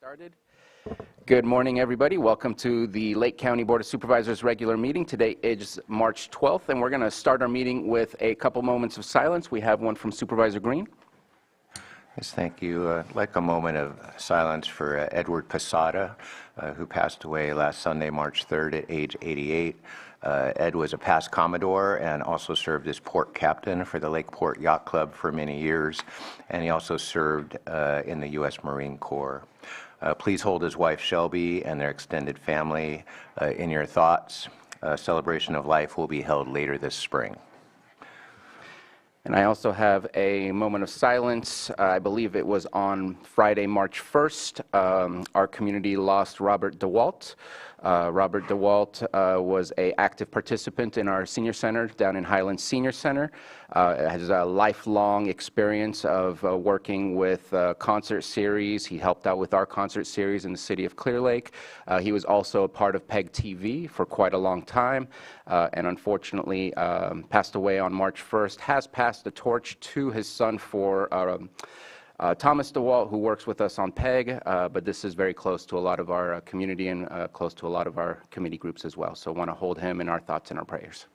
Started. Good morning, everybody. Welcome to the Lake County Board of Supervisors regular meeting. Today is March 12th, and we're going to start our meeting with a couple moments of silence. We have one from Supervisor Green. Yes, thank you. I'd like a moment of silence for Edward Posada, who passed away last Sunday, March 3rd at age 88. Ed was a past Commodore and also served as port captain for the Lakeport Yacht Club for many years, and he also served in the U.S. Marine Corps. Please hold his wife Shelby and their extended family in your thoughts. A celebration of life will be held later this spring. And I also have a moment of silence. I believe it was on Friday, March 1st. Our community lost Robert DeWalt. Robert DeWalt was an active participant in our senior center down in Highlands Senior Center. Has a lifelong experience of working with concert series. He helped out with our concert series in the city of Clear Lake. He was also a part of PEG TV for quite a long time, and unfortunately passed away on March 1st. Has passed the torch to his son for Thomas DeWalt, who works with us on PEG, but this is very close to a lot of our community and close to a lot of our committee groups as well. So I want to hold him in our thoughts and our prayers.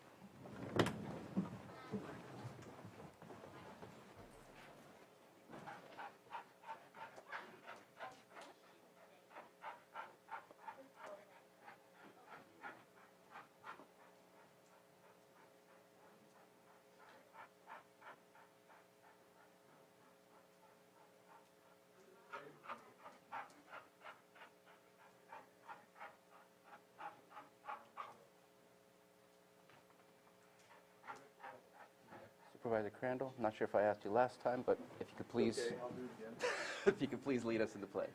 Supervisor Crandall, I'm not sure if I asked you last time, but if you could please, okay, I'll do it again. If you could please lead us in the pledge.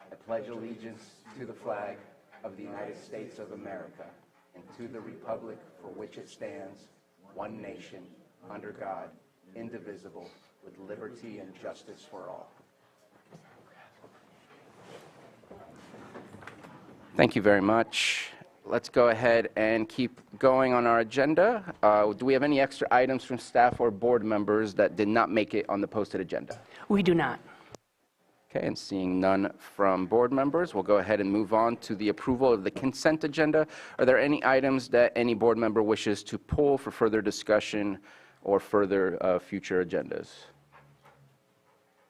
I pledge allegiance to the flag of the United States of America and to the republic for which it stands, one nation, under God, indivisible, with liberty and justice for all. Thank you very much. Let's go ahead and keep going on our agenda. Do we have any extra items from staff or board members that did not make it on the posted agenda? We do not. Okay, and seeing none from board members, we'll go ahead and move on to the approval of the consent agenda. Are there any items that any board member wishes to pull for further discussion or further future agendas?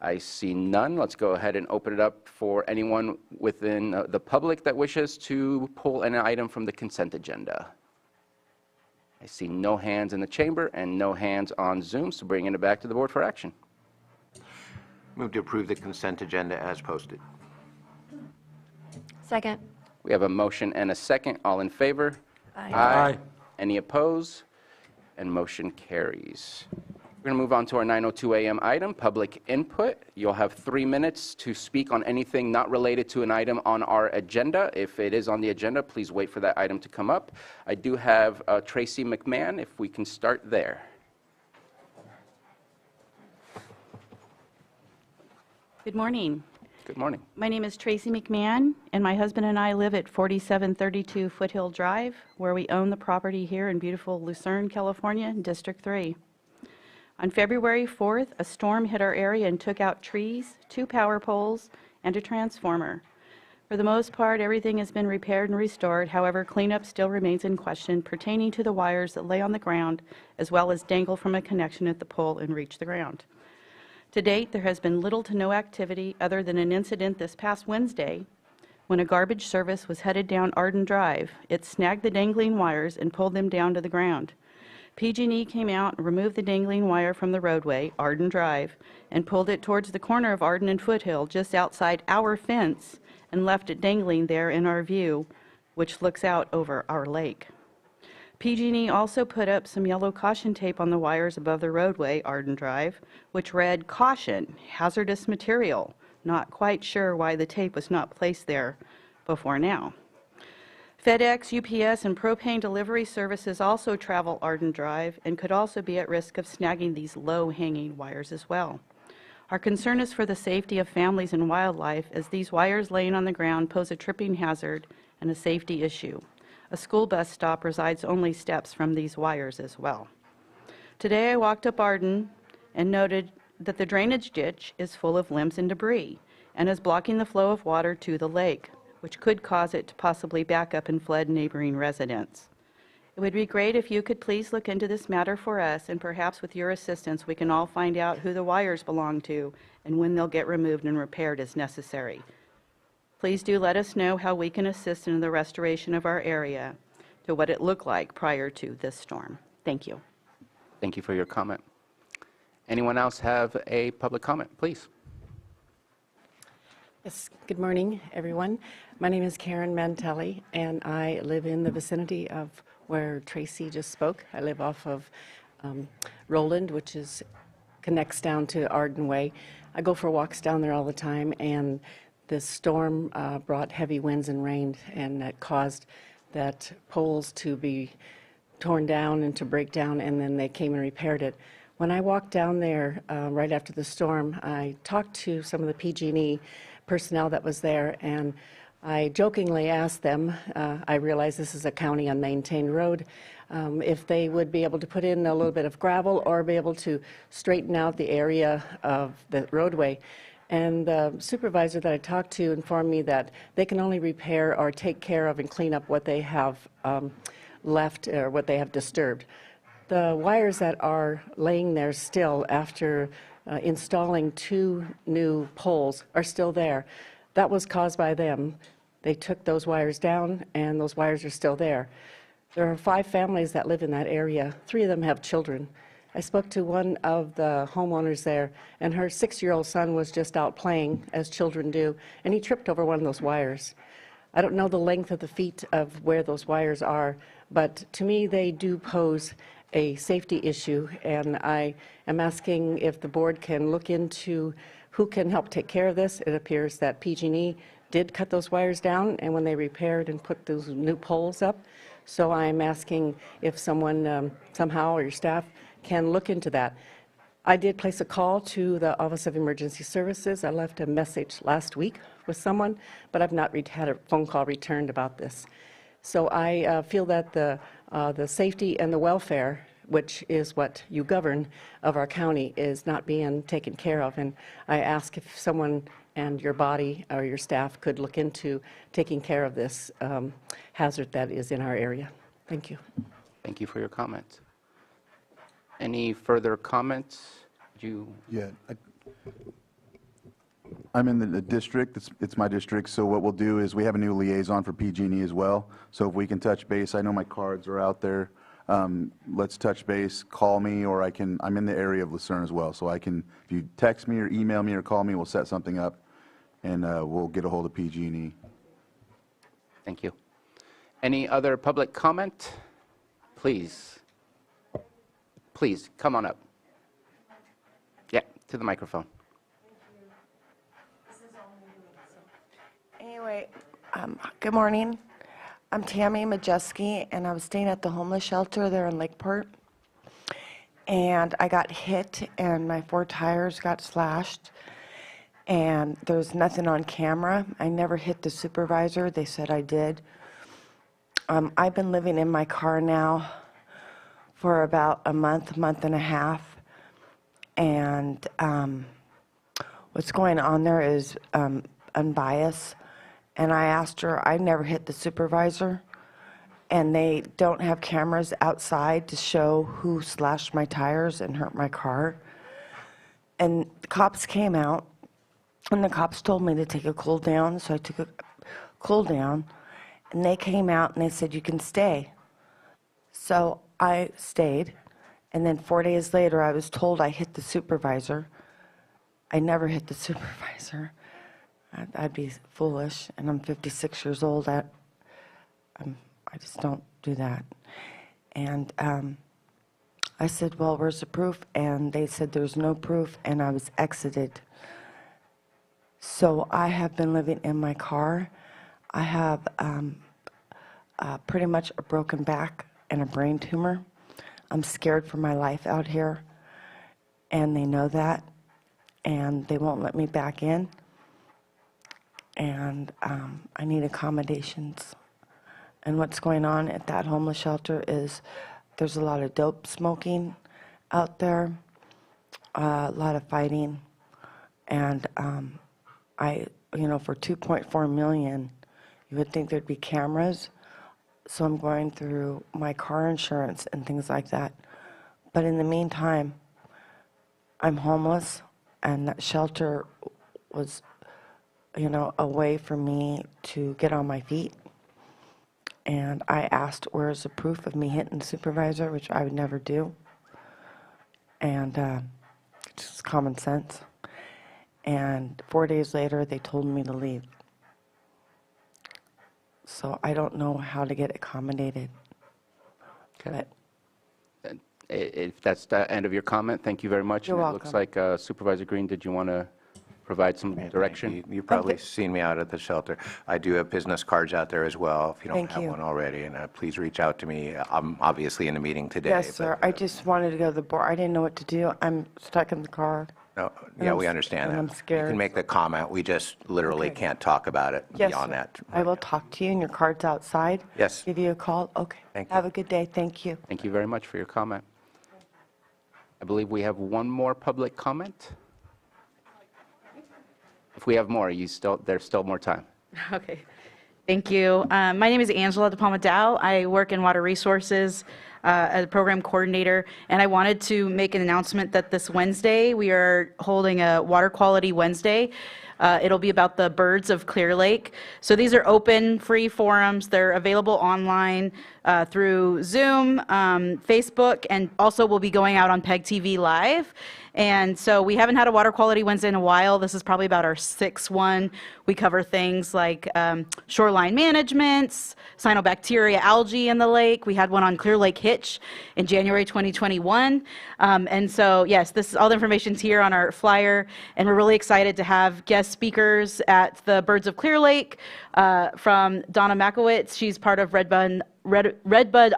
I see none. Let's go ahead and open it up for anyone within the public that wishes to pull an item from the consent agenda. I see no hands in the chamber and no hands on Zoom, so bringing it back to the board for action. Move to approve the consent agenda as posted. Second. We have a motion and a second. All in favor? Aye. Aye. Any opposed? And motion carries. We're going to move on to our 9:02 a.m. item, public input. You'll have 3 minutes to speak on anything not related to an item on our agenda. If it is on the agenda, please wait for that item to come up. I do have Tracy McMahon, if we can start there. Good morning. Good morning. My name is Tracy McMahon, and my husband and I live at 4732 Foothill Drive, where we own the property here in beautiful Lucerne, California, in District 3. On February 4th, a storm hit our area and took out trees, 2 power poles, and a transformer. For the most part, everything has been repaired and restored. However, cleanup still remains in question pertaining to the wires that lay on the ground, as well as dangle from a connection at the pole and reach the ground. To date, there has been little to no activity other than an incident this past Wednesday when a garbage service was headed down Arden Drive. It snagged the dangling wires and pulled them down to the ground. PG&E came out and removed the dangling wire from the roadway, Arden Drive, and pulled it towards the corner of Arden and Foothill, just outside our fence, and left it dangling there in our view, which looks out over our lake. PG&E also put up some yellow caution tape on the wires above the roadway, Arden Drive, which read, "Caution, hazardous material." Not quite sure why the tape was not placed there before now. FedEx, UPS, and propane delivery services also travel Arden Drive and could also be at risk of snagging these low-hanging wires as well. Our concern is for the safety of families and wildlife, as these wires laying on the ground pose a tripping hazard and a safety issue. A school bus stop resides only steps from these wires as well. Today I walked up Arden and noted that the drainage ditch is full of limbs and debris. and is blocking the flow of water to the lake, which could cause it to possibly back up and flood neighboring residents. It would be great if you could please look into this matter for us, and perhaps with your assistance, we can all find out who the wires belong to and when they'll get removed and repaired as necessary. Please do let us know how we can assist in the restoration of our area to what it looked like prior to this storm. Thank you. Thank you for your comment. Anyone else have a public comment, please? Yes, good morning, everyone. My name is Karen Mantelli, and I live in the vicinity of where Tracy just spoke. I live off of Roland, which connects down to Arden Way. I go for walks down there all the time, and this storm brought heavy winds and rain, and that caused that poles to be torn down and to break down, and then they came and repaired it. When I walked down there right after the storm, I talked to some of the PG&E personnel that was there, and I jokingly asked them, I realize this is a county unmaintained road, if they would be able to put in a little bit of gravel or be able to straighten out the area of the roadway. And the supervisor that I talked to informed me that they can only repair or take care of and clean up what they have left or what they have disturbed. The wires that are laying there still after installing 2 new poles are still there. That was caused by them. They took those wires down, and those wires are still there. There are 5 families that live in that area. 3 of them have children. I spoke to one of the homeowners there, and her 6-year-old son was just out playing, as children do, and he tripped over one of those wires. I don't know the length of the feet of where those wires are, but to me they do pose a safety issue, and I am asking if the board can look into who can help take care of this. It appears that PG&E did cut those wires down, and when they repaired and put those new poles up. So I'm asking if someone somehow or your staff can look into that. I did place a call to the Office of Emergency Services. I left a message last week with someone, but I've not had a phone call returned about this. So I feel that the safety and the welfare, which is what you govern of our county, is not being taken care of. And I ask if someone and your body or your staff could look into taking care of this hazard that is in our area. Thank you. Thank you for your comments. Any further comments? Yeah, I'm in the district. It's my district. So what we'll do is we have a new liaison for PG&E as well. So if we can touch base, I know my cards are out there. Let's touch base. Call me, or I'm in the area of Lucerne as well. So if you text me or email me or call me, we'll set something up, and we'll get a hold of PG&E. Thank you. Any other public comment? Please. Please, come on up. Yeah, to the microphone. Anyway, good morning. I'm Tammy Majeski, and I was staying at the homeless shelter there in Lakeport. And I got hit, and my 4 tires got slashed. And there's nothing on camera. I never hit the supervisor. They said I did. I've been living in my car now for about a month and a half. And what's going on there is unbiased. And I asked her, I never hit the supervisor, and they don't have cameras outside to show who slashed my tires and hurt my car. And the cops came out, and the cops told me to take a cool down, so I took a cool down, and they came out and they said, you can stay. So I stayed, and then 4 days later I was told I hit the supervisor. I never hit the supervisor. I'd be foolish, and I'm 56 years old. I just don't do that. And I said, well, where's the proof? And they said there's no proof, and I was exited. So I have been living in my car. I have pretty much a broken back and a brain tumor. I'm scared for my life out here, and they know that, and they won't let me back in. And I need accommodations. And what's going on at that homeless shelter is there's a lot of dope smoking out there, a lot of fighting, and I'm for 2.4 million, you would think there'd be cameras. So I'm going through my car insurance and things like that. But in the meantime, I'm homeless, and that shelter was, a way for me to get on my feet. And I asked, where's the proof of me hitting the supervisor, which I would never do. And just common sense. And 4 days later, they told me to leave. So I don't know how to get accommodated. Okay. But If that's the end of your comment, thank you very much. You're And it looks welcome. like Supervisor Green, did you want to provide some direction? You've probably seen me out at the shelter. I do have business cards out there as well, if you don't Thank have you. one already, and please reach out to me. I'm obviously in a meeting today. yes, sir. but, I just wanted to go to the board. I didn't know what to do. I'm stuck in the car. no, and yeah, I'm we s- understand and that. I'm You scared. can make the comment, we just literally Okay. can't talk about it Yes, beyond sir. that. I will talk to you, and your card's outside. Yes. Give you a call. Okay. Thank you. Have a good day. Thank you. Thank you very much for your comment. I believe we have one more public comment. If we have more, there's still more time. Okay. Thank you. My name is Angela DePalma-Dow. I work in water resources as a program coordinator, and I wanted to make an announcement that this Wednesday, we are holding a Water Quality Wednesday. It'll be about the birds of Clear Lake. So these are open, free forums. They're available online through Zoom, Facebook, and also we'll be going out on PEG TV Live. And so we haven't had a Water Quality Wednesday in a while. This is probably about our sixth one. We cover things like shoreline management, cyanobacteria, algae in the lake. We had one on Clear Lake Hitch in January 2021. And so, yes, all the information's here on our flyer, and we're really excited to have guest speakers at the Birds of Clear Lake from Donna Makowitz. She's part of Redbud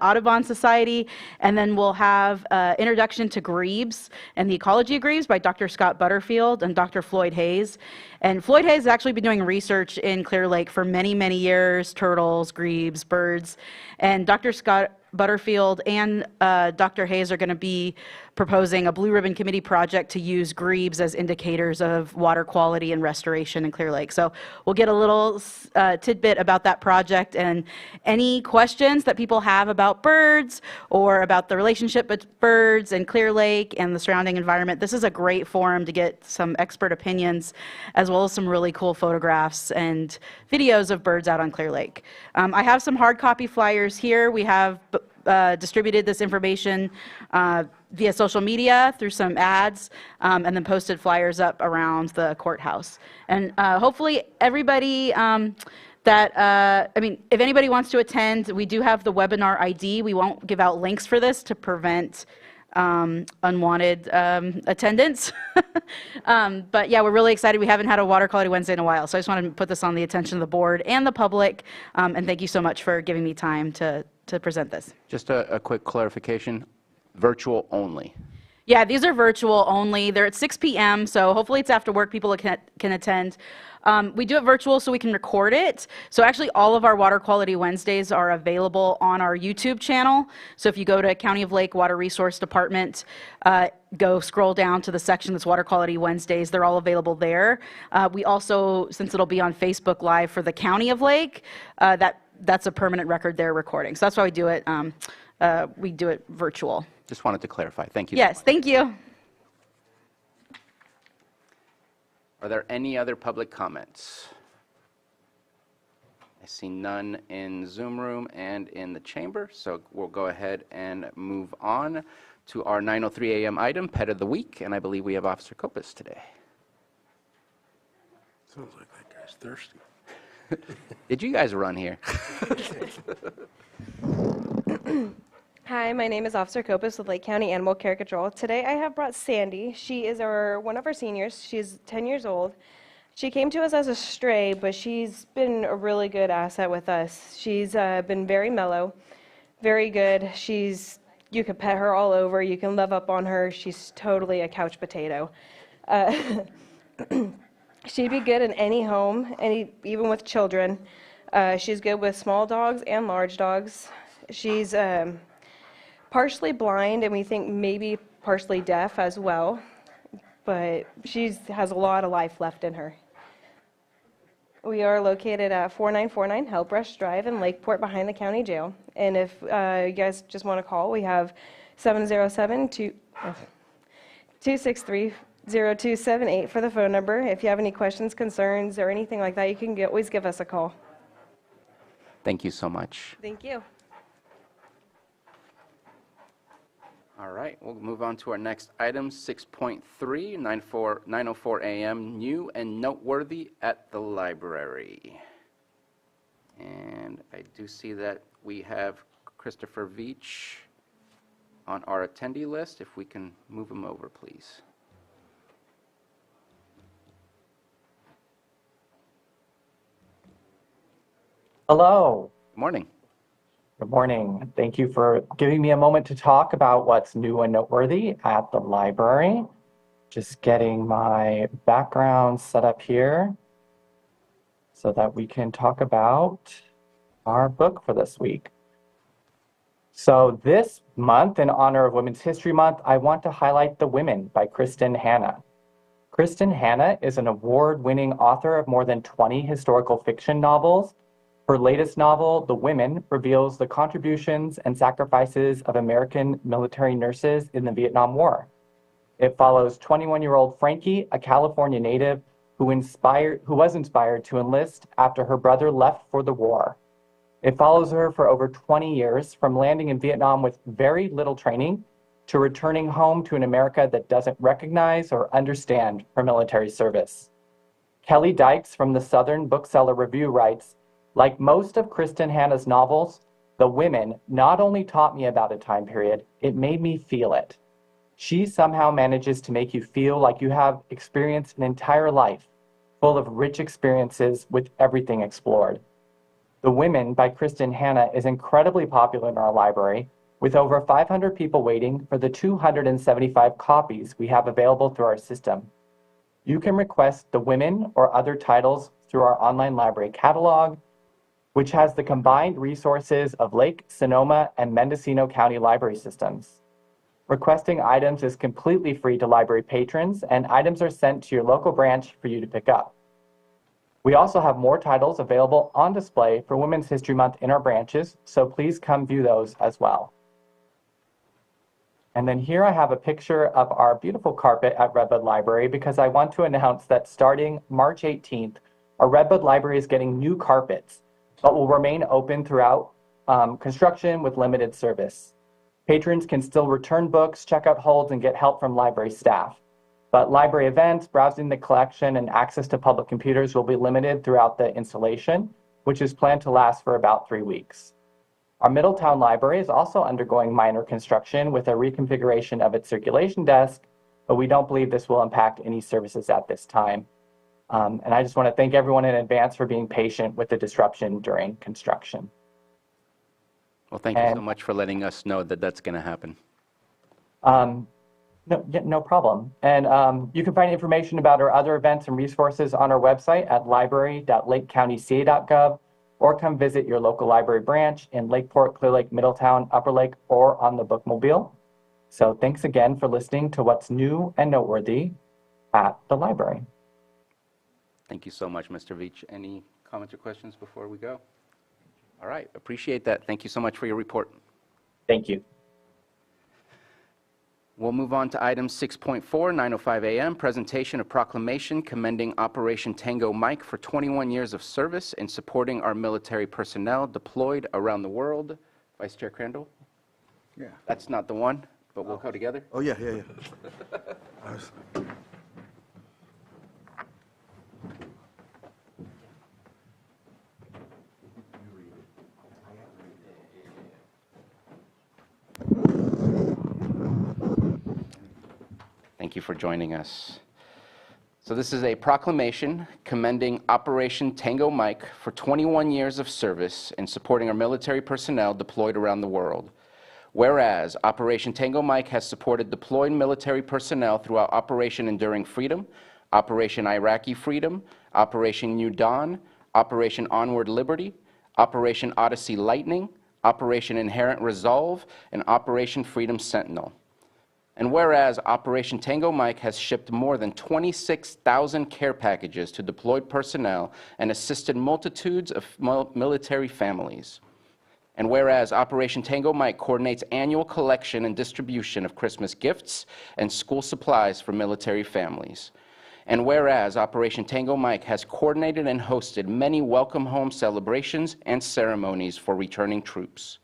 Audubon Society, and then we'll have Introduction to Grebes and the Ecology of Grebes by Dr. Scott Butterfield and Dr. Floyd Hayes. And Floyd Hayes has actually been doing research in Clear Lake for many, many years, turtles, grebes, birds. And Dr. Scott Butterfield and Dr. Hayes are going to be proposing a Blue Ribbon Committee project to use grebes as indicators of water quality and restoration in Clear Lake. So we'll get a little tidbit about that project, and any questions that people have about birds or about the relationship with birds and Clear Lake and the surrounding environment. This is a great forum to get some expert opinions as well as some really cool photographs and videos of birds out on Clear Lake. I have some hard copy flyers here. We have distributed this information via social media through some ads, and then posted flyers up around the courthouse. And hopefully everybody if anybody wants to attend, we do have the webinar ID. We won't give out links for this to prevent unwanted attendance. But yeah, we're really excited. We haven't had a Water Quality Wednesday in a while, so I just wanted to put this on the attention of the board and the public, and thank you so much for giving me time to present this. Just a quick clarification, virtual only. Yeah, these are virtual only. They're at 6 p.m., so hopefully it's after work people can attend. We do it virtual so we can record it. So actually all of our Water Quality Wednesdays are available on our YouTube channel. So if you go to County of Lake Water Resource Department, go scroll down to the section that's Water Quality Wednesdays. They're all available there. We also, since it'll be on Facebook Live for the County of Lake, that's a permanent record they're recording. So that's why we do it virtual. Just wanted to clarify. Thank you. Yes, thank you. Are there any other public comments? I see none in Zoom room and in the chamber, so we'll go ahead and move on to our 9:03 a.m. item, Pet of the Week, and I believe we have Officer Kopis today. Sounds like that guy's thirsty. Did you guys run here? Hi, my name is Officer Kopis with Lake County Animal Care Control. Today I have brought Sandy. She is one of our seniors. She's 10 years old. She came to us as a stray, but she's been a really good asset with us. She's been very mellow, very good. You can pet her all over. You can love up on her. She's totally a couch potato. She'd be good in any home, even with children. She's good with small dogs and large dogs. She's partially blind, and we think maybe partially deaf as well, but she has a lot of life left in her. We are located at 4949 Helprush Drive in Lakeport behind the county jail. And if you guys just want to call, we have 707-263-0278 for the phone number. If you have any questions, concerns, or anything like that, you can always give us a call. Thank you so much. Thank you. All right, we'll move on to our next item, 6.3, 9:04 a.m., new and noteworthy at the library. And I do see that we have Christopher Veach on our attendee list. If we can move him over, please. Hello. Good morning. Good morning. Thank you for giving me a moment to talk about what's new and noteworthy at the library. Just getting my background set up here so that we can talk about our book for this week. So this month, in honor of Women's History Month, I want to highlight The Women by Kristen Hanna. Kristen Hanna is an award-winning author of more than 20 historical fiction novels. Her latest novel, The Women, reveals the contributions and sacrifices of American military nurses in the Vietnam War. It follows 21-year-old Frankie, a California native who was inspired to enlist after her brother left for the war. It follows her for over 20 years, from landing in Vietnam with very little training to returning home to an America that doesn't recognize or understand her military service. Kelly Dykes from the Southern Bookseller Review writes, "Like most of Kristen Hanna's novels, The Women not only taught me about a time period, it made me feel it. She somehow manages to make you feel like you have experienced an entire life, full of rich experiences with everything explored." The Women by Kristen Hanna is incredibly popular in our library, with over 500 people waiting for the 275 copies we have available through our system. You can request The Women or other titles through our online library catalog, which has the combined resources of Lake, Sonoma, and Mendocino County library systems. Requesting items is completely free to library patrons, and items are sent to your local branch for you to pick up. We also have more titles available on display for Women's History Month in our branches, so please come view those as well. And then here I have a picture of our beautiful carpet at Redbud Library, because I want to announce that starting March 18th, our Redbud Library is getting new carpets, but will remain open throughout construction with limited service. Patrons can still return books, check out holds, and get help from library staff. But library events, browsing the collection, and access to public computers will be limited throughout the installation, which is planned to last for about 3 weeks. Our Middletown Library is also undergoing minor construction with a reconfiguration of its circulation desk, but we don't believe this will impact any services at this time. And I just want to thank everyone in advance for being patient with the disruption during construction. Well, thank you so much for letting us know that that's going to happen. No problem. And you can find information about our other events and resources on our website at library.lakecountyca.gov, or come visit your local library branch in Lakeport, Clear Lake, Middletown, Upper Lake, or on the Bookmobile. So thanks again for listening to what's new and noteworthy at the library. Thank you so much, Mr. Veach. Any comments or questions before we go? All right, appreciate that. Thank you so much for your report. Thank you. We'll move on to item 6.4, 9:05 a.m., presentation of proclamation commending Operation Tango Mike for 21 years of service in supporting our military personnel deployed around the world. Vice Chair Crandall? Yeah. That's not the one, but we'll go together. Oh, yeah. I was- Thank you for joining us. So this is a proclamation commending Operation Tango Mike for 21 years of service in supporting our military personnel deployed around the world. Whereas Operation Tango Mike has supported deployed military personnel throughout Operation Enduring Freedom, Operation Iraqi Freedom, Operation New Dawn, Operation Onward Liberty, Operation Odyssey Lightning, Operation Inherent Resolve, and Operation Freedom Sentinel. And whereas Operation Tango Mike has shipped more than 26,000 care packages to deployed personnel and assisted multitudes of military families. And whereas Operation Tango Mike coordinates annual collection and distribution of Christmas gifts and school supplies for military families. And whereas Operation Tango Mike has coordinated and hosted many welcome home celebrations and ceremonies for returning troops.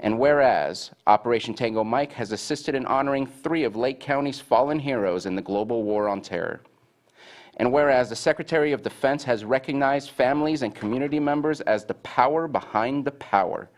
And whereas Operation Tango Mike has assisted in honoring 3 of Lake County's fallen heroes in the global war on terror. And whereas the Secretary of Defense has recognized families and community members as the power behind the power.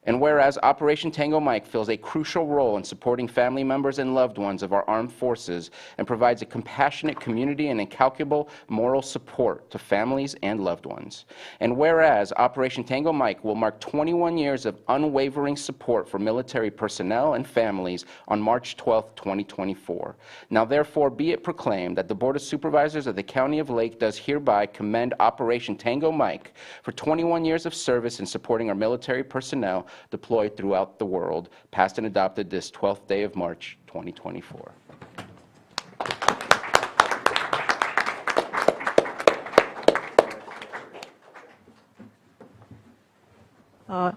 And whereas Operation Tango Mike fills a crucial role in supporting family members and loved ones of our armed forces and provides a compassionate community and incalculable moral support to families and loved ones. And whereas Operation Tango Mike will mark 21 years of unwavering support for military personnel and families on March 12, 2024. Now therefore be it proclaimed that the Board of Supervisors of the County of Lake does hereby commend Operation Tango Mike for 21 years of service in supporting our military personnel deployed throughout the world, passed and adopted this 12th day of March, 2024.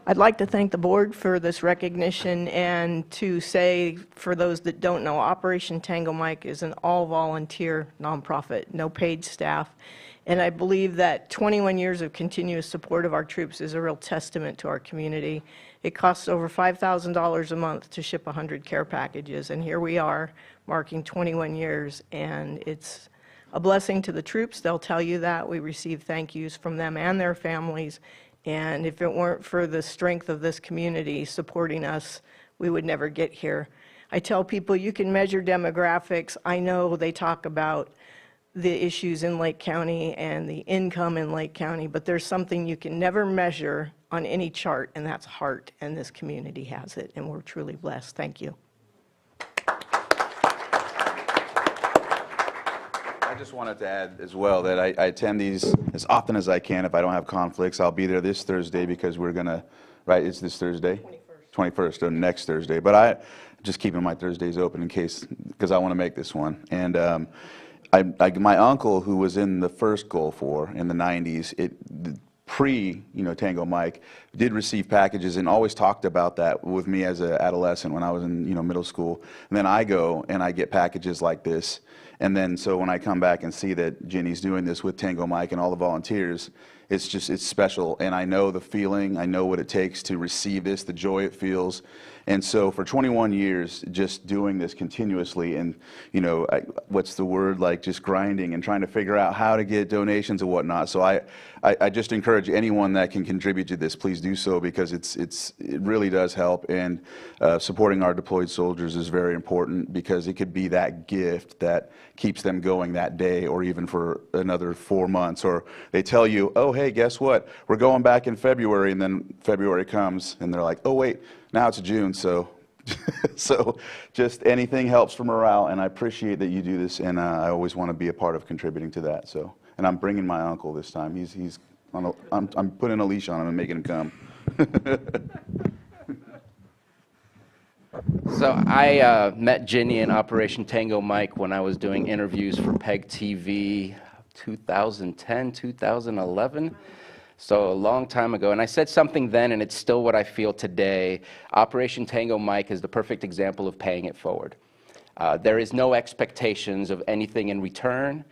I'd like to thank the board for this recognition and to say, for those that don't know, Operation Tango Mike is an all-volunteer nonprofit, no paid staff. And I believe that 21 years of continuous support of our troops is a real testament to our community. It costs over $5,000 a month to ship 100 care packages, and here we are marking 21 years, and it's a blessing to the troops. They'll tell you that. We receive thank yous from them and their families, and if it weren't for the strength of this community supporting us, we would never get here. I tell people you can measure demographics. I know they talk about the issues in Lake County and the income in Lake County, but there's something you can never measure on any chart, and that's heart, and this community has it, and we're truly blessed. Thank you. I just wanted to add as well that I attend these as often as I can. If I don't have conflicts, I'll be there this Thursday because we're going to, right, it's this Thursday? 21st, so next Thursday. But I just keeping my Thursdays open in case, because I want to make this one. And my uncle, who was in the first Gulf War in the 90s, Tango Mike, did receive packages and always talked about that with me as an adolescent when I was in middle school. And then I go and I get packages like this. And then so when I come back and see that Jenny's doing this with Tango Mike and all the volunteers, it's special. And I know the feeling, I know what it takes to receive this, the joy it feels. And so for 21 years, just doing this continuously and, what's the word, like just grinding and trying to figure out how to get donations and whatnot. So I just encourage anyone that can contribute to this, please do so, because it really does help. And supporting our deployed soldiers is very important because it could be that gift that keeps them going that day or even for another 4 months. Or they tell you, oh, hey, guess what? We're going back in February, and then February comes, and they're like, oh, wait. Now it's June, so just anything helps for morale, and I appreciate that you do this, and I always want to be a part of contributing to that. So, and I'm bringing my uncle this time. He's on I'm putting a leash on him and making him come. So I met Ginny in Operation Tango Mike when I was doing interviews for PEG TV 2010, 2011. So a long time ago, and I said something then, and it's still what I feel today. Operation Tango Mike is the perfect example of paying it forward. There is no expectations of anything in return.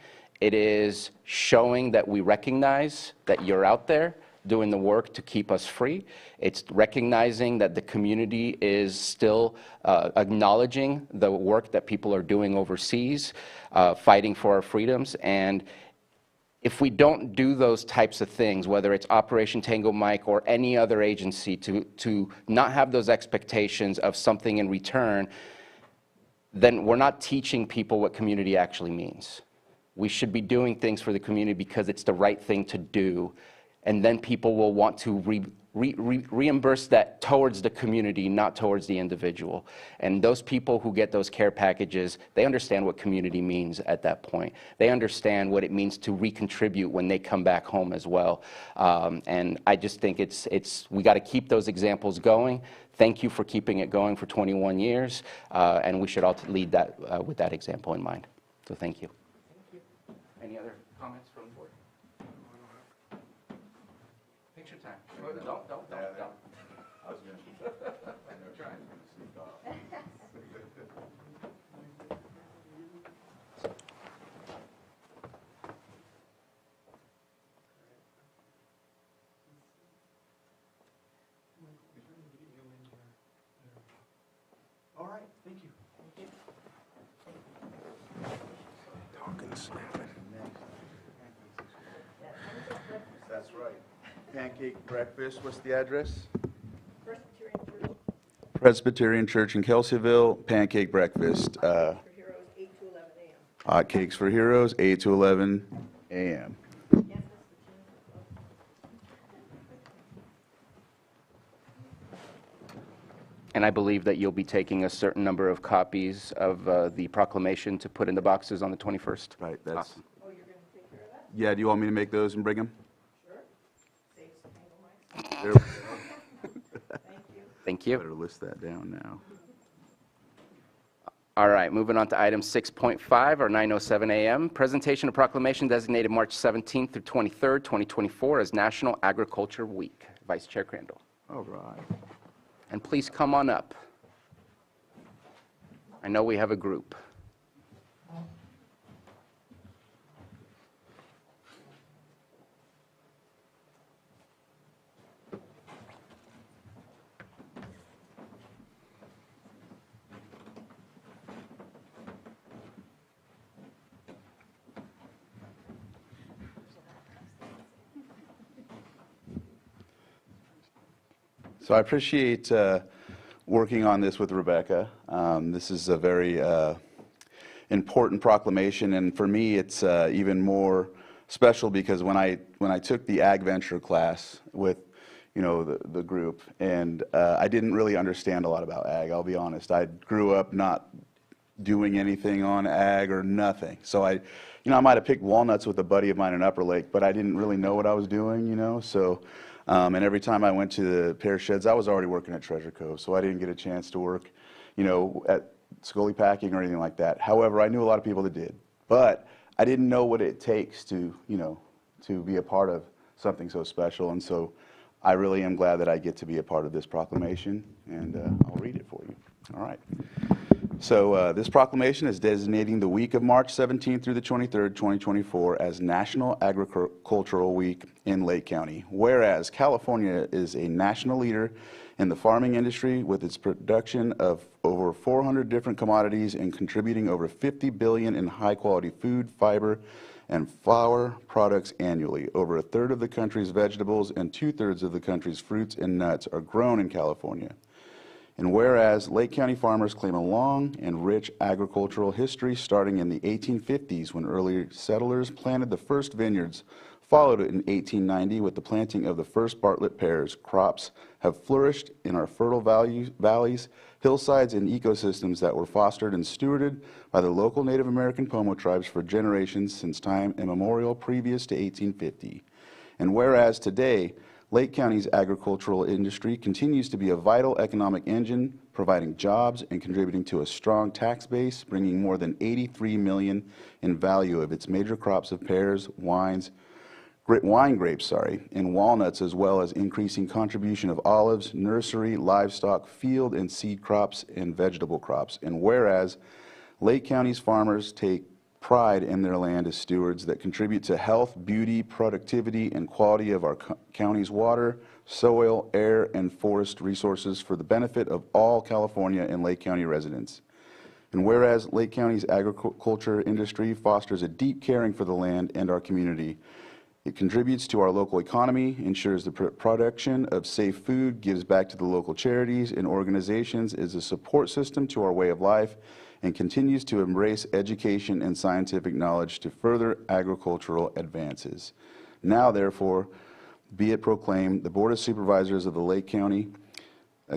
It is showing that we recognize that you're out there doing the work to keep us free. It's recognizing that the community is still acknowledging the work that people are doing overseas, fighting for our freedoms. And if we don't do those types of things, whether it's Operation Tango Mike or any other agency, to not have those expectations of something in return, then we're not teaching people what community actually means. We should be doing things for the community because it's the right thing to do, and then people will want to reimburse that towards the community, not towards the individual. And those people who get those care packages, they understand what community means at that point. They understand what it means to recontribute when they come back home as well. And I just think we got to keep those examples going. Thank you for keeping it going for 21 years, and we should all lead that with that example in mind. So thank you. Any other comments from the board? Picture time. Don't. I was going to try and sneak off. All right, thank you. Talking, snapping. That's right. Pancake breakfast, what's the address? Presbyterian Church in Kelseyville, pancake breakfast. Hot Cakes for Heroes, 8 to 11 a.m. And I believe that you'll be taking a certain number of copies of the proclamation to put in the boxes on the 21st. Right, that's. Awesome. Oh, you're going to take care of that? Yeah, do you want me to make those and bring them? Sure. Saves some tangle mics. There we go. Thank you. Thank you. Better list that down now. All right, moving on to item 6.5, or 9:07 a.m. Presentation of proclamation designated March 17th through 23rd, 2024 as National Agriculture Week. Vice Chair Crandall. All right. And please come on up. I know we have a group. So I appreciate working on this with Rebecca. This is a very important proclamation, and for me, it's even more special because when I took the Ag Venture class with the group, and I didn't really understand a lot about ag. I'll be honest. I grew up not doing anything on ag or nothing. So I might have picked walnuts with a buddy of mine in Upper Lake, but I didn't really know what I was doing. So. And every time I went to the pear sheds, I was already working at Treasure Cove, so I didn't get a chance to work, at Scully Packing or anything like that. However, I knew a lot of people that did, but I didn't know what it takes to, to be a part of something so special. And so I really am glad that I get to be a part of this proclamation, and I'll read it for you. All right. So this proclamation is designating the week of March 17th through the 23rd, 2024 as National Agricultural Week in Lake County. Whereas California is a national leader in the farming industry with its production of over 400 different commodities and contributing over $50 billion in high-quality food, fiber, and flour products annually. Over a third of the country's vegetables and two-thirds of the country's fruits and nuts are grown in California. And whereas Lake County farmers claim a long and rich agricultural history starting in the 1850s when early settlers planted the first vineyards, followed in 1890 with the planting of the first Bartlett pears, crops have flourished in our fertile valleys, hillsides, and ecosystems that were fostered and stewarded by the local Native American Pomo tribes for generations since time immemorial previous to 1850. And whereas today, Lake County's agricultural industry continues to be a vital economic engine, providing jobs and contributing to a strong tax base, bringing more than $83 million in value of its major crops of pears, wine grapes, and walnuts, as well as increasing contribution of olives, nursery, livestock, field and seed crops, and vegetable crops. And whereas Lake County's farmers take pride in their land as stewards that contribute to health, beauty, productivity, and quality of our county's water, soil, air, and forest resources for the benefit of all California and Lake County residents. And whereas Lake County's agriculture industry fosters a deep caring for the land and our community, it contributes to our local economy, ensures the production of safe food, gives back to the local charities and organizations, is a support system to our way of life, and continues to embrace education and scientific knowledge to further agricultural advances. Now, therefore, be it proclaimed, the Board of Supervisors of the Lake County,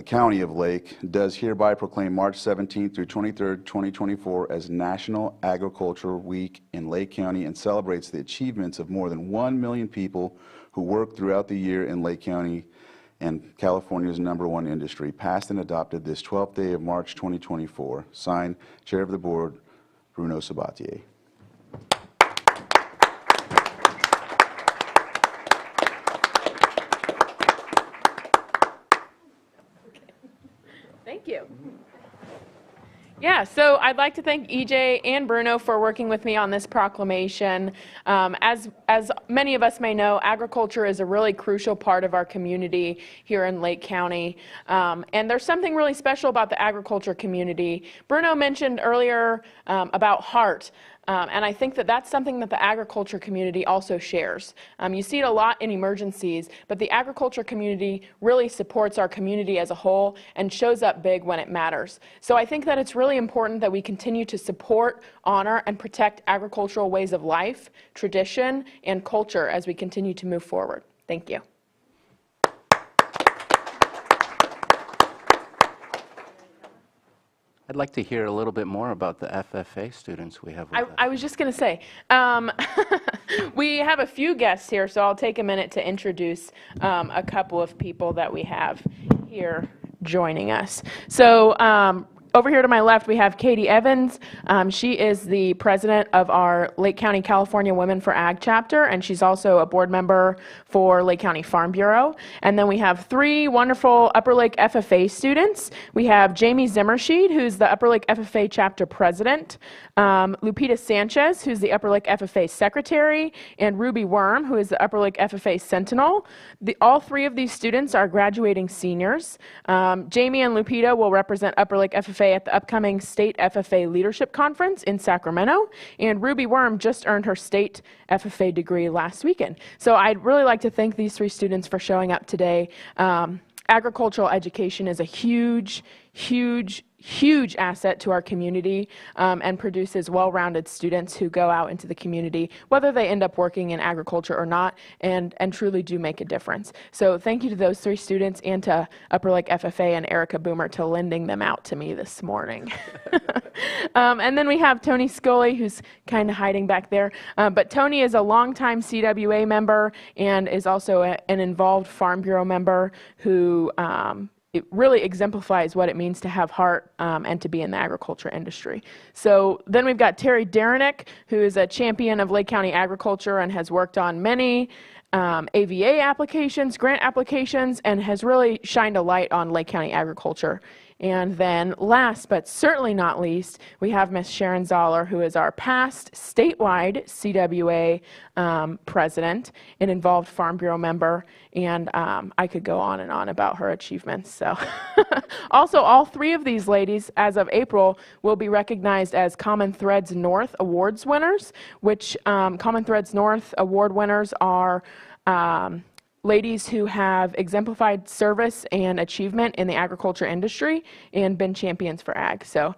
County of Lake, does hereby proclaim March 17th through 23rd, 2024 as National Agriculture Week in Lake County and celebrates the achievements of more than 1 million people who work throughout the year in Lake County and California's #1 industry, passed and adopted this 12th day of March 2024. Signed, Chair of the Board, Bruno Sabatier. Thank you. Yeah, so I'd like to thank EJ and Bruno for working with me on this proclamation. As many of us may know, agriculture is a really crucial part of our community here in Lake County. And there's something really special about the agriculture community. Bruno mentioned earlier about heart. And I think that that's something that the agriculture community also shares. You see it a lot in emergencies, but the agriculture community really supports our community as a whole and shows up big when it matters. So I think that it's really important that we continue to support, honor, and protect agricultural ways of life, tradition, and culture as we continue to move forward. Thank you. I'd like to hear a little bit more about the FFA students we have with us. I was just going to say, we have a few guests here, so I'll take a minute to introduce a couple of people that we have here joining us. So over here to my left, we have Katie Evans. She is the president of our Lake County, California Women for Ag chapter, and she's also a board member for Lake County Farm Bureau. And then we have three wonderful Upper Lake FFA students. We have Jamie Zimmershed, who's the Upper Lake FFA chapter president, Lupita Sanchez, who's the Upper Lake FFA secretary, and Ruby Worm, who is the Upper Lake FFA sentinel. All three of these students are graduating seniors. Jamie and Lupita will represent Upper Lake FFA at the upcoming State FFA Leadership Conference in Sacramento, and Ruby Worm just earned her state FFA degree last weekend. So I'd really like to thank these three students for showing up today. Agricultural education is a huge asset to our community and produces well-rounded students who go out into the community, whether they end up working in agriculture or not, and truly do make a difference. So thank you to those three students and to Upper Lake FFA and Erica Boomer to lending them out to me this morning. And then we have Tony Scully, who's kind of hiding back there. But Tony is a longtime CWA member and is also an involved Farm Bureau member who it really exemplifies what it means to have heart and to be in the agriculture industry. So then we've got Terry Darenick, who is a champion of Lake County agriculture and has worked on many AVA applications, grant applications, and has really shined a light on Lake County agriculture. And then last but certainly not least, we have Ms. Sharon Zoller, who is our past statewide CWA president, an involved Farm Bureau member, and I could go on and on about her achievements. So also, all three of these ladies, as of April, will be recognized as Common Threads North Awards winners, which Common Threads North Award winners are ladies who have exemplified service and achievement in the agriculture industry and been champions for ag. So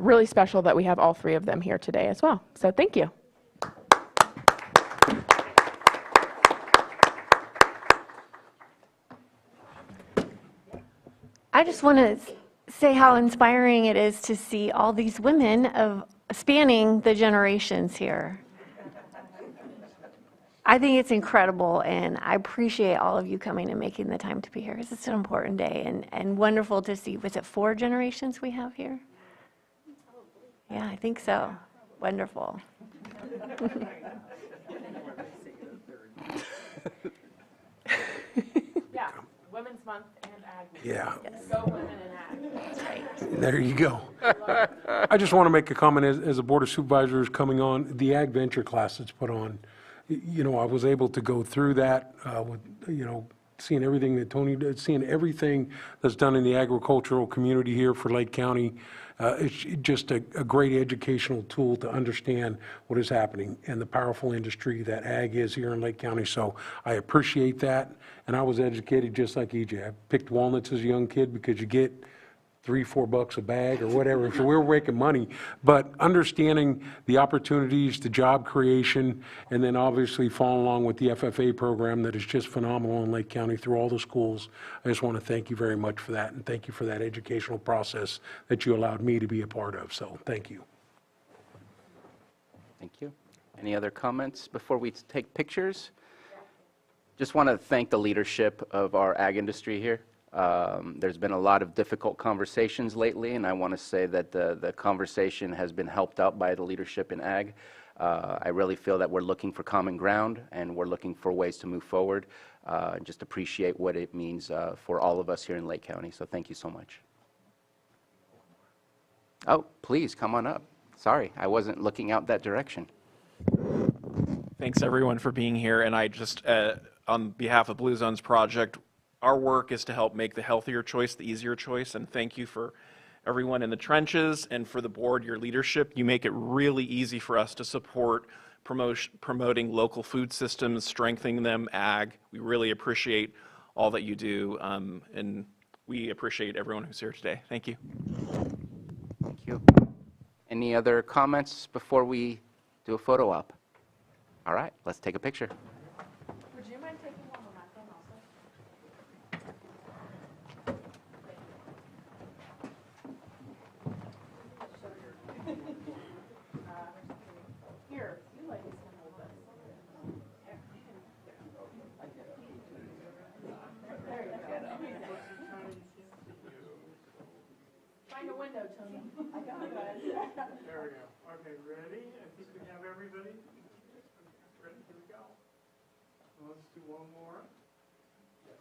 really special that we have all three of them here today as well. So thank you. I just want to say how inspiring it is to see all these women of spanning the generations here. I think it's incredible, and I appreciate all of you coming and making the time to be here, because it's an important day and wonderful to see. Was it 4 generations we have here? Yeah, I think so. Wonderful. Yeah, Women's Month and Ag. Yeah, Go Women in Ag. That's right. there you go. I just want to make a comment as a Board of Supervisors coming on, the Ag Venture class that's put on. You know, I was able to go through that with, you know, seeing everything that Tony did, seeing everything that's done in the agricultural community here for Lake County. It's just a great educational tool to understand what is happening and the powerful industry that ag is here in Lake County. So I appreciate that. And I was educated just like EJ. I picked walnuts as a young kid because you get $3-4 a bag or whatever, so we were making money. But understanding the opportunities, the job creation, and then obviously following along with the FFA program that is just phenomenal in Lake County through all the schools. I just want to thank you very much for that, and thank you for that educational process that you allowed me to be a part of, so thank you. Thank you. Any other comments before we take pictures? Just want to thank the leadership of our ag industry here. There's been a lot of difficult conversations lately, and I want to say that the conversation has been helped out by the leadership in ag. I really feel that we're looking for common ground, and we're looking for ways to move forward. Just appreciate what it means for all of us here in Lake County, so thank you so much. Oh, please, come on up. Sorry, I wasn't looking out that direction. Thanks everyone for being here, and I just, on behalf of Blue Zones Project, our work is to help make the healthier choice the easier choice, and thank you for everyone in the trenches and for the board, your leadership. You make it really easy for us to support promoting local food systems, strengthening them, ag. We really appreciate all that you do, and we appreciate everyone who's here today. Thank you. Thank you. Any other comments before we do a photo op? All right, let's take a picture. Would you mind taking one on my phone also? Here, you ladies can hold this. There you go. Find a window, Tony. I got it. There we go. Okay, ready? I think we have everybody. Ready? Here we go. Let's do one more. Okay.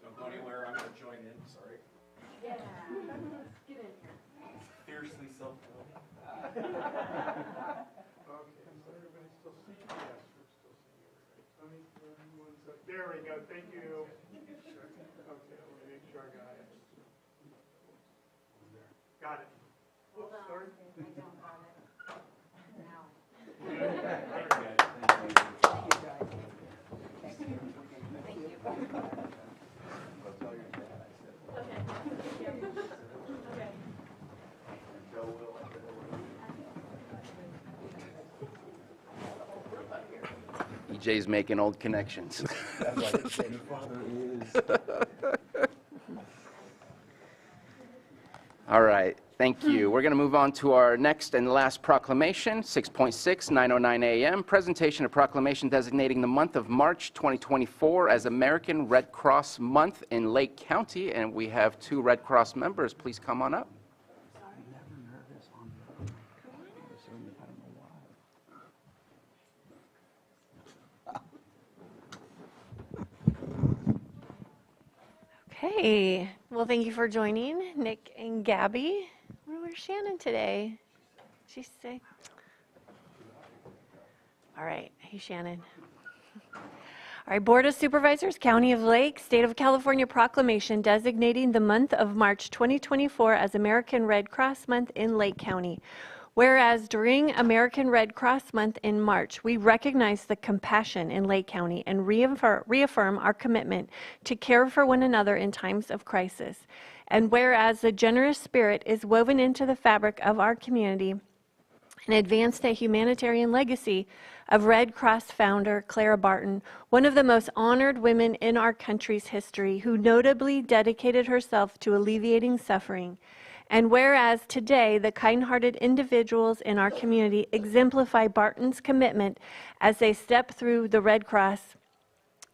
Don't go anywhere, I'm going to join in, sorry. Yeah. Get in here. Fiercely self-help. Okay, so everybody's still seeing? Yes, we're still seeing everybody. Let me, one sec. There we go, thank you. Okay, let me make sure I got it. Got it. Oops, sorry. I don't got it. Now. EJ's making old connections. All right, thank you. We're going to move on to our next and last proclamation, 6.6, 9:09 a.m. Presentation of proclamation designating the month of March 2024 as American Red Cross Month in Lake County. And we have 2 Red Cross members. Please come on up. Okay, well, thank you for joining, Nick and Gabby. Where's Shannon today? She's sick. All right, hey, Shannon. All right, Board of Supervisors, County of Lake, State of California proclamation designating the month of March 2024 as American Red Cross Month in Lake County. Whereas during American Red Cross Month in March, we recognize the compassion in Lake County and reaffirm our commitment to care for one another in times of crisis. And whereas the generous spirit is woven into the fabric of our community and advance the humanitarian legacy of Red Cross founder Clara Barton, one of the most honored women in our country's history, who notably dedicated herself to alleviating suffering. And whereas today the kind-hearted individuals in our community exemplify Barton's commitment as they step through the Red Cross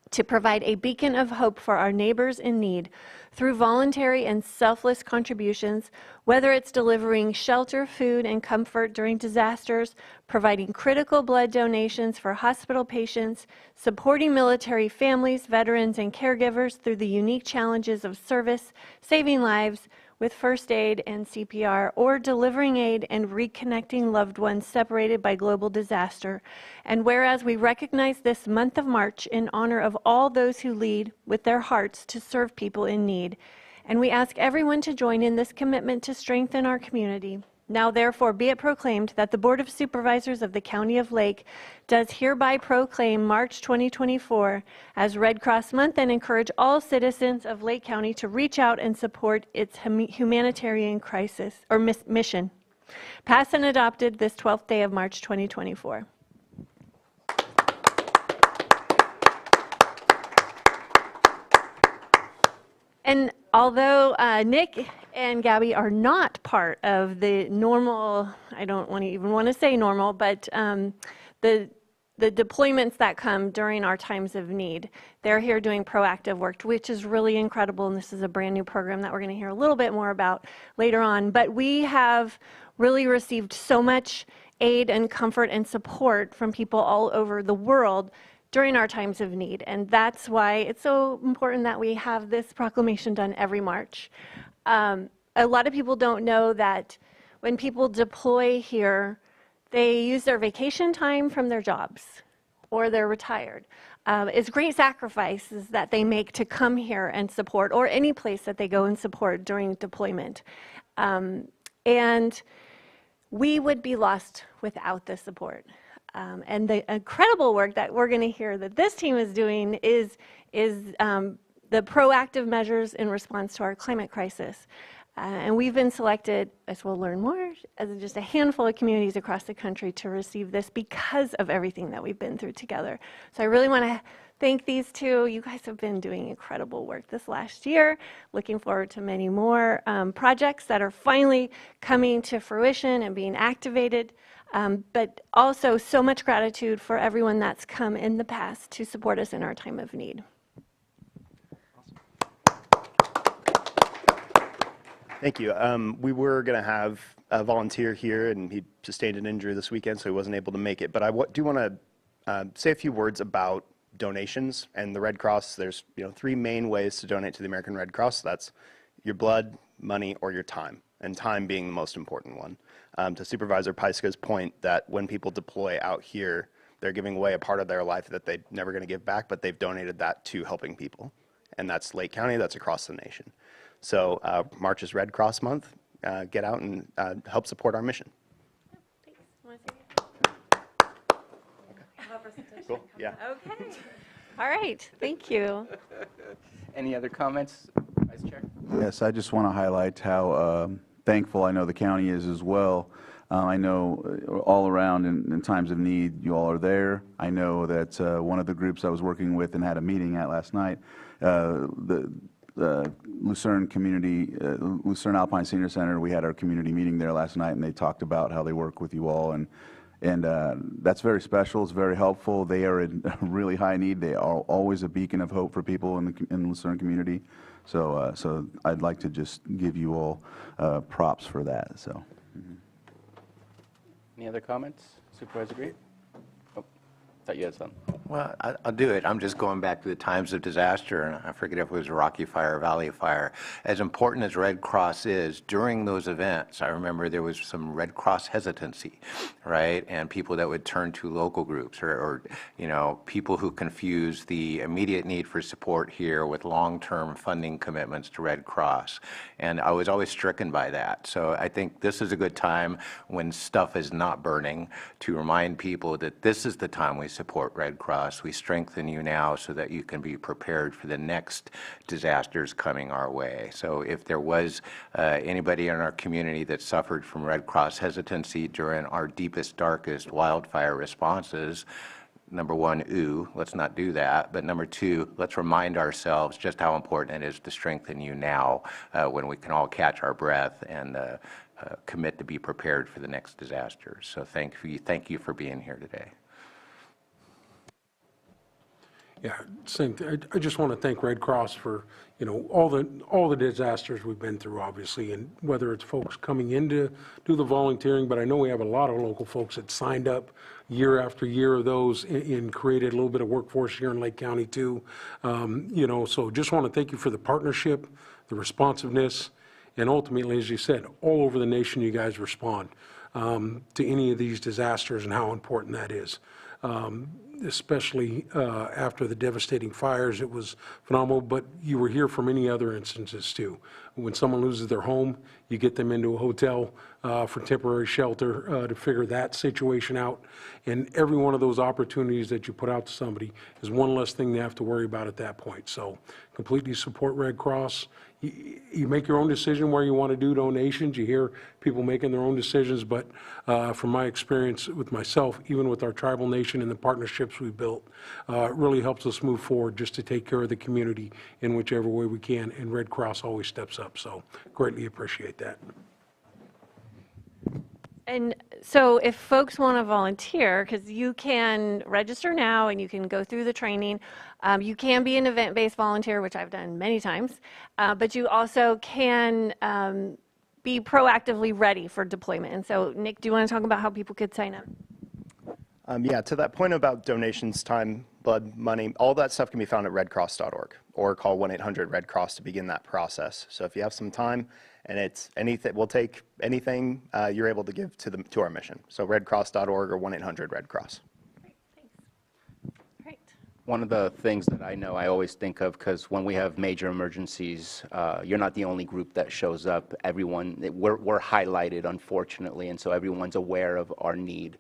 to provide a beacon of hope for our neighbors in need through voluntary and selfless contributions, whether it's delivering shelter, food, and comfort during disasters, providing critical blood donations for hospital patients, supporting military families, veterans, and caregivers through the unique challenges of service, saving lives with first aid and CPR, or delivering aid and reconnecting loved ones separated by global disaster. And whereas we recognize this month of March in honor of all those who lead with their hearts to serve people in need, and we ask everyone to join in this commitment to strengthen our community. Now therefore be it proclaimed that the Board of Supervisors of the County of Lake does hereby proclaim March 2024 as Red Cross Month and encourage all citizens of Lake County to reach out and support its humanitarian crisis or mission. Passed and adopted this 12th day of March 2024. And although Nick and Gabby are not part of the normal, I don't even want to say normal, but the deployments that come during our times of need, they're here doing proactive work, which is really incredible. And this is a brand new program that we're going to hear a little bit more about later on. But we have really received so much aid and comfort and support from people all over the world during our times of need. And that's why it's so important that we have this proclamation done every March. A lot of people don't know that when people deploy here, they use their vacation time from their jobs or they're retired. It's great sacrifices that they make to come here and support, or any place that they go and support during deployment. And we would be lost without the support. And the incredible work that we're going to hear that this team is doing is the proactive measures in response to our climate crisis. And we've been selected, as we'll learn more, as just a handful of communities across the country to receive this because of everything that we've been through together. So I really want to thank these two. You guys have been doing incredible work this last year. Looking forward to many more projects that are finally coming to fruition and being activated. But also so much gratitude for everyone that's come in the past to support us in our time of need. Thank you. We were going to have a volunteer here, and he sustained an injury this weekend, so he wasn't able to make it. But I do want to say a few words about donations and the Red Cross. There's 3 main ways to donate to the American Red Cross. That's your blood, money, or your time, and time being the most important one. To Supervisor Paiska's point that when people deploy out here, they're giving away a part of their life that they're never going to give back, but they've donated that to helping people. And that's Lake County, that's across the nation. So March is Red Cross Month. Get out and help support our mission. Thanks. Want to Cool. Yeah. Okay. All right. Thank you. Any other comments, Vice Chair? Yes, I just want to highlight how thankful I know the county is as well. I know all around in times of need, you all are there. I know that one of the groups I was working with and had a meeting at last night, the Lucerne Community, Lucerne Alpine Senior Center, we had our community meeting there last night, and they talked about how they work with you all, and that's very special. It's very helpful. They are in really high need. They are always a beacon of hope for people in the Lucerne community. So, so I'd like to just give you all props for that. So, Any other comments? Supervisor Green? Oh, thought you had some. Well, I'll do it. I'm just going back to the times of disaster, and I forget if it was Rocky Fire or Valley Fire. As important as Red Cross is, during those events, I remember there was some Red Cross hesitancy, right? And people that would turn to local groups or people who confuse the immediate need for support here with long-term funding commitments to Red Cross. And I was always stricken by that. So I think this is a good time when stuff is not burning to remind people that this is the time we support Red Cross. We strengthen you now so that you can be prepared for the next disasters coming our way. So if there was anybody in our community that suffered from Red Cross hesitancy during our deepest, darkest wildfire responses, number one, ooh, let's not do that. But number two, let's remind ourselves just how important it is to strengthen you now when we can all catch our breath and commit to be prepared for the next disaster. So thank you for being here today. Yeah, same thing. I just want to thank Red Cross for, all the disasters we've been through, obviously, and whether it's folks coming in to do the volunteering, but I know we have a lot of local folks that signed up year after year of those and created a little bit of workforce here in Lake County too. So just want to thank you for the partnership, the responsiveness, and ultimately, as you said, all over the nation you guys respond to any of these disasters and how important that is. Especially after the devastating fires, it was phenomenal, but you were here for many other instances too. When someone loses their home, you get them into a hotel for temporary shelter to figure that situation out. And every one of those opportunities that you put out to somebody is one less thing they have to worry about at that point. So completely support Red Cross. You make your own decision where you want to do donations. You hear people making their own decisions, but from my experience with myself, even with our tribal nation and the partnerships we've built, it really helps us move forward just to take care of the community in whichever way we can, and Red Cross always steps up, so greatly appreciate that. And so if folks want to volunteer, because you can register now and you can go through the training, you can be an event-based volunteer, which I've done many times, but you also can be proactively ready for deployment. And so, Nick, do you want to talk about how people could sign up? Yeah, to that point about donations, time, blood, money, all that stuff can be found at redcross.org or call 1-800-RED-CROSS to begin that process. So if you have some time and it's anything, we'll take anything you're able to give to our mission. So redcross.org or 1-800-RED-CROSS. Great, thanks. Great. One of the things that I know I always think of, because when we have major emergencies, you're not the only group that shows up. Everyone, we're highlighted, unfortunately, and so everyone's aware of our need.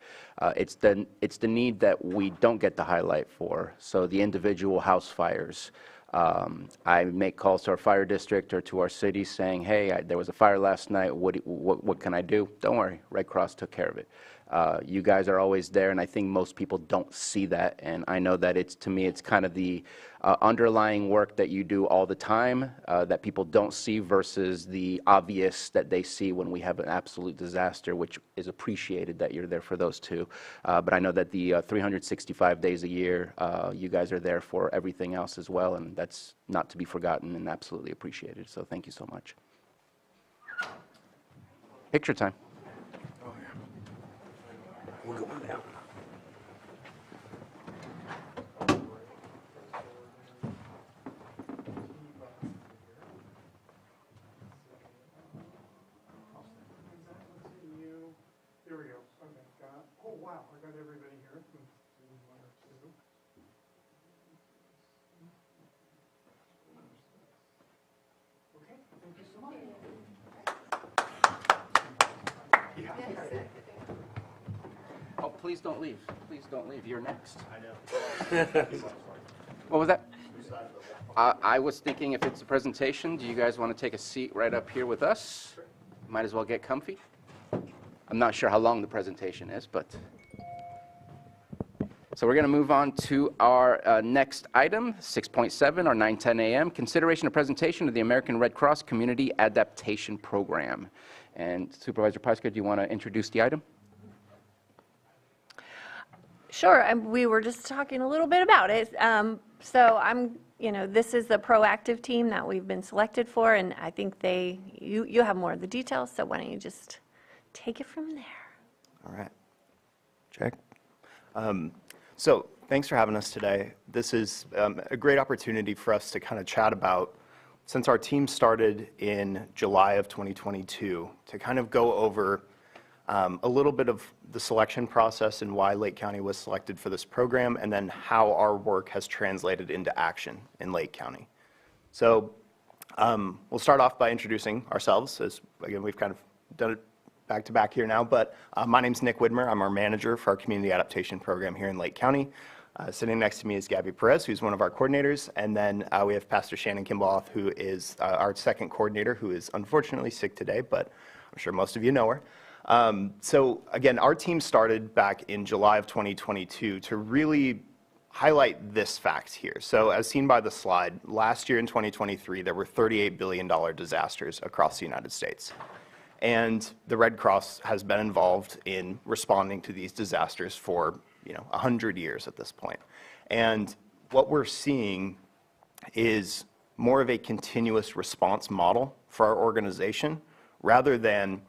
It's the need that we don't get the highlight for. So the individual house fires. I make calls to our fire district or to our city saying, hey, there was a fire last night. What can I do? Don't worry, Red Cross took care of it. You guys are always there, and I think most people don't see that. And I know that to me, it's kind of the underlying work that you do all the time that people don't see versus the obvious that they see when we have an absolute disaster, which is appreciated that you're there for those two. But I know that the 365 days a year, you guys are there for everything else as well, and that's not to be forgotten and absolutely appreciated. So thank you so much. Picture time. We're going down. There we go. Okay. Oh, wow. I got everybody here. Okay. Thank you so much. Oh, please don't leave. Please don't leave. You're next. I know. What was that? I was thinking if it's a presentation, do you guys want to take a seat right up here with us? Might as well get comfy. I'm not sure how long the presentation is, but... So we're going to move on to our next item, 6.7 or 9:10 a.m., consideration of presentation of the American Red Cross Community Adaptation Program. And Supervisor Pyska, do you want to introduce the item? Sure, we were just talking a little bit about it. This is the proactive team that we've been selected for, and I think you have more of the details, so why don't you just take it from there? All right. Check. So thanks for having us today. This is a great opportunity for us to kind of chat about, since our team started in July of 2022, to kind of go over a little bit of the selection process and why Lake County was selected for this program, and then how our work has translated into action in Lake County. So we'll start off by introducing ourselves, as again, we've kind of done it back to back here now, but my name's Nick Widmer. I'm our manager for our community adaptation program here in Lake County. Sitting next to me is Gabby Perez, who's one of our coordinators, and then we have Pastor Shannon Kimball, who is our second coordinator, who is unfortunately sick today, but I'm sure most of you know her. So again, our team started back in July of 2022 to really highlight this fact here. So as seen by the slide, last year in 2023, there were $38 billion disasters across the United States. And the Red Cross has been involved in responding to these disasters for 100 years at this point. And what we're seeing is more of a continuous response model for our organization, rather than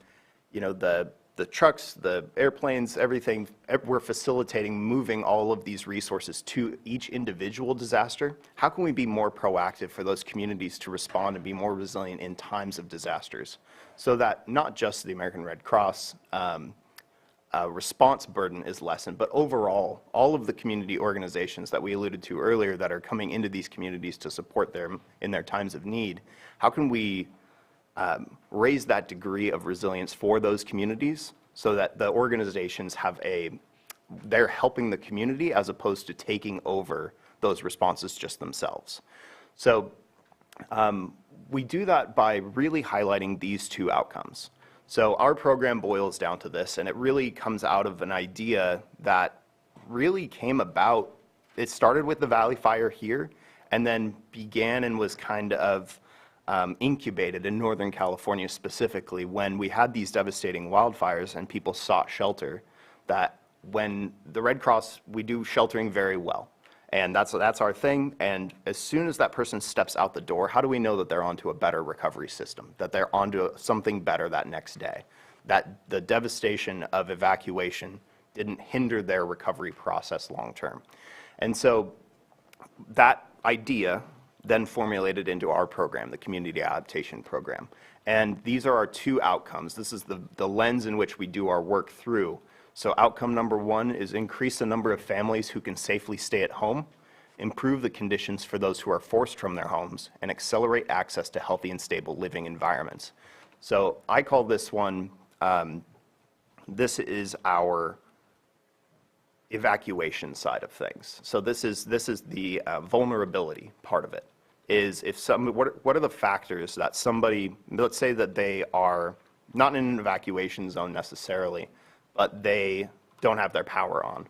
the trucks, the airplanes, everything. We're facilitating moving all of these resources to each individual disaster. How can we be more proactive for those communities to respond and be more resilient in times of disasters, so that not just the American Red Cross response burden is lessened, but overall, all of the community organizations that we alluded to earlier that are coming into these communities to support them in their times of need, how can we raise that degree of resilience for those communities so that the organizations they're helping the community as opposed to taking over those responses just themselves. So we do that by really highlighting these two outcomes. So our program boils down to this, and it really comes out of an idea that really came about. It started with the Valley Fire here, and then began and was kind of incubated in Northern California specifically when we had these devastating wildfires and people sought shelter. That when the Red Cross, we do sheltering very well. And that's our thing. And as soon as that person steps out the door, how do we know that they're onto a better recovery system, that they're onto something better that next day, that the devastation of evacuation didn't hinder their recovery process long term? And so that idea then formulated into our program, the Community Adaptation Program. And these are our two outcomes. This is the lens in which we do our work through. So outcome number one is increase the number of families who can safely stay at home, improve the conditions for those who are forced from their homes, and accelerate access to healthy and stable living environments. So I call this one, this is our evacuation side of things. So this is the vulnerability part of it. Is if what are the factors that somebody, let's say that they are not in an evacuation zone necessarily, but they don't have their power on.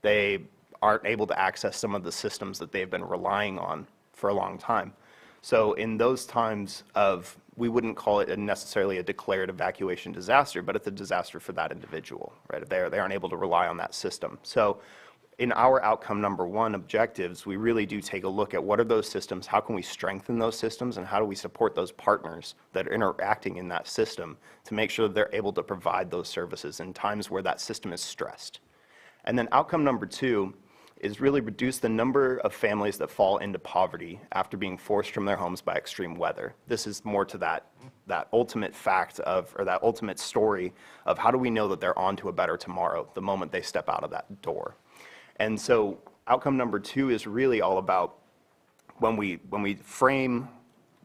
They aren't able to access some of the systems that they've been relying on for a long time. So in those times we wouldn't call it necessarily a declared evacuation disaster, but it's a disaster for that individual, right? They aren't able to rely on that system. So in our outcome number one objectives, we really do take a look at what are those systems, how can we strengthen those systems, and how do we support those partners that are interacting in that system to make sure that they're able to provide those services in times where that system is stressed. And then outcome number two is really reduce the number of families that fall into poverty after being forced from their homes by extreme weather. This is more to that ultimate fact of, or that ultimate story of how do we know that they're on to a better tomorrow the moment they step out of that door. And so outcome number two is really all about when we frame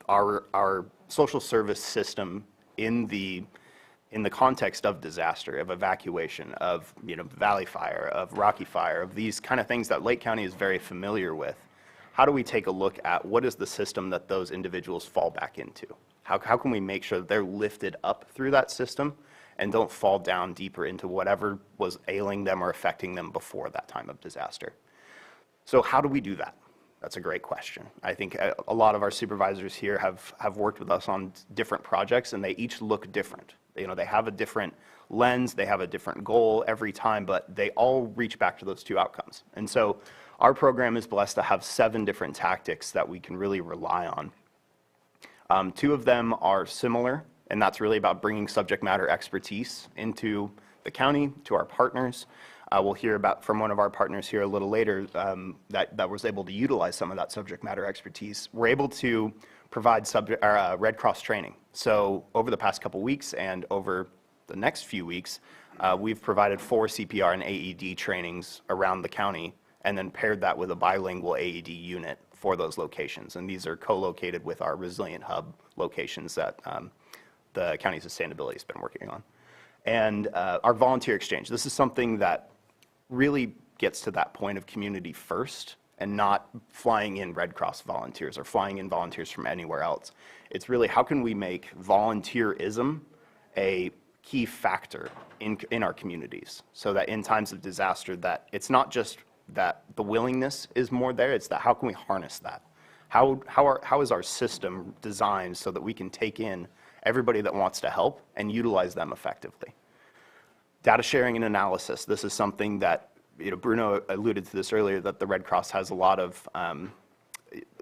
our social service system in the context of disaster, of evacuation, of Valley Fire, of Rocky Fire, of these kind of things that Lake County is very familiar with. How do we take a look at what is the system that those individuals fall back into? How can we make sure that they're lifted up through that system and don't fall down deeper into whatever was ailing them or affecting them before that time of disaster? So how do we do that? That's a great question. I think a lot of our supervisors here have worked with us on different projects, and they each look different. They have a different lens, they have a different goal every time, but they all reach back to those two outcomes. And so our program is blessed to have 7 different tactics that we can really rely on. 2 of them are similar, and that's really about bringing subject matter expertise into the county, to our partners. We'll hear about from one of our partners here a little later that was able to utilize some of that subject matter expertise. We're able to provide Red Cross training. So over the past couple weeks and over the next few weeks, we've provided 4 CPR and AED trainings around the county, and then paired that with a bilingual AED unit for those locations. And these are co-located with our Resilient Hub locations that the county sustainability has been working on. And our volunteer exchange. This is something that really gets to that point of community first and not flying in Red Cross volunteers or flying in volunteers from anywhere else. It's really how can we make volunteerism a key factor in our communities so that in times of disaster that it's not just that the willingness is more there, it's that how can we harness that? How is our system designed so that we can take in everybody that wants to help and utilize them effectively? Data sharing and analysis. This is something that, Bruno alluded to this earlier, that the Red Cross has a lot of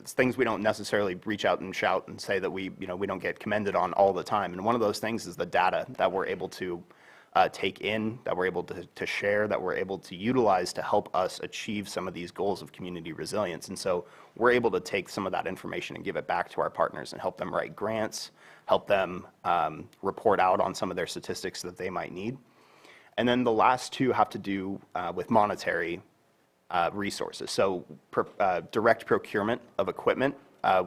things we don't necessarily reach out and shout and say that we don't get commended on all the time. And one of those things is the data that we're able to take in, that we're able to share, that we're able to utilize to help us achieve some of these goals of community resilience. And so we're able to take some of that information and give it back to our partners and help them write grants, help them report out on some of their statistics that they might need. And then the last 2 have to do with monetary resources. So direct procurement of equipment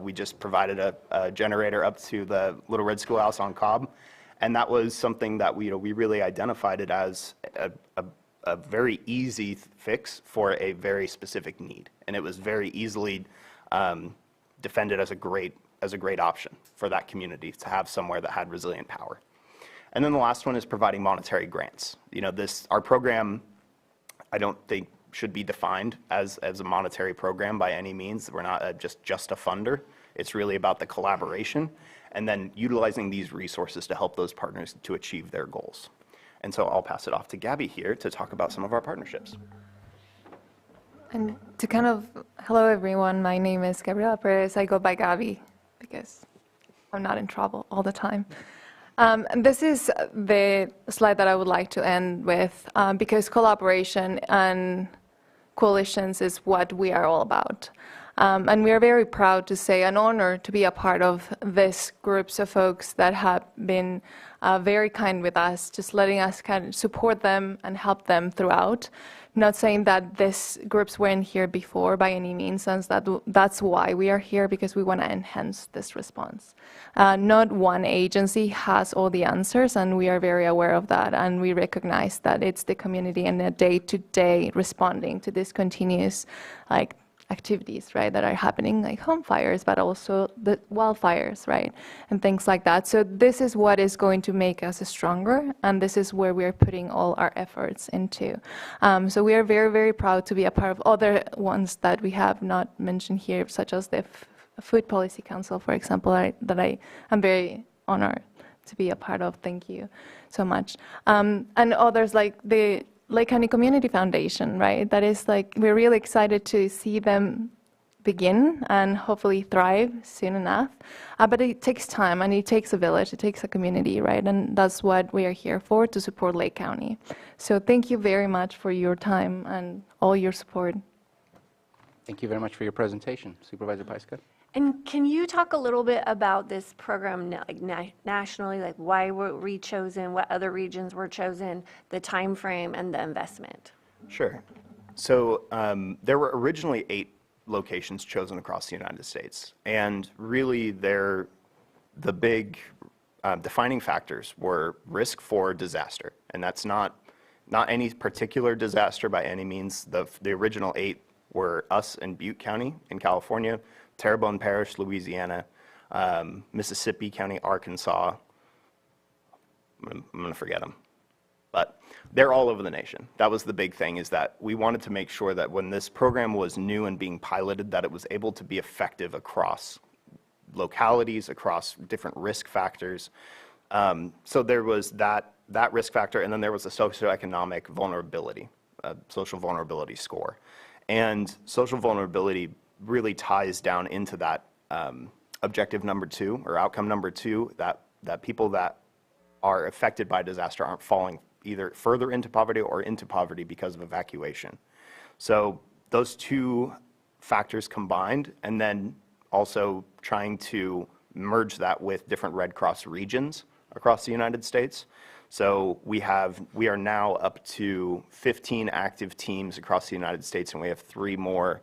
we just provided a generator up to the Little Red Schoolhouse on Cobb. And that was something that we really identified it as a very easy fix for a very specific need. And it was very easily defended as a great option for that community to have somewhere that had resilient power. And then the last one is providing monetary grants. Our program, I don't think should be defined as a monetary program by any means. We're not just a funder. It's really about the collaboration and then utilizing these resources to help those partners to achieve their goals. And so I'll pass it off to Gabby here to talk about some of our partnerships. And to hello everyone, my name is Gabriela Perez. I go by Gabby because I'm not in trouble all the time. And this is the slide that I would like to end with because collaboration and coalitions is what we are all about. And we are very proud to say and honored to be a part of this groups of folks that have been very kind with us, just letting us kind of support them and help them throughout. Not saying that these groups weren't here before by any means, and that's why we are here, because we want to enhance this response. Not one agency has all the answers, and we are very aware of that, and we recognize that it's the community and the day-to-day responding to this continuous activities, right, that are happening, like home fires, but also the wildfires, right, and things like that. So this is what is going to make us stronger, and this is where we are putting all our efforts into. So we are very, very proud to be a part of other ones that we have not mentioned here, such as the Food Policy Council, for example, that I am very honored to be a part of. Thank you so much. And others like the Lake County Community Foundation, right? That is we're really excited to see them begin and hopefully thrive soon enough. But it takes time and it takes a village, it takes a community, right? And that's what we are here for, to support Lake County. So thank you very much for your time and all your support. Thank you very much for your presentation. Supervisor Pyska. And can you talk a little bit about this program nationally, like why were we chosen, what other regions were chosen, the time frame, and the investment? Sure. So there were originally 8 locations chosen across the United States, and really the big defining factors were risk for disaster, and that's not any particular disaster by any means. The original 8 were us in Butte County in California, Terrebonne Parish, Louisiana, Mississippi County, Arkansas. I'm going to forget them. But they're all over the nation. That was the big thing, is that we wanted to make sure that when this program was new and being piloted, that it was able to be effective across localities, across different risk factors. So there was that risk factor, and then there was a socioeconomic vulnerability, social vulnerability score. And social vulnerability really ties down into that objective number 2, or outcome number 2, that people that are affected by disaster aren't falling either further into poverty or into poverty because of evacuation. So those 2 factors combined, and then also trying to merge that with different Red Cross regions across the United States. So we are now up to 15 active teams across the United States, and we have 3 more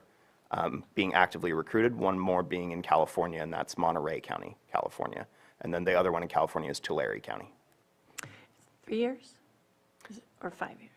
being actively recruited, 1 more being in California, and that's Monterey County, California. And then the other one in California is Tulare County. 3 years or 5 years?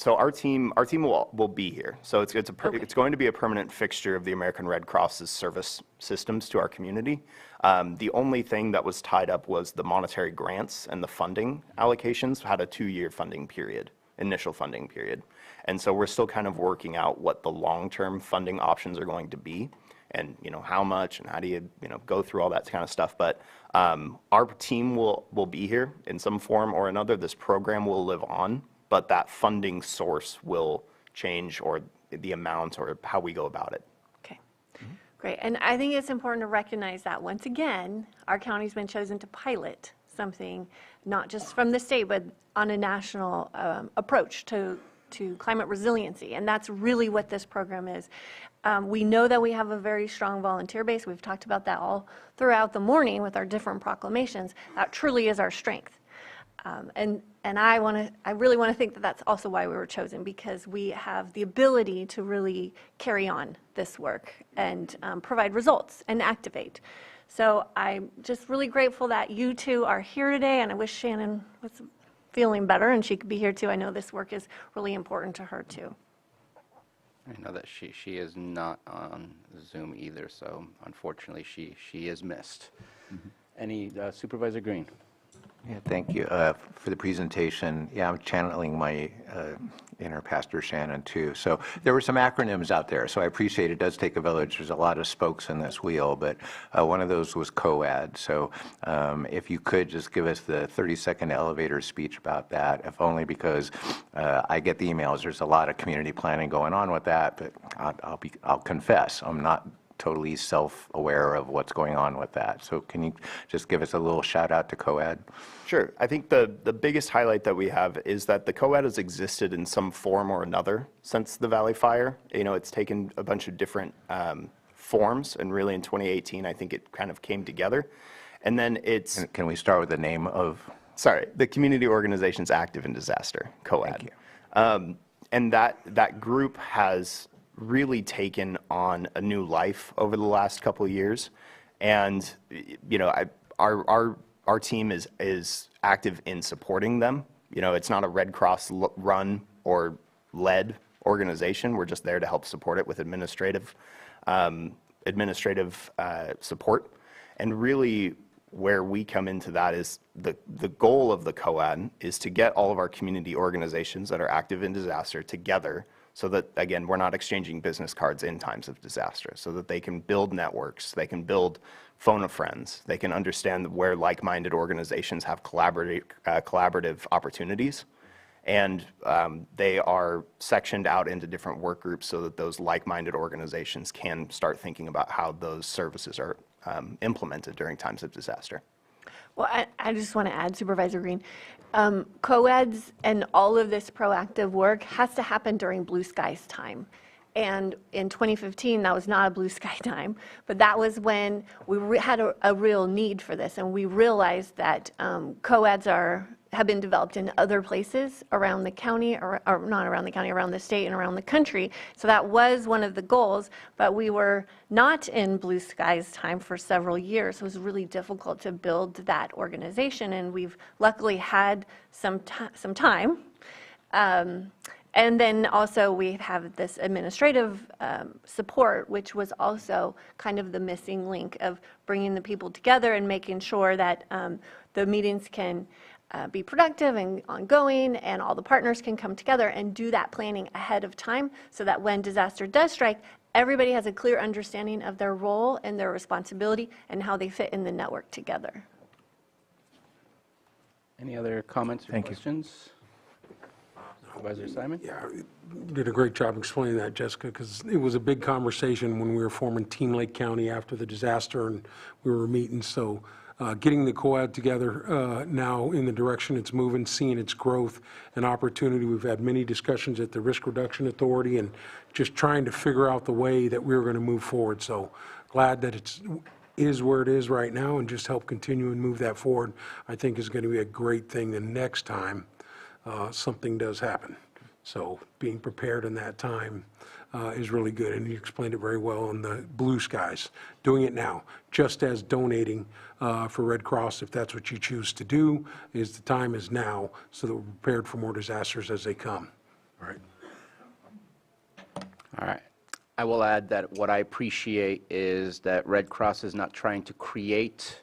So our team will be here. So it's going to be a permanent fixture of the American Red Cross's service systems to our community. The only thing that was tied up was the monetary grants, and the funding allocations had a 2-year funding period, initial funding period. And so we're still kind of working out what the long-term funding options are going to be, and how much, and how do you go through all that kind of stuff. But our team will be here in some form or another. This program will live on, but that funding source will change, or the amount, or how we go about it. Okay, great. And I think it's important to recognize that once again, our county's been chosen to pilot something, not just from the state, but on a national approach to climate resiliency. And that's really what this program is. We know that we have a very strong volunteer base. We've talked about that all throughout the morning with our different proclamations. That truly is our strength. And I really want to think that that's also why we were chosen, because we have the ability to really carry on this work and provide results and activate. So I'm just really grateful that you two are here today, and I wish Shannon was feeling better and she could be here too. I know this work is really important to her too. I know that she is not on Zoom either, so unfortunately she is missed. Any Supervisor Green? Yeah, thank you for the presentation. Yeah, I'm channeling my inner Pastor Shannon too. So there were some acronyms out there, so I appreciate it. Does take a village. There's a lot of spokes in this wheel, but one of those was COAD. So if you could just give us the 30-second elevator speech about that, if only because I get the emails. There's a lot of community planning going on with that, but I'll confess, I'm not totally self-aware of what's going on with that. So can you just give us a little shout out to COAD? Sure. I think the biggest highlight that we have is that the COAD has existed in some form or another since the Valley Fire. You know, it's taken a bunch of different forms, and really in 2018, I think it kind of came together. And then it's... Can we start with the name of... Sorry, the Community Organizations Active in Disaster, COAD. Thank you. And that group has really taken on a new life over the last couple of years. And, you know, our team is active in supporting them. You know, it's not a Red Cross run or led organization. We're just there to help support it with administrative support. And really where we come into that is the goal of the COAD is to get all of our community organizations that are active in disaster together, so that, again, we're not exchanging business cards in times of disaster, so that they can build networks, they can build phone a friends, they can understand where like-minded organizations have collaborative opportunities, and they are sectioned out into different work groups so that those like-minded organizations can start thinking about how those services are implemented during times of disaster. Well, I just want to add, Supervisor Green, COADs and all of this proactive work has to happen during blue skies time. And in 2015, that was not a blue sky time, but that was when we had a real need for this. And we realized that COADs have been developed in other places around the county, or not around the county, around the state and around the country. So that was one of the goals, but we were not in blue skies time for several years. It was really difficult to build that organization, and we've luckily had some time. And then also we have this administrative support, which was also kind of the missing link of bringing the people together and making sure that the meetings can be productive and ongoing, and all the partners can come together and do that planning ahead of time, so that when disaster does strike, everybody has a clear understanding of their role and their responsibility and how they fit in the network together. Any other comments or Thank you. questions? Supervisor Simon? Yeah, you did a great job explaining that, Jessica, because it was a big conversation when we were forming Team Lake County after the disaster, and we were meeting. So getting the COAD together now in the direction it's moving, seeing its growth and opportunity. We've had many discussions at the Risk Reduction Authority and just trying to figure out the way that we were going to move forward. So glad that it is where it is right now, and just help continue and move that forward, I think is going to be a great thing the next time something does happen. So being prepared in that time is really good, and you explained it very well in the blue skies. Doing it now, just as donating for Red Cross, if that's what you choose to do, is the time is now, so that we're prepared for more disasters as they come. All right. All right. I will add that what I appreciate is that Red Cross is not trying to create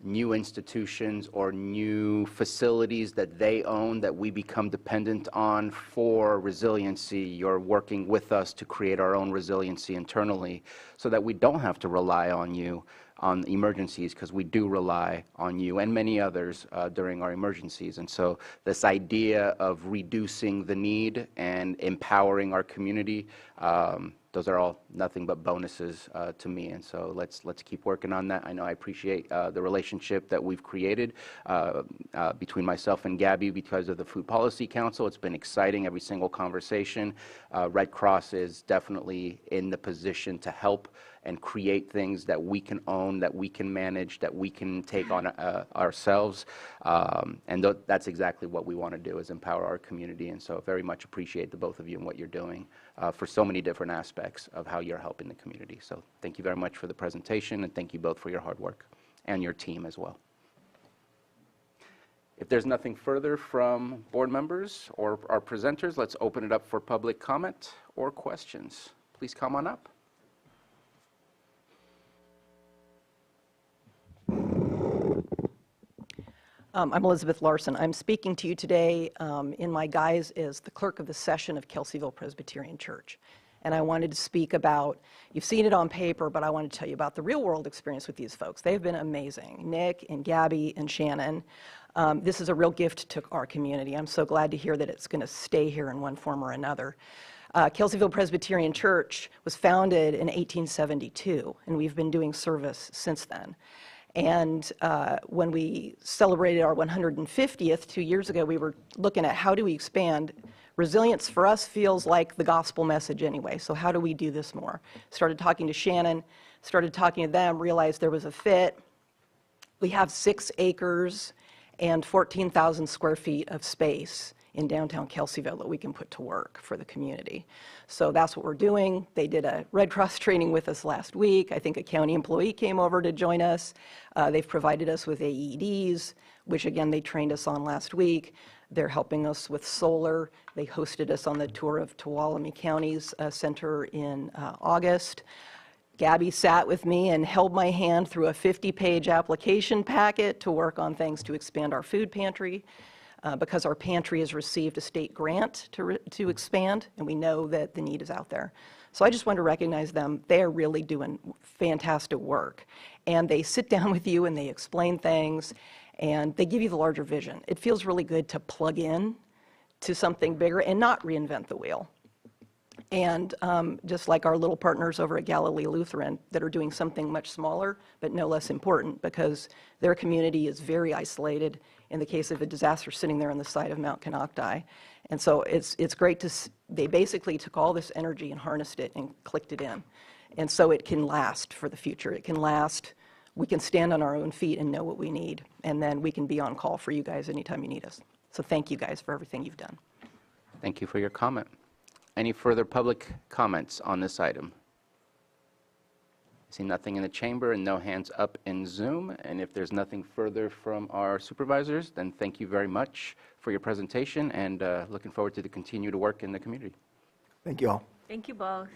new institutions or new facilities that they own that we become dependent on for resiliency. You're working with us to create our own resiliency internally so that we don't have to rely on you on emergencies, because we do rely on you and many others during our emergencies. And so this idea of reducing the need and empowering our community, those are all nothing but bonuses to me, and so let's keep working on that. I know I appreciate the relationship that we've created between myself and Gabby because of the Food Policy Council. It's been exciting, every single conversation. Red Cross is definitely in the position to help and create things that we can own, that we can manage, that we can take on ourselves. And that's exactly what we want to do, is empower our community. And so very much appreciate the both of you and what you're doing for so many different aspects of how you're helping the community. So thank you very much for the presentation, and thank you both for your hard work, and your team as well. If there's nothing further from board members or our presenters, let's open it up for public comment or questions. Please come on up. I'm Elizabeth Larson. I'm speaking to you today in my guise as the clerk of the session of Kelseyville Presbyterian Church. And I wanted to speak about, you've seen it on paper, but I want to tell you about the real world experience with these folks. They've been amazing. Nick and Gabby and Shannon. This is a real gift to our community. I'm so glad to hear that it's going to stay here in one form or another. Kelseyville Presbyterian Church was founded in 1872, and we've been doing service since then. And when we celebrated our 150th 2 years ago, we were looking at how do we expand. Resilience for us feels like the gospel message anyway, so how do we do this more? Started talking to Shannon, started talking to them, realized there was a fit. We have 6 acres and 14,000 square feet of space in downtown Kelseyville that we can put to work for the community. So that's what we're doing. They did a Red Cross training with us last week. I think a county employee came over to join us. They've provided us with AEDs, which again, they trained us on last week. They're helping us with solar. They hosted us on the tour of Tuolumne County's center in August. Gabby sat with me and held my hand through a 50-page application packet to work on things to expand our food pantry. Because our pantry has received a state grant to expand, and we know that the need is out there. So I just want to recognize them. They are really doing fantastic work. And they sit down with you and they explain things, and they give you the larger vision. It feels really good to plug in to something bigger and not reinvent the wheel. And just like our little partners over at Galilee Lutheran that are doing something much smaller, but no less important, because their community is very isolated in the case of a disaster sitting there on the side of Mount Canocti. And so it's great to, they basically took all this energy and harnessed it and clicked it in. And so it can last for the future. It can last. We can stand on our own feet and know what we need. And then we can be on call for you guys anytime you need us. So thank you guys for everything you've done. Thank you for your comment. Any further public comments on this item? I see nothing in the chamber and no hands up in Zoom. And if there's nothing further from our supervisors, then thank you very much for your presentation, and looking forward to the continued work in the community. Thank you all. Thank you both.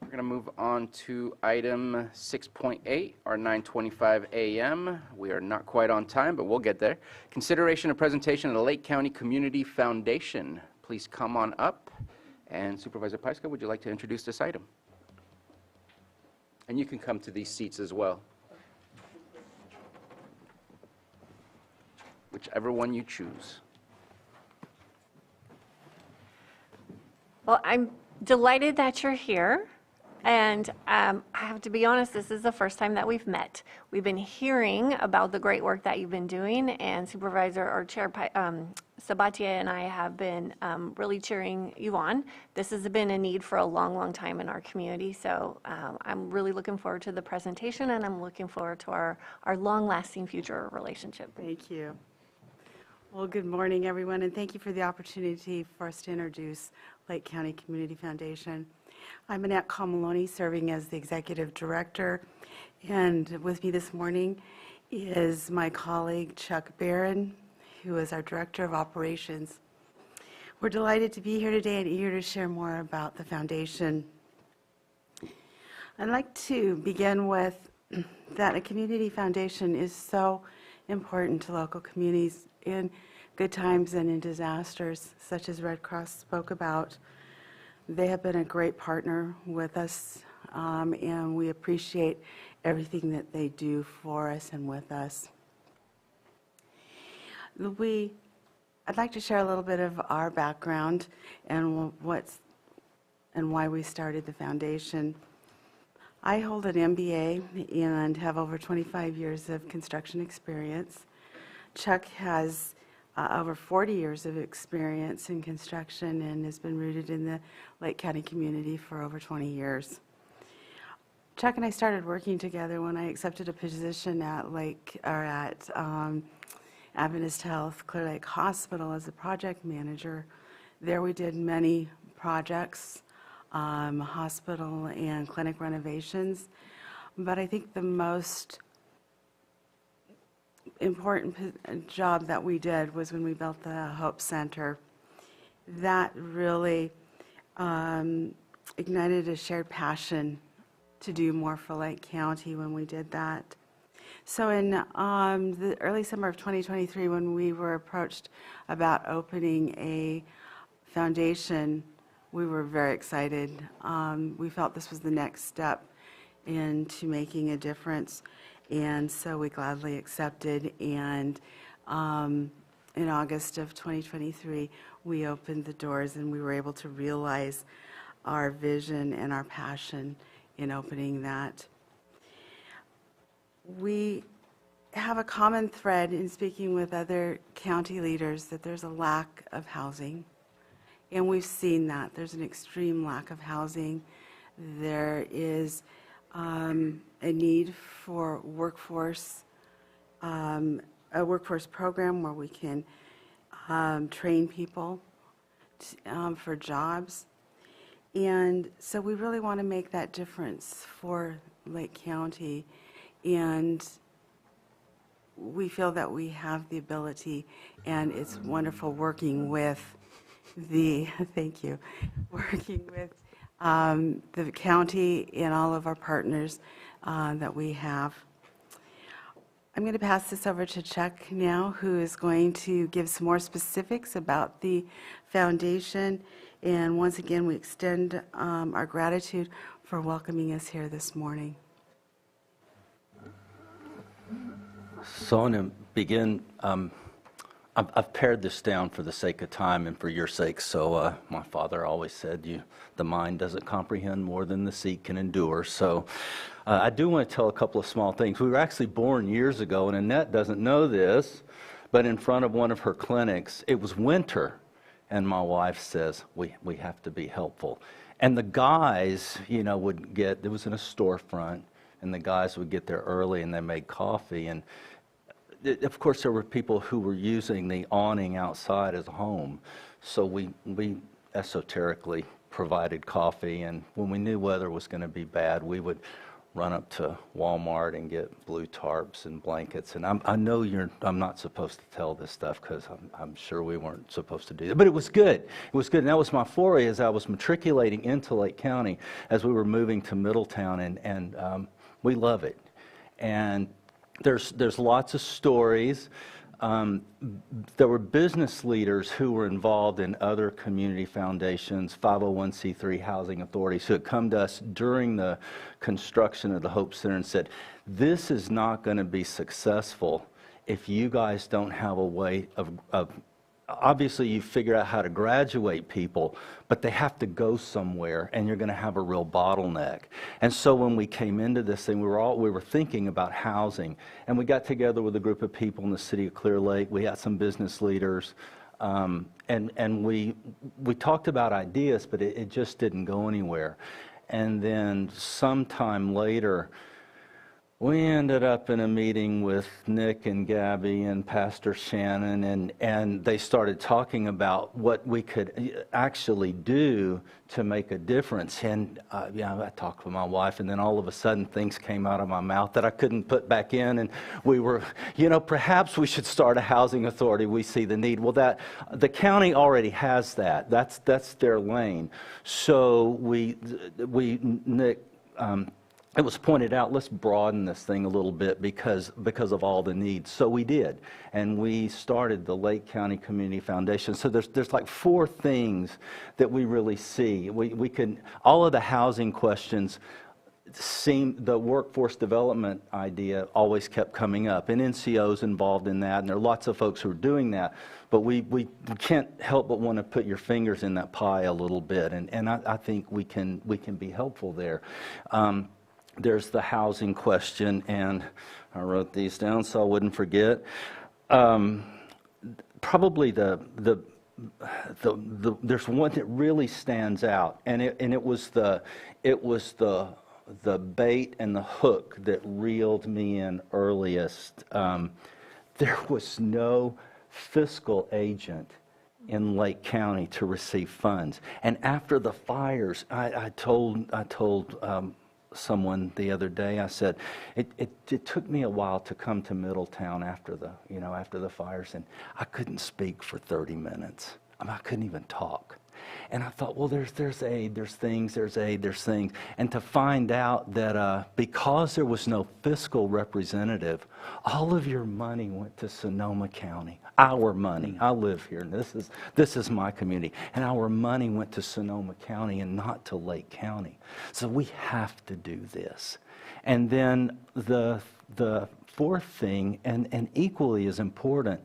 We're going to move on to item 6.8, our 9:25 a.m. We are not quite on time, but we'll get there. Consideration and presentation of the Lake County Community Foundation. Please come on up. And Supervisor Paiska, would you like to introduce this item? And you can come to these seats as well. Whichever one you choose. Well, I'm delighted that you're here. And I have to be honest, this is the first time that we've met. We've been hearing about the great work that you've been doing, and Supervisor or Chair Sabatier and I have been really cheering you on. This has been a need for a long, long time in our community, so I'm really looking forward to the presentation, and I'm looking forward to our long-lasting future relationship. Thank you. Well, good morning, everyone, and thank you for the opportunity for us to introduce Lake County Community Foundation. I'm Annette Camaloni, serving as the Executive Director, and with me this morning is my colleague Chuck Barron, who is our Director of Operations. We're delighted to be here today and eager to share more about the foundation. I'd like to begin with that a community foundation is so important to local communities in good times and in disasters, such as Red Cross spoke about. They have been a great partner with us, and we appreciate everything that they do for us and with us. I'd like to share a little bit of our background and why we started the foundation. I hold an MBA and have over 25 years of construction experience. Chuck has over 40 years of experience in construction and has been rooted in the Lake County community for over 20 years. Chuck and I started working together when I accepted a position at Adventist Health Clear Lake Hospital as a project manager. There we did many projects, hospital and clinic renovations, but I think the most important job that we did was when we built the Hope Center. That really ignited a shared passion to do more for Lake County when we did that. So in the early summer of 2023, when we were approached about opening a foundation, we were very excited. We felt this was the next step into making a difference, and so we gladly accepted. And in August of 2023, we opened the doors and we were able to realize our vision and our passion in opening that. We have a common thread in speaking with other county leaders that there's a lack of housing. And we've seen that. There's an extreme lack of housing. There is a need for a workforce program where we can train people for jobs. And so we really want to make that difference for Lake County. And we feel that we have the ability, and it's wonderful working with thank you, working with the county and all of our partners that we have. I'm going to pass this over to Chuck now, who is going to give some more specifics about the foundation. And once again, we extend our gratitude for welcoming us here this morning. So I'm going to begin. I've pared this down for the sake of time and for your sake. So my father always said, the mind doesn't comprehend more than the seat can endure. So I do want to tell a couple of small things. We were actually born years ago, and Annette doesn't know this, but in front of one of her clinics, it was winter, and my wife says, we have to be helpful. And the guys, would get, it was in a storefront, and the guys would get there early, and they made coffee, and of course, there were people who were using the awning outside as a home. So we esoterically provided coffee, and when we knew weather was going to be bad, we would run up to Walmart and get blue tarps and blankets. And I know I'm not supposed to tell this stuff because I'm sure we weren't supposed to do that. But it was good. It was good. And that was my foray as I was matriculating into Lake County as we were moving to Middletown, and we love it. And there's lots of stories. There were business leaders who were involved in other community foundations, 501c3 housing authorities, who had come to us during the construction of the Hope Center and said, this is not going to be successful if you guys don't have a way of obviously you figure out how to graduate people, but they have to go somewhere, and you're going to have a real bottleneck. And so when we came into this thing, we were thinking about housing, and we got together with a group of people in the city of Clear Lake. We had some business leaders, and we talked about ideas, but it just didn't go anywhere. And then sometime later, we ended up in a meeting with Nick and Gabby and Pastor Shannon, and they started talking about what we could actually do to make a difference. And I talked with my wife, and then all of a sudden things came out of my mouth that I couldn't put back in, and we were, perhaps we should start a housing authority. We see the need. Well, the county already has that. That's their lane. So Nick. It was pointed out, let's broaden this thing a little bit because of all the needs. So we did, and we started the Lake County Community Foundation. So there's like 4 things that we really see. We can, all of the housing questions the workforce development idea always kept coming up, and NCO's involved in that, and there are lots of folks who are doing that. But we can't help but want to put your fingers in that pie a little bit, and I think we can be helpful there. There's the housing question, and I wrote these down so I wouldn't forget. probably there's one that really stands out, and it was the bait and the hook that reeled me in earliest. There was no fiscal agent in Lake County to receive funds, and after the fires, I told someone the other day, I said, it took me a while to come to Middletown after the fires, and I couldn't speak for 30 minutes. I mean, I couldn't even talk. And I thought, well, there's aid, there's things. And to find out that because there was no fiscal representative, all of your money went to Sonoma County. Our money. I live here, and this is my community. And our money went to Sonoma County and not to Lake County. So we have to do this. And then the fourth thing, and equally as important,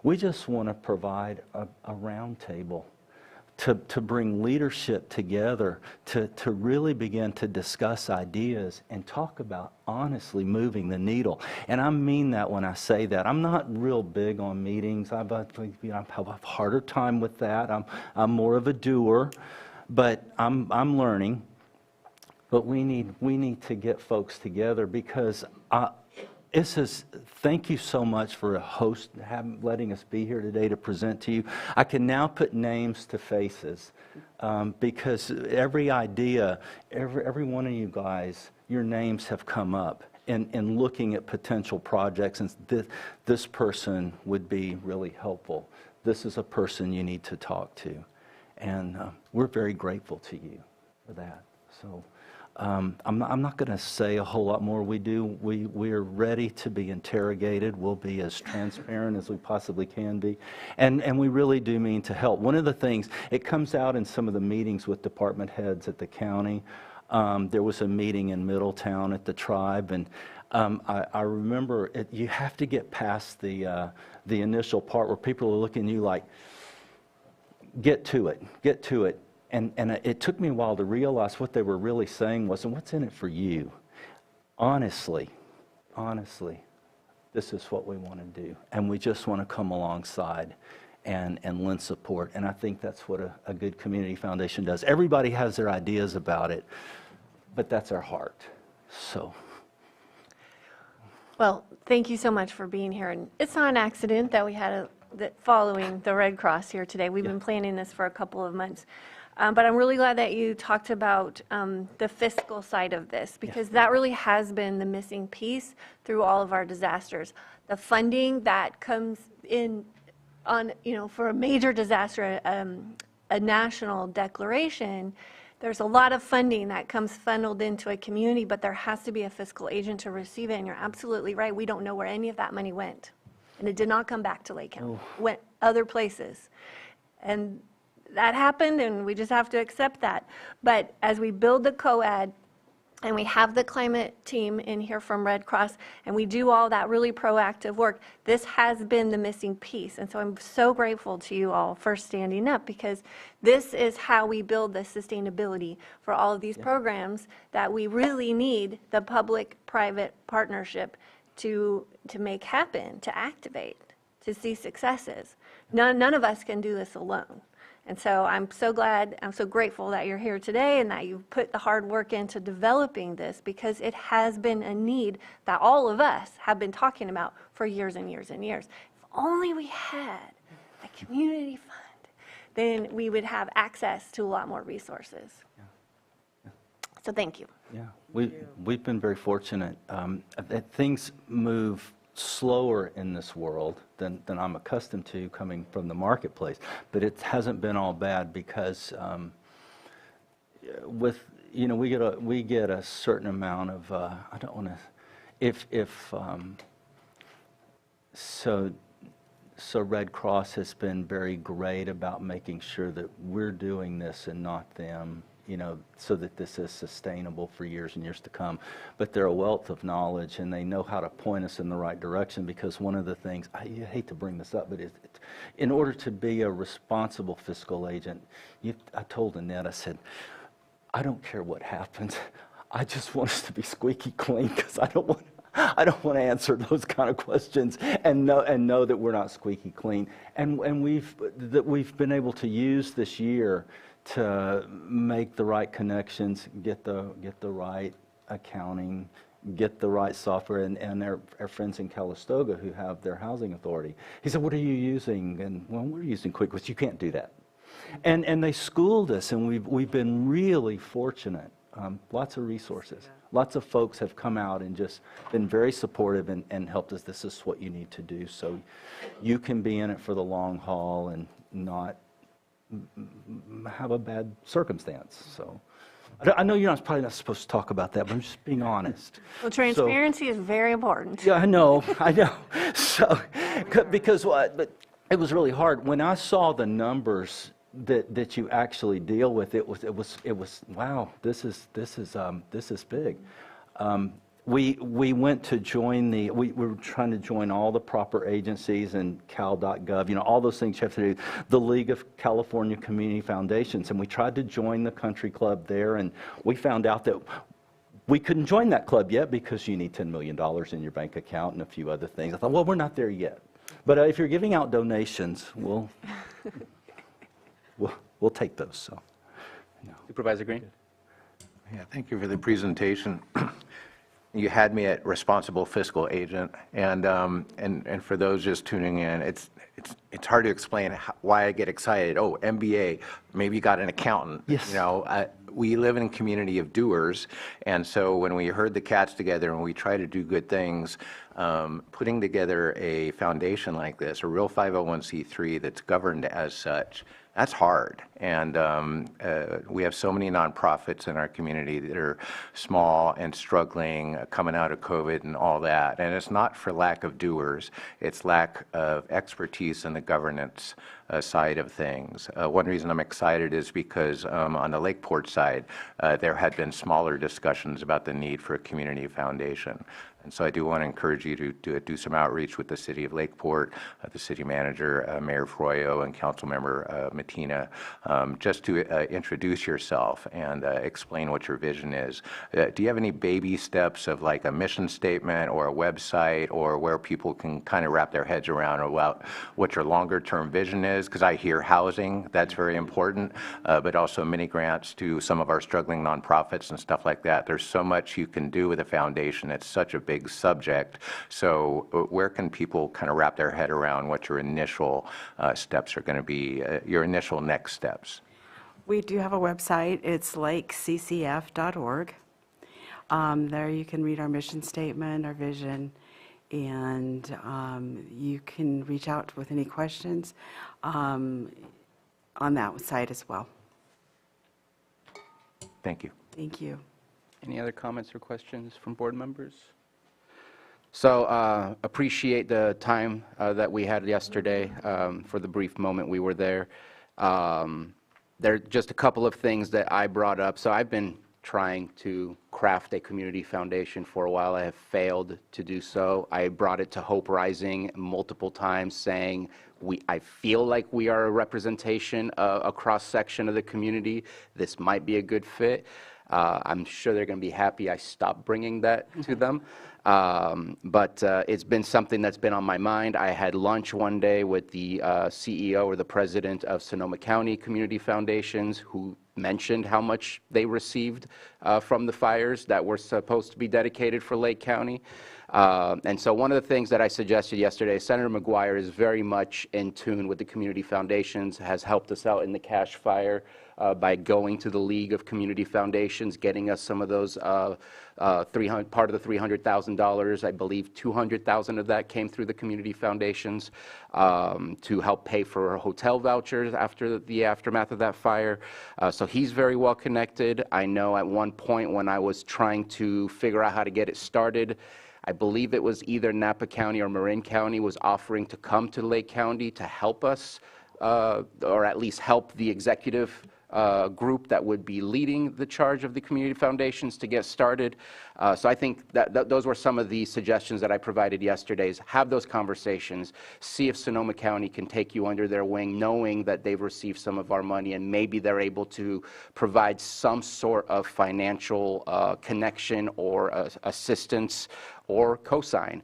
we just want to provide a round table to bring leadership together, to really begin to discuss ideas and talk about honestly moving the needle. And I mean that when I say that. I'm not real big on meetings. I have a harder time with that. I'm more of a doer, but I'm learning. But we need to get folks together, because thank you so much for a host letting us be here today to present to you. I can now put names to faces, because every idea, every one of you guys, your names have come up in looking at potential projects, and this person would be really helpful. This is a person you need to talk to, and we're very grateful to you for that. So. I'm not going to say a whole lot more. We're ready to be interrogated. We'll be as transparent as we possibly can be. And we really do mean to help. One of the things, it comes out in some of the meetings with department heads at the county. There was a meeting in Middletown at the Tribe, and I remember you have to get past the initial part where people are looking at you like, get to it. And it took me a while to realize what they were really saying was, and what's in it for you? Honestly, this is what we want to do. And we just want to come alongside and lend support. And I think that's what a good community foundation does. Everybody has their ideas about it, but that's our heart. So. Well, thank you so much for being here. And it's not an accident that we had following the Red Cross here today. We've been planning this for a couple of months. But I'm really glad that you talked about the fiscal side of this, because that really has been the missing piece through all of our disasters. The funding that comes in for a major disaster, a national declaration, there's a lot of funding that comes funneled into a community, but there has to be a fiscal agent to receive it. And you're absolutely right. We don't know where any of that money went. And it did not come back to Lake County. It went other places. And that happened, and we just have to accept that. But as we build the COAD, and we have the climate team in here from Red Cross, and we do all that really proactive work, this has been the missing piece. And so I'm so grateful to you all for standing up, because this is how we build the sustainability for all of these programs that we really need the public-private partnership to make happen, to activate, to see successes. None of us can do this alone. And so I'm so glad, I'm so grateful that you're here today and that you've put the hard work into developing this, because it has been a need that all of us have been talking about for years and years and years. If only we had a community fund, then we would have access to a lot more resources. So thank you. Yeah, we've been very fortunate that things move slower in this world than I'm accustomed to coming from the marketplace, but it hasn't been all bad, because we get a certain amount of I don't want to so Red Cross has been very great about making sure that we're doing this and not them, so that this is sustainable for years and years to come. But they're a wealth of knowledge, and they know how to point us in the right direction, because one of the things, I hate to bring this up, but in order to be a responsible fiscal agent, I told Annette, I said, I don't care what happens. I just want us to be squeaky clean, because I don't I don't want to answer those kind of questions and know that we're not squeaky clean. And we've been able to use this year to make the right connections, get the right accounting, get the right software, and our friends in Calistoga who have their housing authority. He said, what are you using? And, well, we're using QuickBooks. You can't do that. And they schooled us, and we've been really fortunate. Lots of resources. Lots of folks have come out and just been very supportive and helped us. This is what you need to do so you can be in it for the long haul and not have a bad circumstance. So I know you're probably not supposed to talk about that, but I'm just being honest. Well, transparency is very important. Yeah, I know. So, because but it was really hard. When I saw the numbers that you actually deal with, it was wow, this is big. We went to join we were trying to join all the proper agencies and cal.gov, all those things you have to do, the League of California Community Foundations, and we tried to join the country club there, and we found out that we couldn't join that club yet because you need $10 million in your bank account and a few other things. I thought, well, we're not there yet. But if you're giving out donations, we'll take those. So, Supervisor Green? Yeah, thank you for the presentation. You had me at responsible fiscal agent, and for those just tuning in, it's hard to explain why I get excited. Oh, MBA, maybe you got an accountant. Yes. We live in a community of doers, and so when we herd the cats together and we try to do good things, putting together a foundation like this, a real 501c3 that's governed as such, that's hard. And we have so many nonprofits in our community that are small and struggling, coming out of COVID and all that. And it's not for lack of doers, it's lack of expertise in the governance side of things. One reason I'm excited is because on the Lakeport side, there had been smaller discussions about the need for a community foundation. And so I do want to encourage you to do some outreach with the City of Lakeport, the City Manager, Mayor Froyo, and Councilmember Matina, just to introduce yourself and explain what your vision is. Do you have any baby steps of like a mission statement or a website or where people can kind of wrap their heads around about what your longer term vision is? Because I hear housing, that's very important, but also mini grants to some of our struggling nonprofits and stuff like that. There's so much you can do with a foundation. It's such a big subject. So where can people kind of wrap their head around what your initial steps are going to be, your initial next steps? We do have a website. It's lakeccf.org. There you can read our mission statement, our vision, and you can reach out with any questions on that site as well. Thank you. Thank you. Any other comments or questions from board members? So appreciate the time that we had yesterday for the brief moment we were there. There are just a couple of things that I brought up. So I've been trying to craft a community foundation for a while. I have failed to do so. I brought it to Hope Rising multiple times saying, I feel like we are a representation, a cross-section of the community. This might be a good fit. I'm sure they're going to be happy I stopped bringing that to them. But it's been something that's been on my mind. I had lunch one day with the CEO or the president of Sonoma County Community Foundations, who mentioned how much they received from the fires that were supposed to be dedicated for Lake County. And so one of the things that I suggested yesterday, Senator McGuire is very much in tune with the community foundations, has helped us out in the Cash Fire by going to the League of Community Foundations, getting us some of those part of the $300,000. I believe $200,000 of that came through the community foundations to help pay for hotel vouchers after the aftermath of that fire. So he's very well connected. I know at one point when I was trying to figure out how to get it started, I believe it was either Napa County or Marin County was offering to come to Lake County to help us, or at least help the executive group that would be leading the charge of the community foundations to get started. So I think that those were some of the suggestions that I provided yesterday, is have those conversations, see if Sonoma County can take you under their wing, knowing that they've received some of our money and maybe they're able to provide some sort of financial connection or assistance or cosign,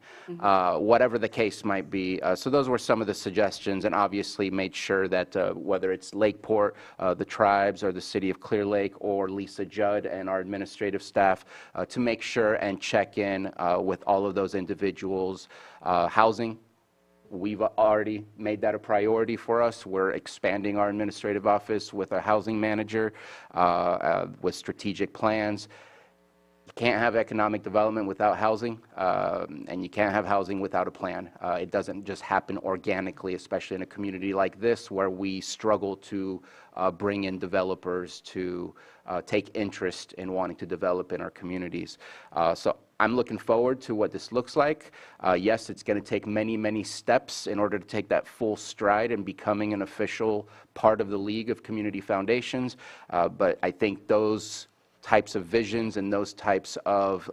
whatever the case might be. So those were some of the suggestions, and obviously made sure that whether it's Lakeport, the tribes, or the city of Clear Lake, or Lisa Judd and our administrative staff, to make sure and check in with all of those individuals. Housing, we've already made that a priority for us. We're expanding our administrative office with a housing manager, with strategic plans. You can't have economic development without housing, and you can't have housing without a plan. It doesn't just happen organically, especially in a community like this where we struggle to bring in developers to take interest in wanting to develop in our communities. So I'm looking forward to what this looks like. Yes, it's going to take many, many steps in order to take that full stride and becoming an official part of the League of Community Foundations, but I think those types of visions and those types of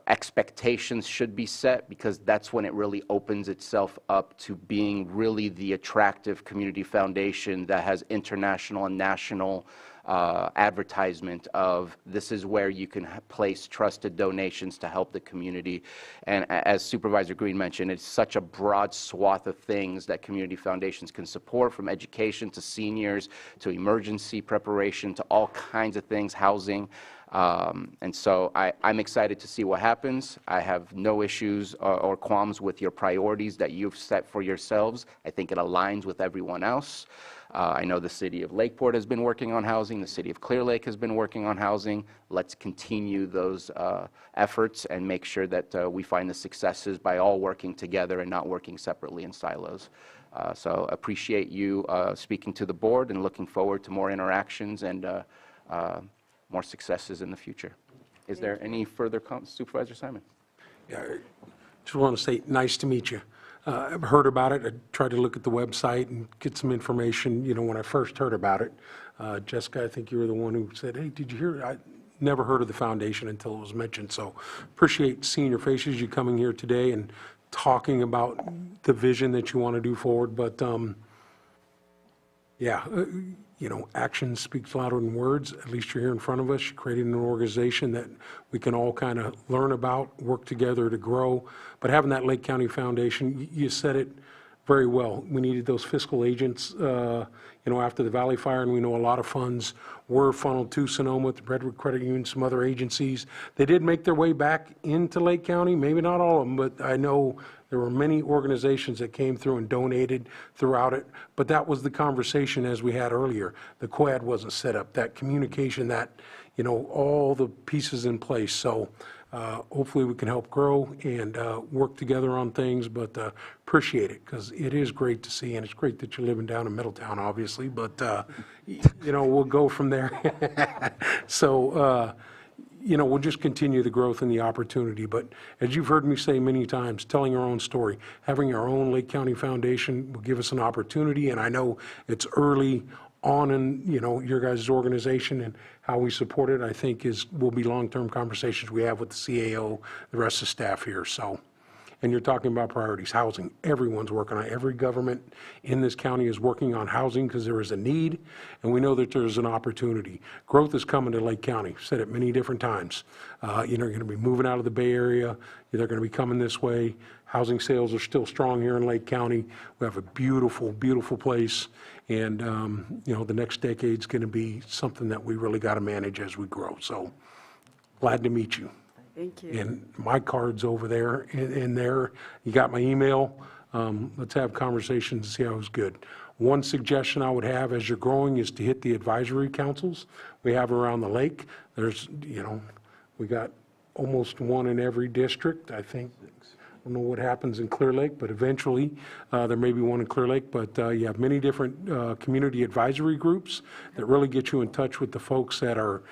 expectations should be set, because that's when it really opens itself up to being really the attractive community foundation that has international and national advertisement of this is where you can place trusted donations to help the community. And as Supervisor Green mentioned, it's such a broad swath of things that community foundations can support, from education to seniors to emergency preparation to all kinds of things, housing. And so I'm excited to see what happens. I have no issues or qualms with your priorities that you've set for yourselves. I think it aligns with everyone else. I know the city of Lakeport has been working on housing. The city of Clear Lake has been working on housing. Let's continue those efforts and make sure that we find the successes by all working together and not working separately in silos. So appreciate you speaking to the board, and looking forward to more interactions and more successes in the future. Is there any further comments, Supervisor Simon? Yeah, I just want to say, nice to meet you. I've heard about it. I tried to look at the website and get some information, when I first heard about it. Jessica, I think you were the one who said, hey, did you hear? I never heard of the foundation until it was mentioned. So appreciate seeing your faces, you coming here today and talking about the vision that you want to do forward. But action speaks louder than words. At least you're here in front of us. You created an organization that we can all kind of learn about, work together to grow. But having that Lake County Foundation, you said it very well. We needed those fiscal agents, after the Valley Fire, and we know a lot of funds were funneled to Sonoma, the Redwood Credit Union, some other agencies. They did make their way back into Lake County, maybe not all of them, but I know there were many organizations that came through and donated throughout it. But that was the conversation as we had earlier. The quad wasn't set up, that communication, that, all the pieces in place. So hopefully we can help grow and work together on things, but appreciate it, because it is great to see, and it's great that you're living down in Middletown, obviously, but, we'll go from there. So, we'll just continue the growth and the opportunity. But as you've heard me say many times, telling our own story, having our own Lake County Foundation will give us an opportunity, and I know it's early on in, your guys' organization, and how we support it, I think will be long-term conversations we have with the CAO, the rest of the staff here. So, and you're talking about priorities, housing. Everyone's working on it. Every government in this county is working on housing, because there is a need, and we know that there's an opportunity. Growth is coming to Lake County. I've said it many different times. You're going to be moving out of the Bay Area. They're going to be coming this way. Housing sales are still strong here in Lake County. We have a beautiful, beautiful place. And, the next decade's going to be something that we really got to manage as we grow. So glad to meet you. Thank you. And my card's over there, in there. You got my email. Let's have conversations and see how it's good. One suggestion I would have as you're growing is to hit the advisory councils we have around the lake. There's, we got almost one in every district, I think. I don't know what happens in Clear Lake, but eventually there may be one in Clear Lake. But you have many different community advisory groups that really get you in touch with the folks that are,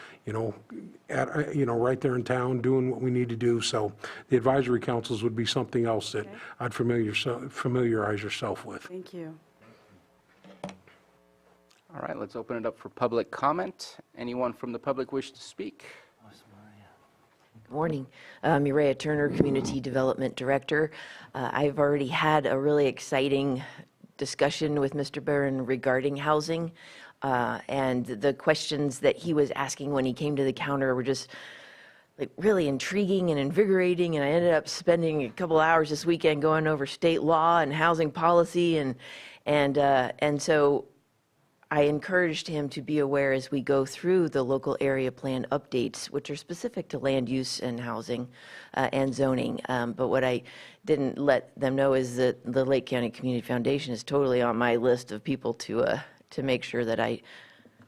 right there in town doing what we need to do. So the advisory councils would be something else that I'd familiarize yourself with. Thank you. All right, let's open it up for public comment. Anyone from the public wish to speak? Good morning. Mireya Turner, Community Development Director. I've already had a really exciting discussion with Mr. Barron regarding housing, and the questions that he was asking when he came to the counter were just like really intriguing and invigorating, and I ended up spending a couple hours this weekend going over state law and housing policy, and so I encouraged him to be aware as we go through the local area plan updates, which are specific to land use and housing and zoning. But what I didn't let them know is that the Lake County Community Foundation is totally on my list of people to make sure that I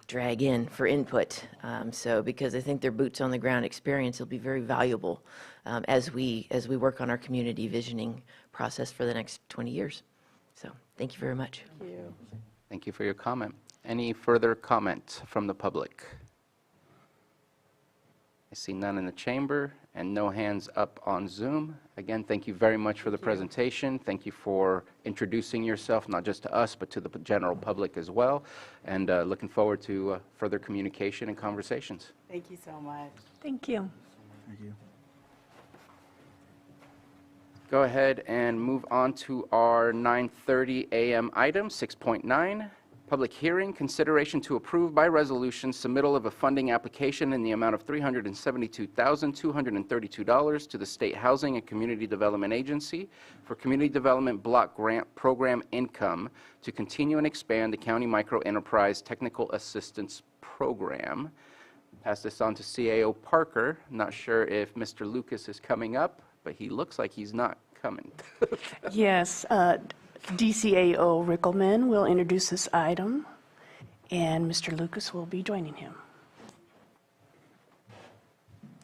drag in for input. So because I think their boots on the ground experience will be very valuable as we work on our community visioning process for the next 20 years. So thank you very much. Thank you. Thank you for your comment. Any further comment from the public? I see none in the chamber and no hands up on Zoom. Again, thank you very much for the presentation. Thank you for introducing yourself, not just to us, but to the general public as well. And looking forward to further communication and conversations. Thank you so much. Thank you. Thank you. Go ahead and move on to our 9:30 a.m. item, 6.9. Public hearing, consideration to approve by resolution submittal of a funding application in the amount of $372,232 to the State Housing and Community Development Agency for Community Development Block Grant Program income to continue and expand the County Micro Enterprise Technical Assistance Program. Pass this on to CAO Parker. Not sure if Mr. Lucas is coming up, but he looks like he's not coming. Yes, DCAO Rickelman will introduce this item, and Mr. Lucas will be joining him.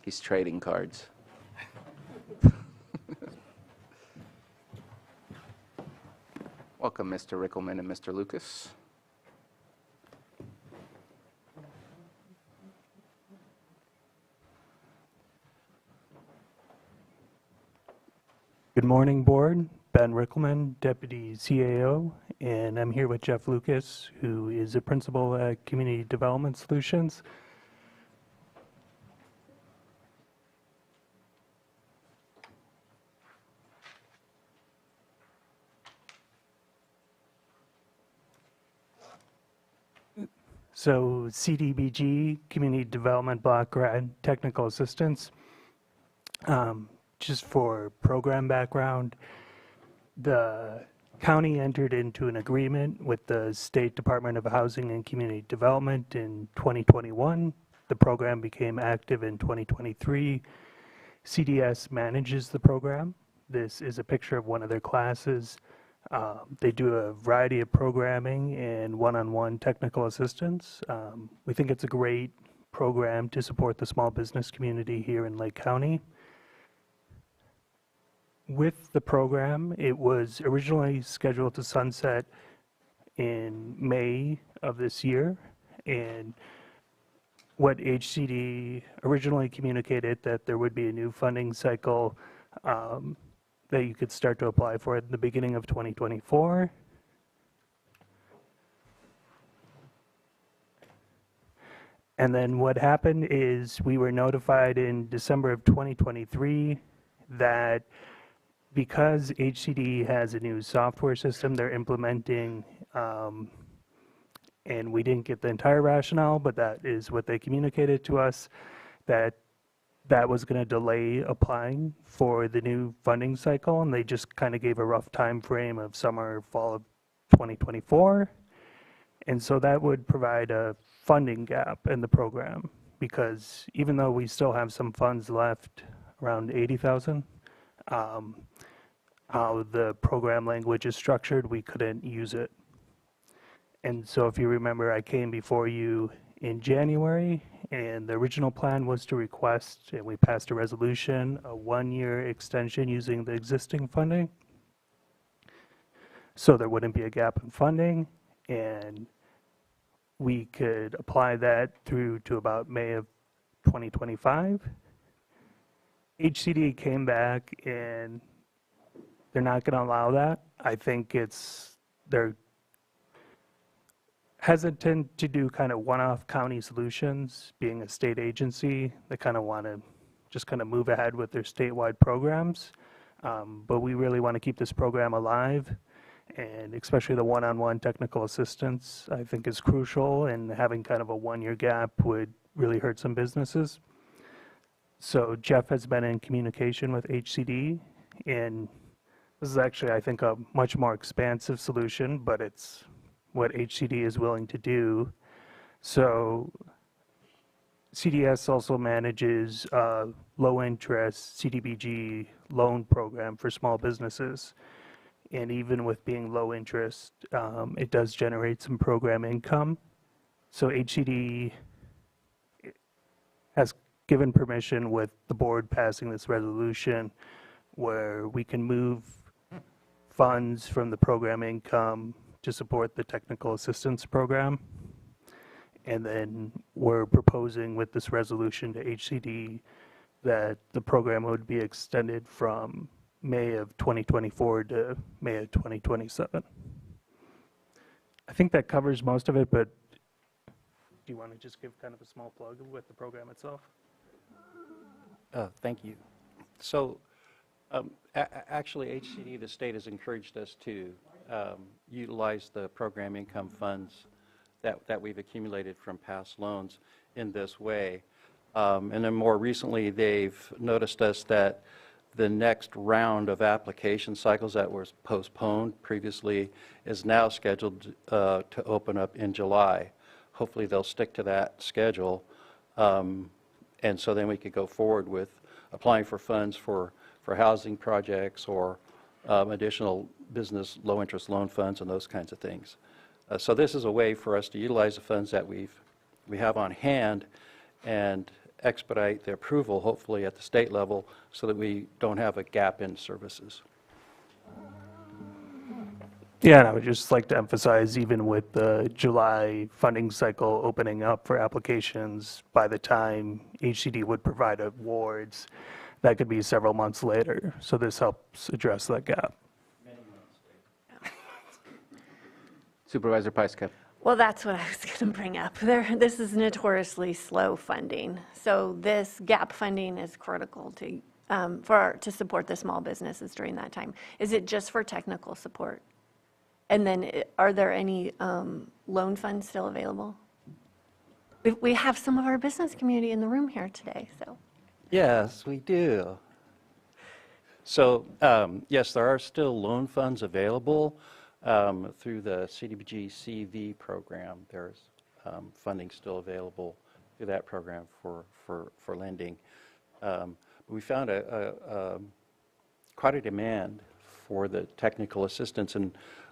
He's trading cards. Welcome, Mr. Rickelman and Mr. Lucas. Good morning, Board. Ben Rickelman, Deputy CAO, and I'm here with Jeff Lucas, who is a principal at Community Development Solutions. So CDBG, Community Development Block Grant Technical Assistance. Just for program background, the county entered into an agreement with the State Department of Housing and Community Development in 2021. The program became active in 2023. CDS manages the program. This is a picture of one of their classes. They do a variety of programming and one-on-one technical assistance. We think it's a great program to support the small business community here in Lake County. With the program, it was originally scheduled to sunset in May of this year, and what HCD originally communicated that there would be a new funding cycle that you could start to apply for at the beginning of 2024. And then what happened is we were notified in December of 2023 that because HCD has a new software system they're implementing, and we didn't get the entire rationale, but that is what they communicated to us, that was going to delay applying for the new funding cycle, and they just kind of gave a rough time frame of summer, fall of 2024. And so that would provide a funding gap in the program, because even though we still have some funds left, around 80,000, how the program language is structured, we couldn't use it. And so if you remember, I came before you in January, and the original plan was to request, and we passed a resolution, a one-year extension using the existing funding, so there wouldn't be a gap in funding, and we could apply that through to about May of 2025. HCD came back and they're not going to allow that. I think hesitant to do kind of one-off county solutions, being a state agency. They kind of want to just kind of move ahead with their statewide programs. But we really want to keep this program alive, and especially the one-on-one technical assistance, I think, is crucial, and having kind of a one-year gap would really hurt some businesses. So Jeff has been in communication with HCD, and this is actually, I think, a much more expansive solution, but it's what HCD is willing to do. So CDS also manages a low-interest CDBG loan program for small businesses. And even with being low interest, it does generate some program income. So HCD has given permission with the board passing this resolution where we can move funds from the program income to support the technical assistance program. And then we're proposing with this resolution to HCD that the program would be extended from May of 2024 to May of 2027. I think that covers most of it, but do you want to just give kind of a small plug with the program itself? Thank you. So actually, HCD, the state, has encouraged us to utilize the program income funds that we've accumulated from past loans in this way. And then more recently, they've noticed us that the next round of application cycles that was postponed previously is now scheduled to open up in July. Hopefully they'll stick to that schedule. And so then we could go forward with applying for funds for housing projects or additional business low-interest loan funds and those kinds of things. So this is a way for us to utilize the funds that we have on hand and expedite the approval, hopefully at the state level, so that we don't have a gap in services. Yeah, and I would just like to emphasize, even with the July funding cycle opening up for applications, by the time HCD would provide awards, that could be several months later. So this helps address that gap. Supervisor Pyska. Well, that's what I was going to bring up. This is notoriously slow funding. So this gap funding is critical to support the small businesses during that time. Is it just for technical support? And then are there any loan funds still available? We have some of our business community in the room here today, so. Yes, we do. So yes, there are still loan funds available. Through the CDBG CV program, there's funding still available through that program for lending. We found quite a demand for the technical assistance, and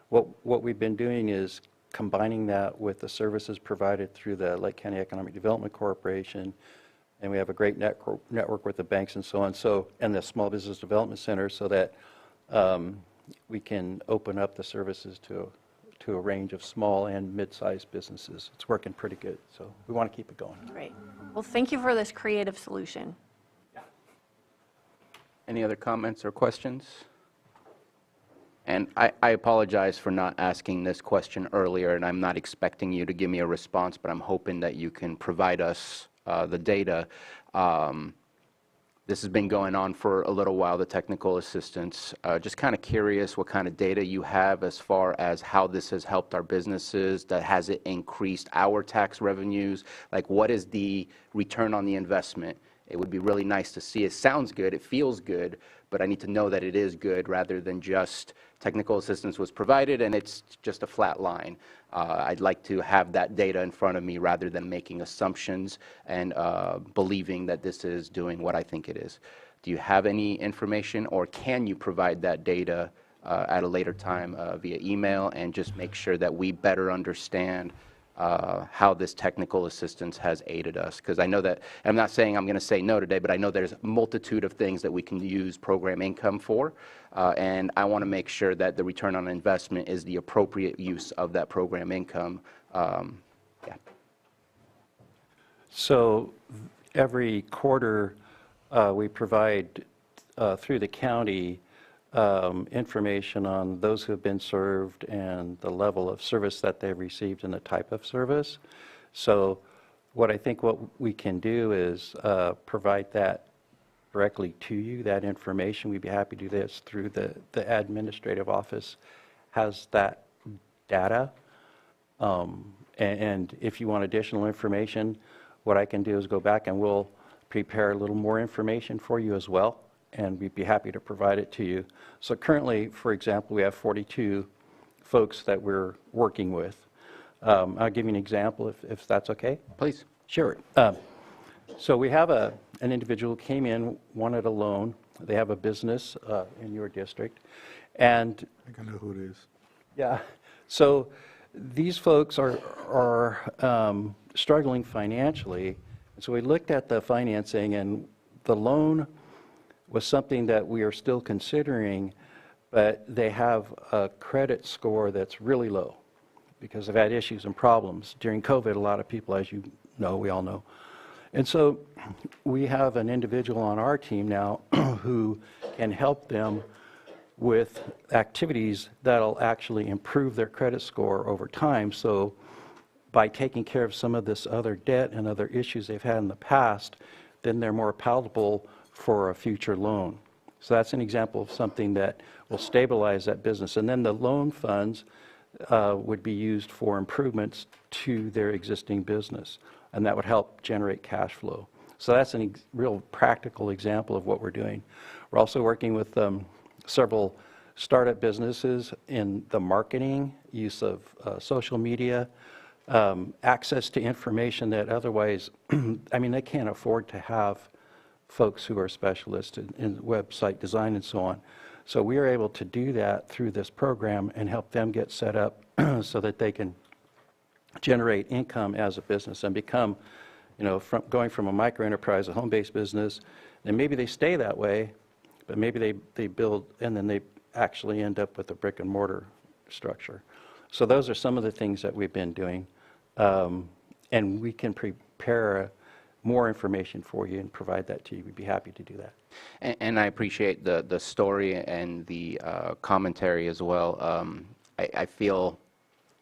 what we've been doing is combining that with the services provided through the Lake County Economic Development Corporation, and we have a great network with the banks and so on, and the Small Business Development Center, so that we can open up the services to a range of small and mid-sized businesses. It's working pretty good, so we want to keep it going. Great. Well, thank you for this creative solution. Any other comments or questions? And I apologize for not asking this question earlier, and I'm not expecting you to give me a response, but I'm hoping that you can provide us the data. This has been going on for a little while, the technical assistance. Just kind of curious what kind of data you have as far as how this has helped our businesses, that has it increased our tax revenues? Like, what is the return on the investment? It would be really nice to see. It sounds good, it feels good, but I need to know that it is good rather than just technical assistance was provided and it's just a flat line. I'd like to have that data in front of me rather than making assumptions and believing that this is doing what I think it is. Do you have any information, or can you provide that data at a later time via email, and just make sure that we better understand how this technical assistance has aided us? Because I know that, I'm not saying I'm going to say no today, but I know there's a multitude of things that we can use program income for, and I want to make sure that the return on investment is the appropriate use of that program income. Yeah. So every quarter we provide through the county information on those who have been served and the level of service that they've received and the type of service. So what I think what we can do is provide that directly to you, that information. We'd be happy to do this through the administrative office has that data. And if you want additional information, what I can do is go back and we'll prepare a little more information for you as well, and we'd be happy to provide it to you. So currently, for example, we have 42 folks that we're working with. I'll give you an example if that's okay. Please. Sure. So we have an individual who came in, wanted a loan. They have a business in your district. And I think I know who it is. yeah, so these folks are struggling financially. So we looked at the financing, and the loan was something that we are still considering, but they have a credit score that's really low because they've had issues and problems. During COVID, a lot of people, as you know, we all know. And so we have an individual on our team now who can help them with activities that'll actually improve their credit score over time. So by taking care of some of this other debt and other issues they've had in the past, then they're more palatable for a future loan. So that's an example of something that will stabilize that business. And then the loan funds would be used for improvements to their existing business, and that would help generate cash flow. So that's a real practical example of what we're doing. We're also working with several startup businesses in the marketing, use of social media, access to information that otherwise, I mean, they can't afford to have folks who are specialists in website design and so on. So we are able to do that through this program and help them get set up so that they can generate income as a business and become, you know, going from a micro enterprise, a home-based business, and maybe they stay that way, but maybe they build and then they actually end up with a brick and mortar structure. So those are some of the things that we've been doing, and we can prepare more information for you and provide that to you. We'd be happy to do that. And I appreciate the story and the commentary as well. I feel,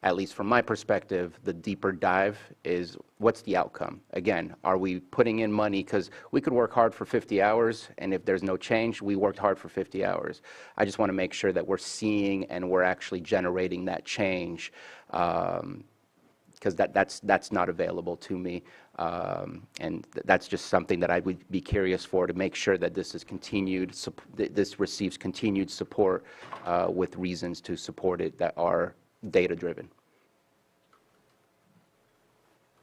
at least from my perspective, the deeper dive is what's the outcome? Again, are we putting in money? Because we could work hard for 50 hours, and if there's no change, we worked hard for 50 hours. I just want to make sure that we're seeing and we're actually generating that change, because that's not available to me. And that's just something that I would be curious for, to make sure that this is continued, this receives continued support with reasons to support it that are data-driven.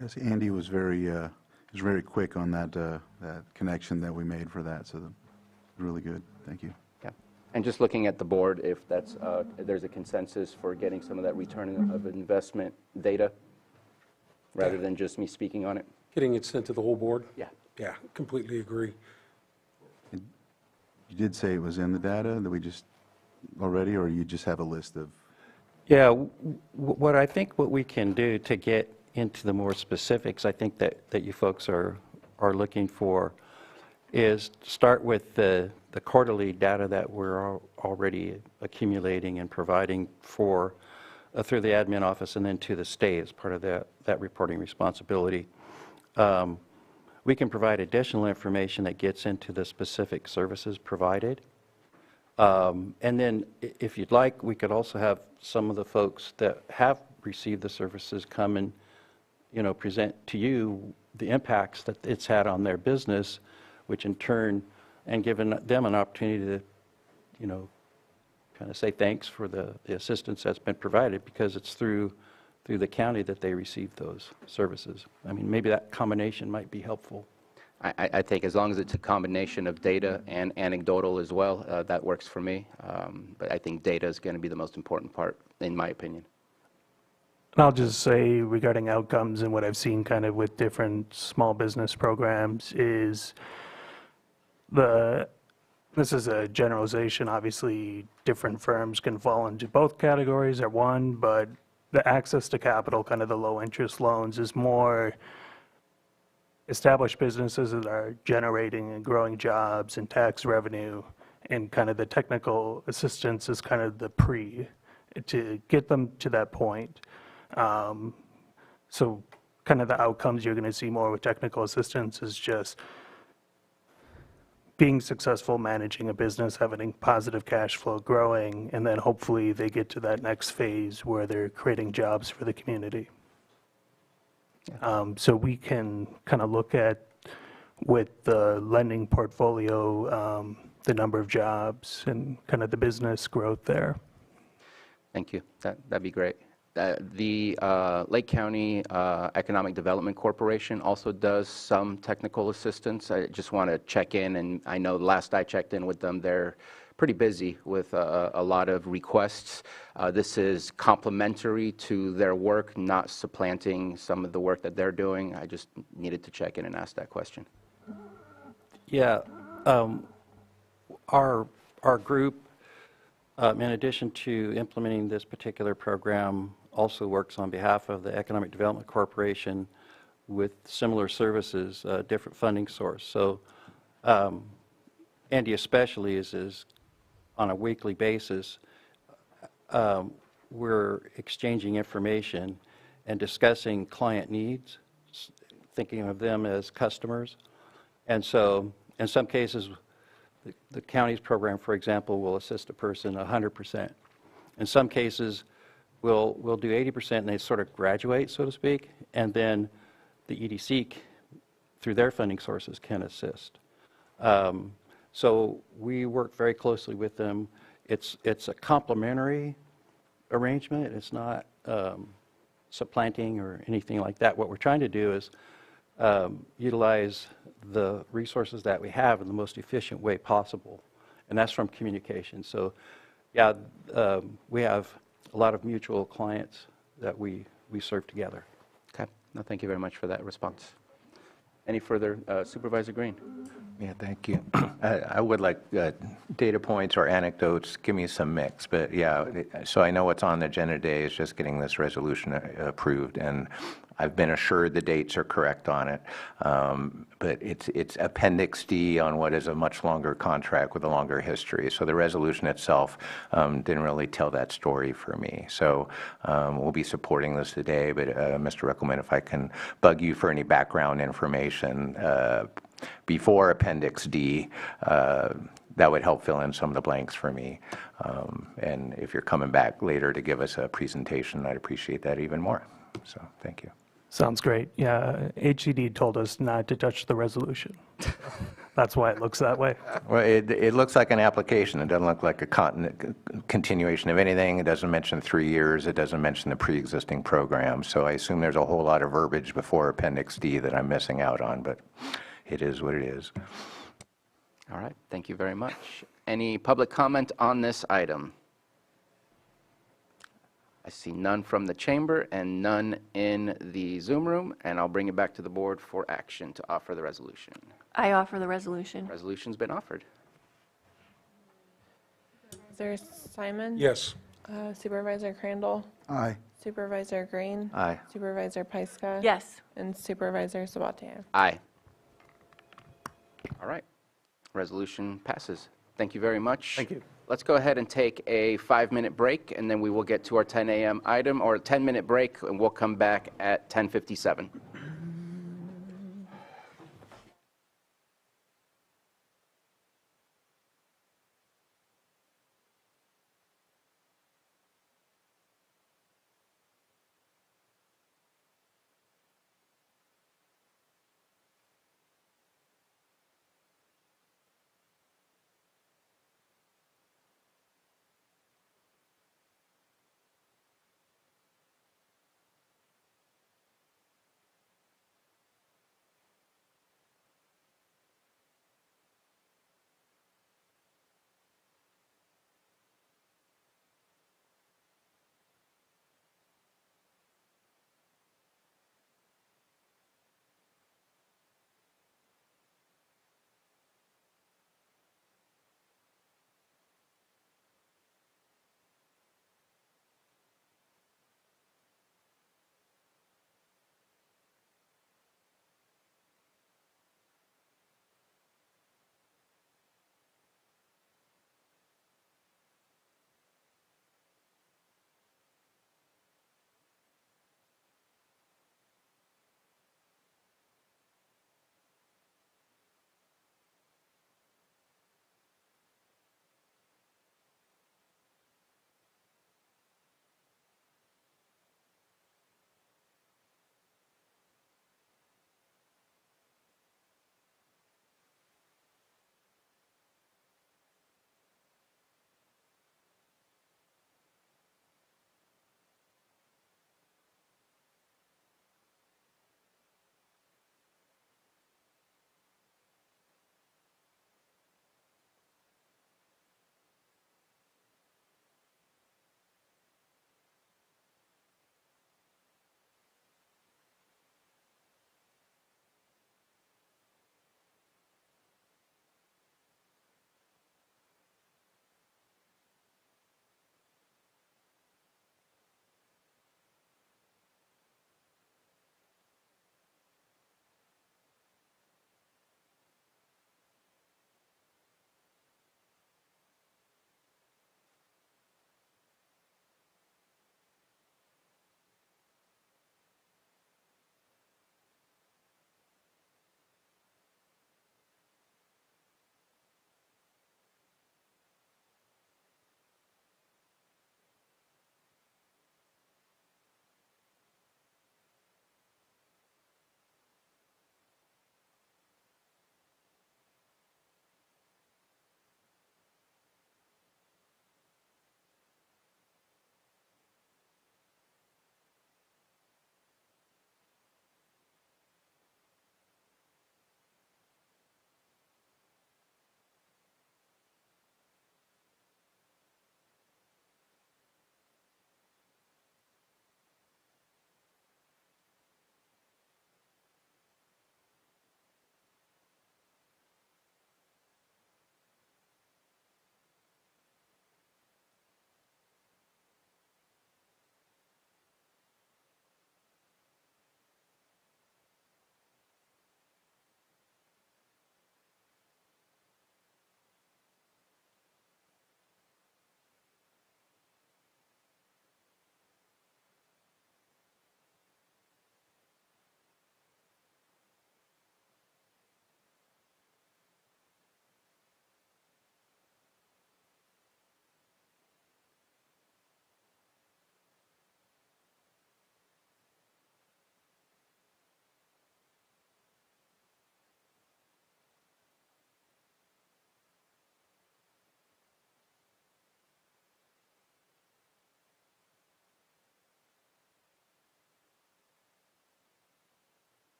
Yes, Andy was very quick on that connection that we made for that, so really good. Thank you. Yeah, and just looking at the board, if that's there's a consensus for getting some of that return of investment data, rather than just me speaking on it. Getting it sent to the whole board? Yeah. Yeah, completely agree. You did say it was in the data that we just already, or you just have a list of? Yeah, what I think what we can do to get into the more specifics, I think that you folks are looking for, is start with the quarterly data that we're already accumulating and providing for through the admin office and then to the state as part of that reporting responsibility. We can provide additional information that gets into the specific services provided. And then if you'd like, we could also have some of the folks that have received the services come and, you know, present to you the impacts that it's had on their business, which in turn, and given them an opportunity to, you know, kind of say thanks for the assistance that's been provided, because it's through the county that they receive those services. I mean, maybe that combination might be helpful. I think as long as it's a combination of data and anecdotal as well, that works for me. But I think data is going to be the most important part, in my opinion. And I'll just say regarding outcomes and what I've seen kind of with different small business programs is this is a generalization. Obviously, different firms can fall into both categories or one, but the access to capital, kind of the low interest loans, is more established businesses that are generating and growing jobs and tax revenue, and kind of the technical assistance is kind of the to get them to that point. So kind of the outcomes you're going to see more with technical assistance is just being successful managing a business, having positive cash flow, growing, and then hopefully they get to that next phase where they're creating jobs for the community. So we can kind of look at, with the lending portfolio, the number of jobs and kind of the business growth there. Thank you. That'd be great. The Lake County Economic Development Corporation also does some technical assistance. I just want to check in, and I know last I checked in with them, they're pretty busy with a lot of requests. This is complementary to their work, not supplanting some of the work that they're doing. I just needed to check in and ask that question. Yeah, our group, in addition to implementing this particular program, also works on behalf of the Economic Development Corporation with similar services, different funding source. So Andy especially is on a weekly basis, we're exchanging information and discussing client needs, thinking of them as customers. And so in some cases, the county's program, for example, will assist a person 100%. In some cases, we'll do 80% and they sort of graduate, so to speak, and then the EDC, through their funding sources, can assist. So we work very closely with them. It's a complementary arrangement. It's not supplanting or anything like that. What we're trying to do is utilize the resources that we have in the most efficient way possible, and that's from communication. So, yeah, we have a lot of mutual clients that we serve together. Okay. No, thank you very much for that response. Any further? Supervisor Green. Yeah, thank you. I would like data points or anecdotes. Give me some mix, but yeah. So I know what's on the agenda today is just getting this resolution approved, and I've been assured the dates are correct on it. But it's Appendix D on what is a much longer contract with a longer history. So the resolution itself didn't really tell that story for me. So we'll be supporting this today. But Mr. Reckelman, if I can bug you for any background information before Appendix D, that would help fill in some of the blanks for me. And if you're coming back later to give us a presentation, I'd appreciate that even more. So thank you. Sounds great. Yeah, HCD told us not to touch the resolution. That's why it looks that way. Well, it looks like an application. It doesn't look like a continuation of anything. It doesn't mention 3 years. It doesn't mention the pre-existing program. So I assume there's a whole lot of verbiage before Appendix D that I'm missing out on, but it is what it is. All right. Thank you very much. Any public comment on this item? I see none from the chamber and none in the Zoom room, and I'll bring it back to the board for action to offer the resolution. I offer the resolution. Resolution's been offered. Supervisor Simon? Yes. Supervisor Crandall? Aye. Supervisor Green? Aye. Supervisor Pyska? Yes. And Supervisor Sabatier? Aye. All right. Resolution passes. Thank you very much. Thank you. Let's go ahead and take a 5-minute break, and then we will get to our 10 a.m. item, or a 10-minute break, and we'll come back at 10:57.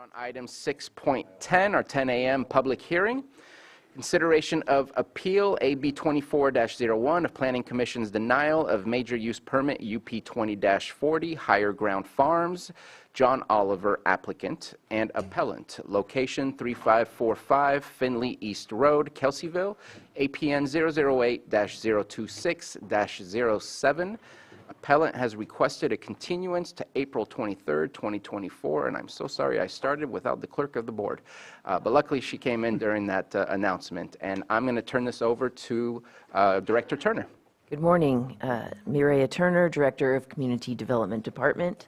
on item 6.10, our 10 a.m. public hearing. Consideration of appeal AB 24-01 of Planning Commission's denial of major use permit UP 20-40 Higher Ground Farms, John Oliver applicant and appellant, location 3545 Finley East Road, Kelseyville, APN 008-026-07. Appellant has requested a continuance to April 23rd, 2024, and I'm so sorry I started without the clerk of the board. But luckily she came in during that announcement, and I'm going to turn this over to Director Turner. Good morning. Mireya Turner, Director of Community Development Department.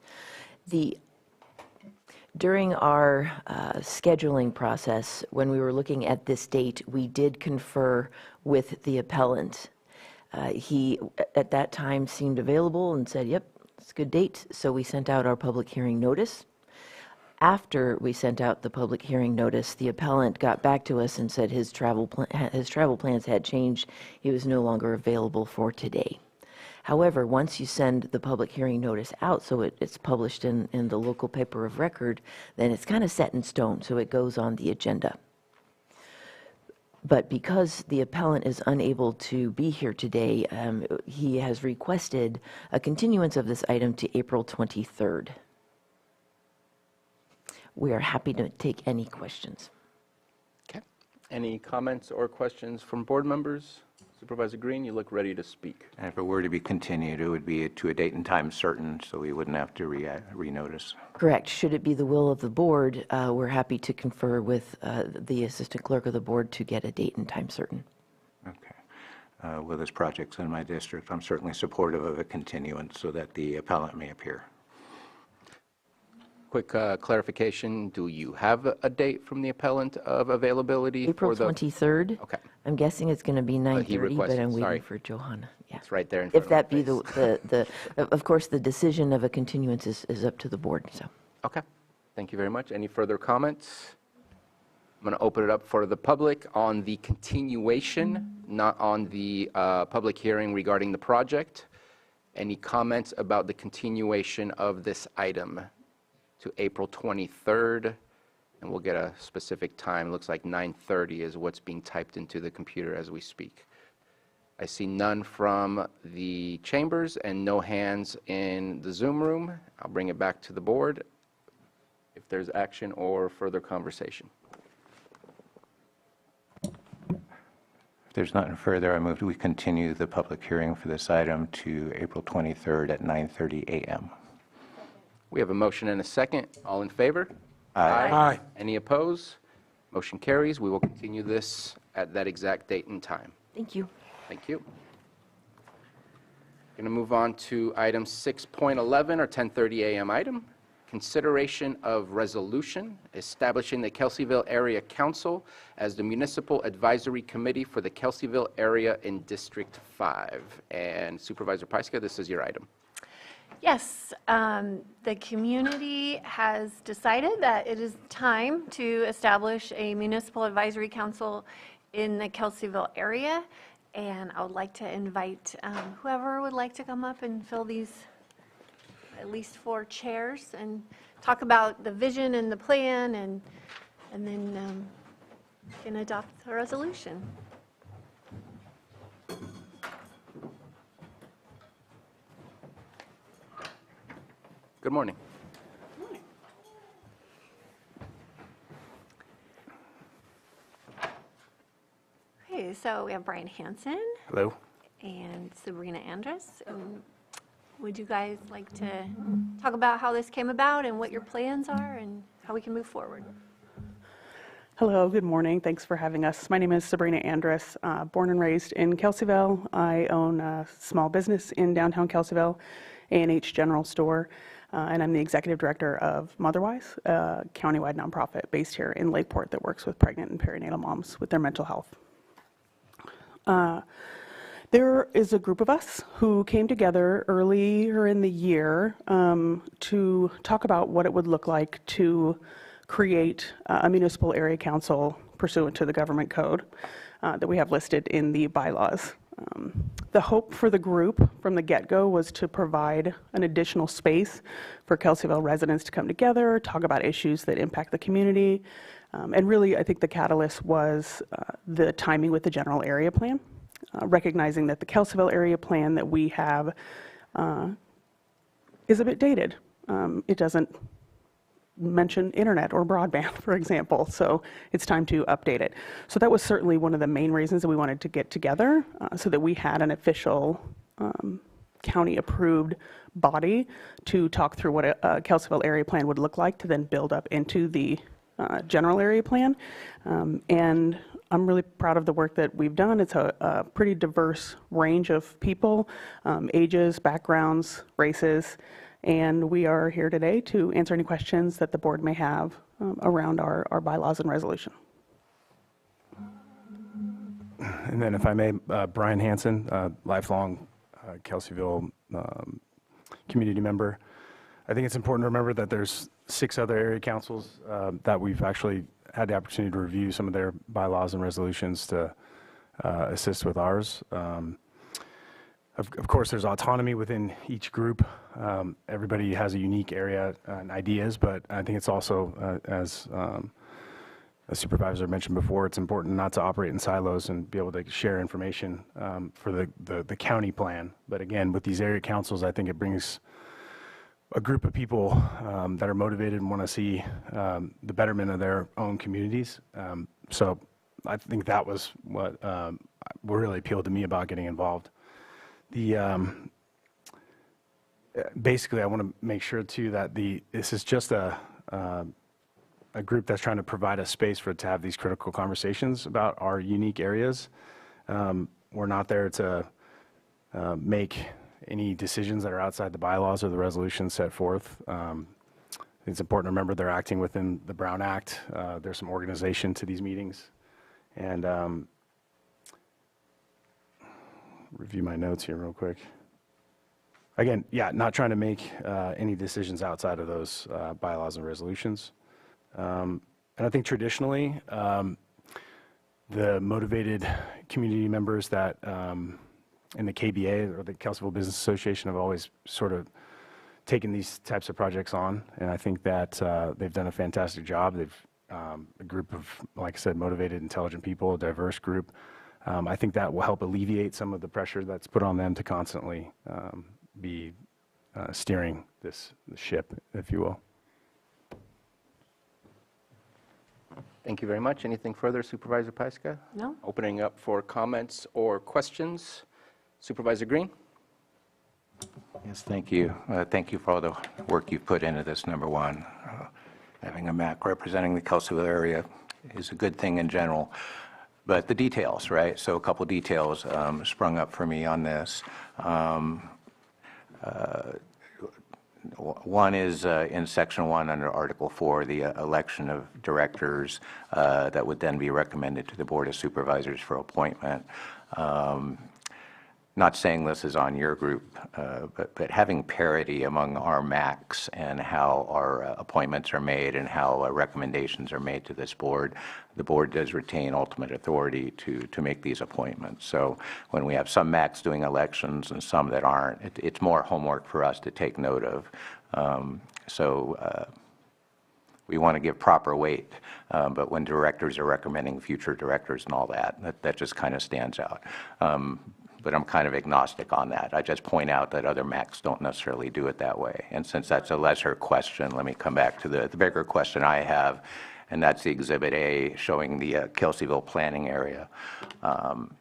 During our scheduling process, when we were looking at this date, we did confer with the appellant. He, at that time, seemed available and said, yep, it's a good date, so we sent out our public hearing notice. After we sent out the public hearing notice, the appellant got back to us and said his travel plans had changed. He was no longer available for today. However, once you send the public hearing notice out, so it's published in the local paper of record, then it's kind of set in stone, so it goes on the agenda. But because the appellant is unable to be here today, he has requested a continuance of this item to April 23rd. We are happy to take any questions. Okay. Any comments or questions from board members? Supervisor Green, you look ready to speak. And if it were to be continued, it would be to a date and time certain, so we wouldn't have to renotice. Correct. Should it be the will of the board, we're happy to confer with the assistant clerk of the board to get a date and time certain. Okay. Well, this project's in my district. I'm certainly supportive of a continuance so that the appellant may appear. Quick clarification, do you have a date from the appellant of availability? April 23rd. Okay. I'm guessing it's going to be 9:30, but I'm waiting sorry. for Johanna. Yeah. It's right there in front If that be of course, the decision of a continuance is up to the board, so. Okay. Thank you very much. Any further comments? I'm going to open it up for the public on the continuation, not on the public hearing regarding the project. Any comments about the continuation of this item to April 23rd? And we'll get a specific time. Looks like 9:30 is what's being typed into the computer as we speak. I see none from the chambers and no hands in the Zoom room. I'll bring it back to the board if there's action or further conversation. If there's nothing further, I move we continue the public hearing for this item to April 23rd at 9:30 a.m. We have a motion and a second. All in favor? Aye. Aye. Any opposed? Motion carries. We will continue this at that exact date and time. Thank you. Thank you. Going to move on to item 6.11, or 10:30 a.m. item. Consideration of resolution establishing the Kelseyville Area Council as the municipal advisory committee for the Kelseyville area in District 5. And Supervisor Pyska, this is your item. Yes, the community has decided that it is time to establish a municipal advisory council in the Kelseyville area. And I would like to invite whoever would like to come up and fill these at least 4 chairs and talk about the vision and the plan, and then can adopt the resolution. Good morning. Okay, so we have Brian Hansen. Hello. And Sabrina Andrus. Would you guys like to talk about how this came about and what your plans are and how we can move forward? Hello, good morning. Thanks for having us. My name is Sabrina Andrus, born and raised in Kelseyville. I own a small business in downtown Kelseyville, A&H General Store, and I'm the executive director of Motherwise, a countywide nonprofit based here in Lakeport that works with pregnant and perinatal moms with their mental health. There is a group of us who came together earlier in the year to talk about what it would look like to create a municipal area council pursuant to the government code that we have listed in the bylaws. The hope for the group from the get-go was to provide an additional space for Kelseyville residents to come together, talk about issues that impact the community. And really, I think the catalyst was the timing with the general area plan, recognizing that the Kelseyville area plan that we have is a bit dated. It doesn't mention internet or broadband, for example, so it's time to update it. So that was certainly one of the main reasons that we wanted to get together, so that we had an official county-approved body to talk through what a Kelseyville area plan would look like to then build up into the general area plan. And I'm really proud of the work that we've done. It's a pretty diverse range of people, ages, backgrounds, races, and we are here today to answer any questions that the board may have around our bylaws and resolution. And then if I may, Brian Hansen, lifelong Kelseyville community member. I think it's important to remember that there's 6 other area councils that we've actually had the opportunity to review some of their bylaws and resolutions to assist with ours. Of course, there's autonomy within each group. Everybody has a unique area and ideas, but I think it's also, as a supervisor mentioned before, it's important not to operate in silos and be able to share information for the county plan. But again, with these area councils, I think it brings a group of people that are motivated and want to see the betterment of their own communities. So I think that was what really appealed to me about getting involved. Basically, I want to make sure too that this is just a group that's trying to provide a space for it to have these critical conversations about our unique areas. We're not there to make any decisions that are outside the bylaws or the resolutions set forth. It's important to remember they're acting within the Brown Act. There's some organization to these meetings. And review my notes here real quick. Again, yeah, not trying to make any decisions outside of those bylaws and resolutions. And I think traditionally, the motivated community members that in the KBA or the Kelseyville Business Association have always sort of taken these types of projects on, and I think that they've done a fantastic job. They've a group of, like I said, motivated, intelligent people, a diverse group. I think that will help alleviate some of the pressure that's put on them to constantly be steering the ship, if you will. Thank you very much. Anything further, Supervisor Pyska? No. Opening up for comments or questions. Supervisor Green? Yes, thank you. Thank you for all the work you've put into this, number one. Having a MAC representing the Kelseyville area is a good thing in general. But the details, right? So a couple details sprung up for me on this. One is in Section 1 under Article 4, the election of directors that would then be recommended to the Board of Supervisors for appointment. Not saying this is on your group, but having parity among our MACs and how our appointments are made and how recommendations are made to this board, the board does retain ultimate authority to make these appointments. So when we have some MACs doing elections and some that aren't, it's more homework for us to take note of. We want to give proper weight, but when directors are recommending future directors and all that just kind of stands out. But I'm kind of agnostic on that. I just point out that other MACs don't necessarily do it that way. And since that's a lesser question, let me come back to the bigger question I have, and that's the Exhibit A showing the Kelseyville planning area.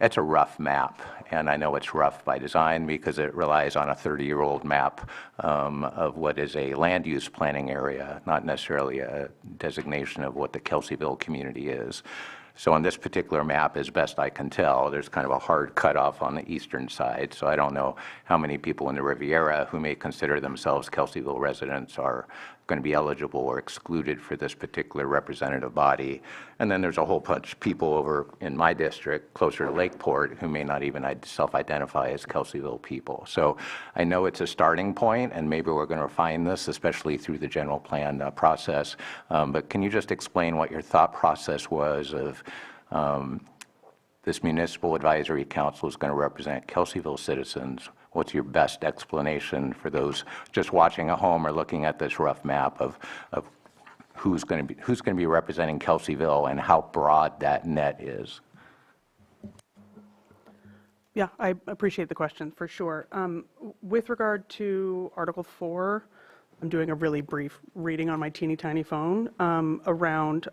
It's a rough map, and I know it's rough by design because it relies on a 30-year-old map of what is a land use planning area, not necessarily a designation of what the Kelseyville community is. So on this particular map, as best I can tell, there's kind of a hard cutoff on the eastern side. So I don't know how many people in the Riviera who may consider themselves Kelseyville residents are going to be eligible or excluded for this particular representative body. And then there's a whole bunch of people over in my district, closer to Lakeport, who may not even self-identify as Kelseyville people. So I know it's a starting point, and maybe we're going to refine this, especially through the general plan process. But can you just explain what your thought process was of this municipal advisory council is going to represent Kelseyville citizens, what's your best explanation for those just watching at home or looking at this rough map of who's going to be representing Kelseyville and how broad that net is? Yeah, I appreciate the question, for sure. With regard to Article 4, I'm doing a really brief reading on my teeny tiny phone around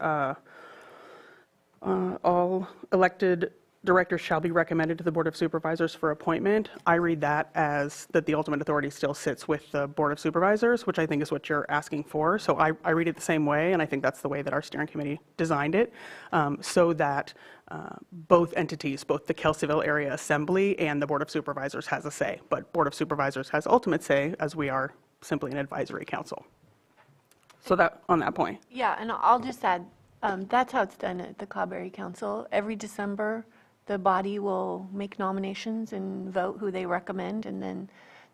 all elected directors shall be recommended to the Board of Supervisors for appointment. I read that as that the ultimate authority still sits with the Board of Supervisors, which I think is what you're asking for. So I read it the same way, and I think that's the way that our steering committee designed it, so that both entities, both the Kelseyville Area Assembly and the Board of Supervisors has a say. But Board of Supervisors has ultimate say, as we are simply an advisory council. So that, on that point. Yeah, and I'll just add, that's how it's done at the Cobb Area Council. Every December, the body will make nominations and vote who they recommend, and then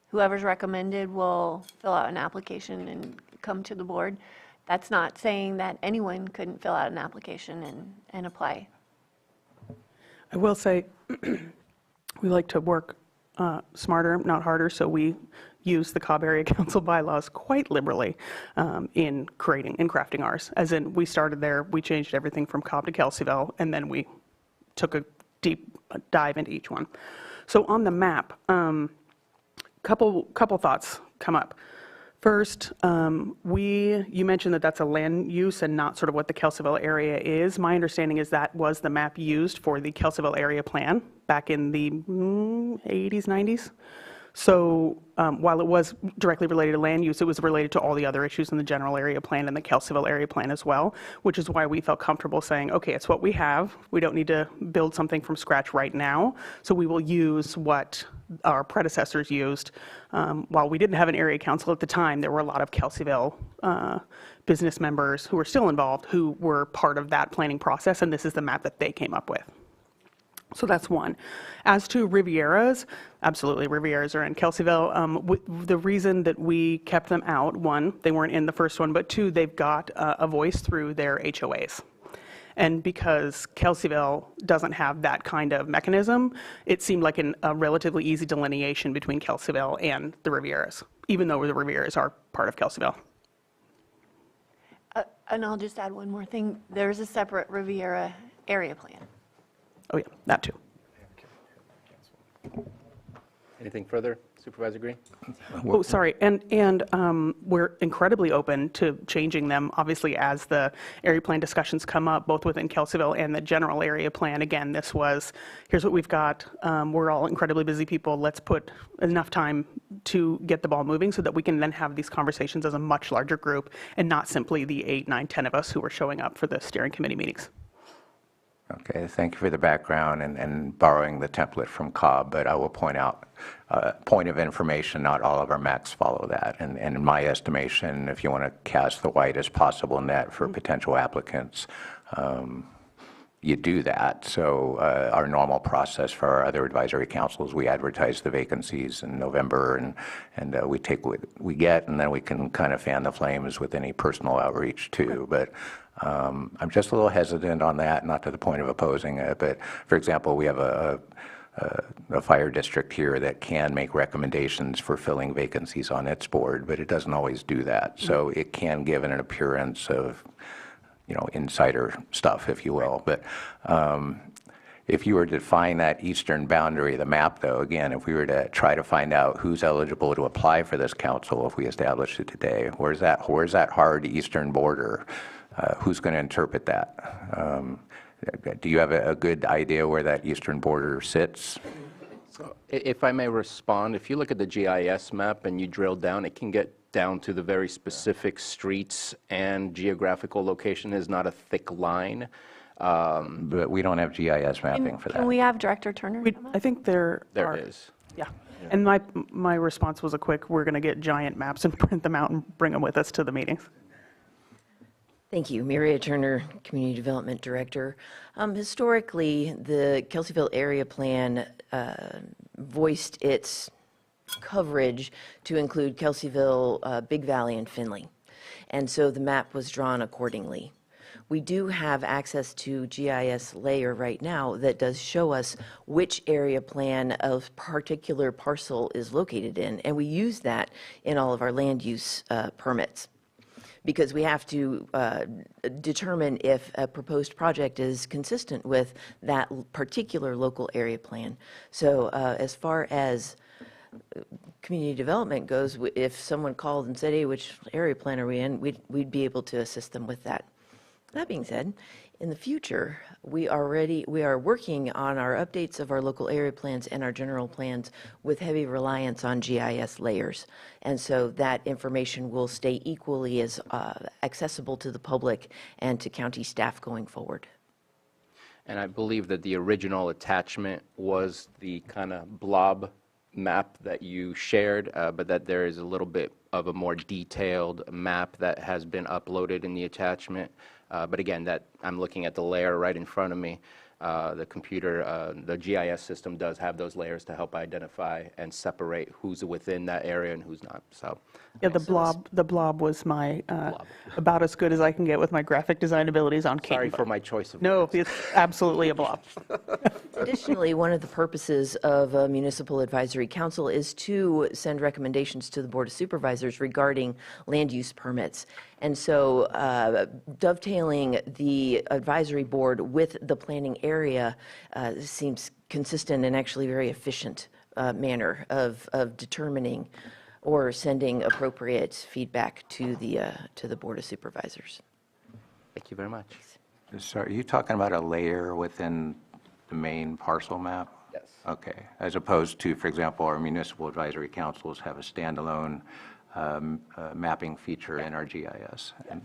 whoever's recommended will fill out an application and come to the board. That's not saying that anyone couldn't fill out an application and apply. I will say, we like to work smarter, not harder, so we use the Cobb Area Council bylaws quite liberally in crafting ours. As in, we started there, we changed everything from Cobb to Kelseyville, and then we took a deep dive into each one. So on the map, couple thoughts come up. First, you mentioned that that's a land use and not sort of what the Kelseyville area is. My understanding is that was the map used for the Kelseyville area plan back in the 80s, 90s. So while it was directly related to land use, it was related to all the other issues in the general area plan and the Kelseyville area plan as well, which is why we felt comfortable saying, okay, it's what we have. We don't need to build something from scratch right now. So we will use what our predecessors used. While we didn't have an area council at the time, there were a lot of Kelseyville business members who were still involved who were part of that planning process, and this is the map that they came up with. So that's one. As to Rivieras, absolutely, Rivieras are in Kelseyville. The reason that we kept them out, one, they weren't in the first one, but two, they've got a voice through their HOAs. And because Kelseyville doesn't have that kind of mechanism, it seemed like a relatively easy delineation between Kelseyville and the Rivieras, even though the Rivieras are part of Kelseyville. And I'll just add one more thing. There's a separate Riviera area plan. Oh, yeah, that too. Anything further, Supervisor Green? Oh, sorry, and we're incredibly open to changing them, obviously, as the area plan discussions come up, both within Kelseyville and the general area plan. Again, this was, here's what we've got. We're all incredibly busy people. Let's put enough time to get the ball moving so that we can then have these conversations as a much larger group and not simply the 8, 9, 10 of us who are showing up for the steering committee meetings. Okay, thank you for the background and borrowing the template from Cobb, but I will point out, point of information, not all of our maps follow that. And in my estimation, if you want to cast the widest possible net for potential applicants, you do that. So our normal process for our other advisory councils, we advertise the vacancies in November, and we take what we get, and then we can kind of fan the flames with any personal outreach too. But I'm just a little hesitant on that, not to the point of opposing it, but for example, we have a fire district here that can make recommendations for filling vacancies on its board, but it doesn't always do that. So it can give an appearance of, you know, insider stuff, if you will. But if you were to define that eastern boundary of the map, though, again, if we were to try to find out who's eligible to apply for this council, if we established it today, where's that hard eastern border? Who's going to interpret that? Do you have a good idea where that eastern border sits? So, if I may respond, if you look at the GIS map and you drill down, it can get down to the very specific streets, and geographical location is not a thick line. But we don't have GIS mapping for that. Can we have Director Turner? I think there is. Yeah. And my response was a quick, we're going to get giant maps and print them out and bring them with us to the meetings. Thank you. Maria Turner, Community Development Director. Historically, the Kelseyville Area Plan voiced its coverage to include Kelseyville, Big Valley, and Findlay. And so the map was drawn accordingly. We do have access to GIS layer right now that does show us which area plan of particular parcel is located in, and we use that in all of our land use permits, because we have to determine if a proposed project is consistent with that particular local area plan. So as far as community development goes, if someone called and said, hey, which area plan are we in, we'd be able to assist them with that. That being said, in the future, we are working on our updates of our local area plans and our general plans with heavy reliance on GIS layers. And so that information will stay equally as accessible to the public and to county staff going forward. And I believe that the original attachment was the kind of blob map that you shared, but that there is a little bit of a more detailed map that has been uploaded in the attachment. But again, that I'm looking at the layer right in front of me. The computer, the GIS system does have those layers to help identify and separate who's within that area and who's not. So Yeah, the blob was my, about as good as I can get with my graphic design abilities on Canva. Sorry for my choice of No, it's absolutely a blob. Additionally, one of the purposes of a municipal advisory council is to send recommendations to the Board of Supervisors regarding land use permits. And so dovetailing the advisory board with the planning area seems consistent and actually very efficient manner of determining or sending appropriate feedback to the Board of Supervisors. Thank you very much. So are you talking about a layer within the main parcel map? Yes. Okay. As opposed to, for example, our municipal advisory councils have a standalone mapping feature in our GIS. And,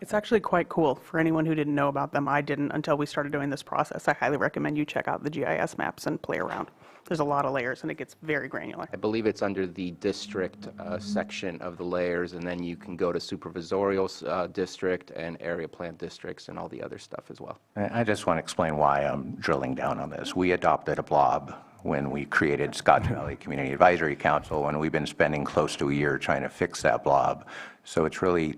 It's actually quite cool. For anyone who didn't know about them, I didn't until we started doing this process. I highly recommend you check out the GIS maps and play around. There's a lot of layers, and it gets very granular. I believe it's under the district section of the layers, and then you can go to supervisorial district and area plan districts and all the other stuff as well. I just want to explain why I'm drilling down on this. We adopted a blob when we created Scotch Valley Community Advisory Council, and we've been spending close to a year trying to fix that blob. So it's really,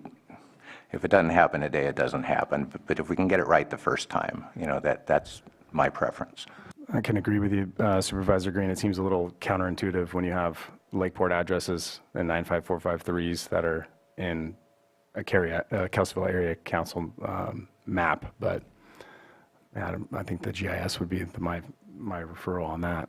if it doesn't happen today, it doesn't happen. But if we can get it right the first time, you know, that's my preference. I can agree with you, Supervisor Green. It seems a little counterintuitive when you have Lakeport addresses and 95453s that are in a Kelseyville Area Council map, but I think the GIS would be my referral on that.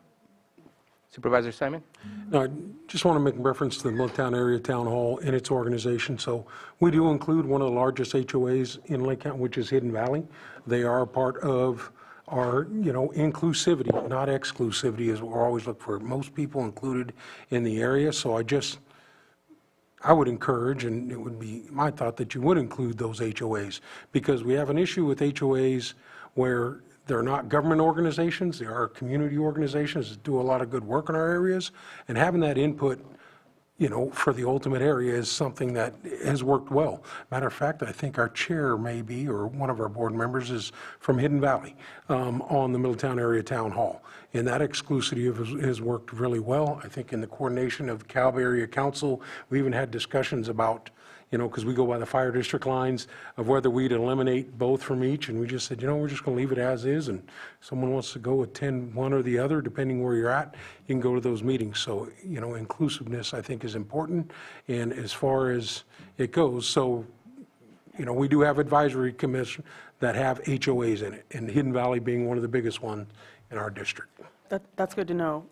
Supervisor Simon? No, I just want to make reference to the Middletown Area Town Hall and its organization. So we do include one of the largest HOAs in Lake County, which is Hidden Valley. They are a part of our, inclusivity, not exclusivity, as we're always looking for most people included in the area. So I would encourage, and it would be my thought, that you would include those HOAs, because we have an issue with HOAs where they're not government organizations, they are community organizations that do a lot of good work in our areas, and having that input, for the ultimate area is something that has worked well. Matter of fact, I think our chair may be, or one of our board members is from Hidden Valley on the Middletown Area Town Hall. And that exclusivity has worked really well. I think in the coordination of the Calb Area Council, we even had discussions about, because we go by the fire district lines, of whether we'd eliminate both from each, and we just said, we're just going to leave it as is, and if someone wants to go attend one or the other, depending where you're at, you can go to those meetings. So, inclusiveness, I think, is important, and as far as it goes, so, we do have advisory commission that have HOAs in it, and Hidden Valley being one of the biggest ones in our district. That's good to know.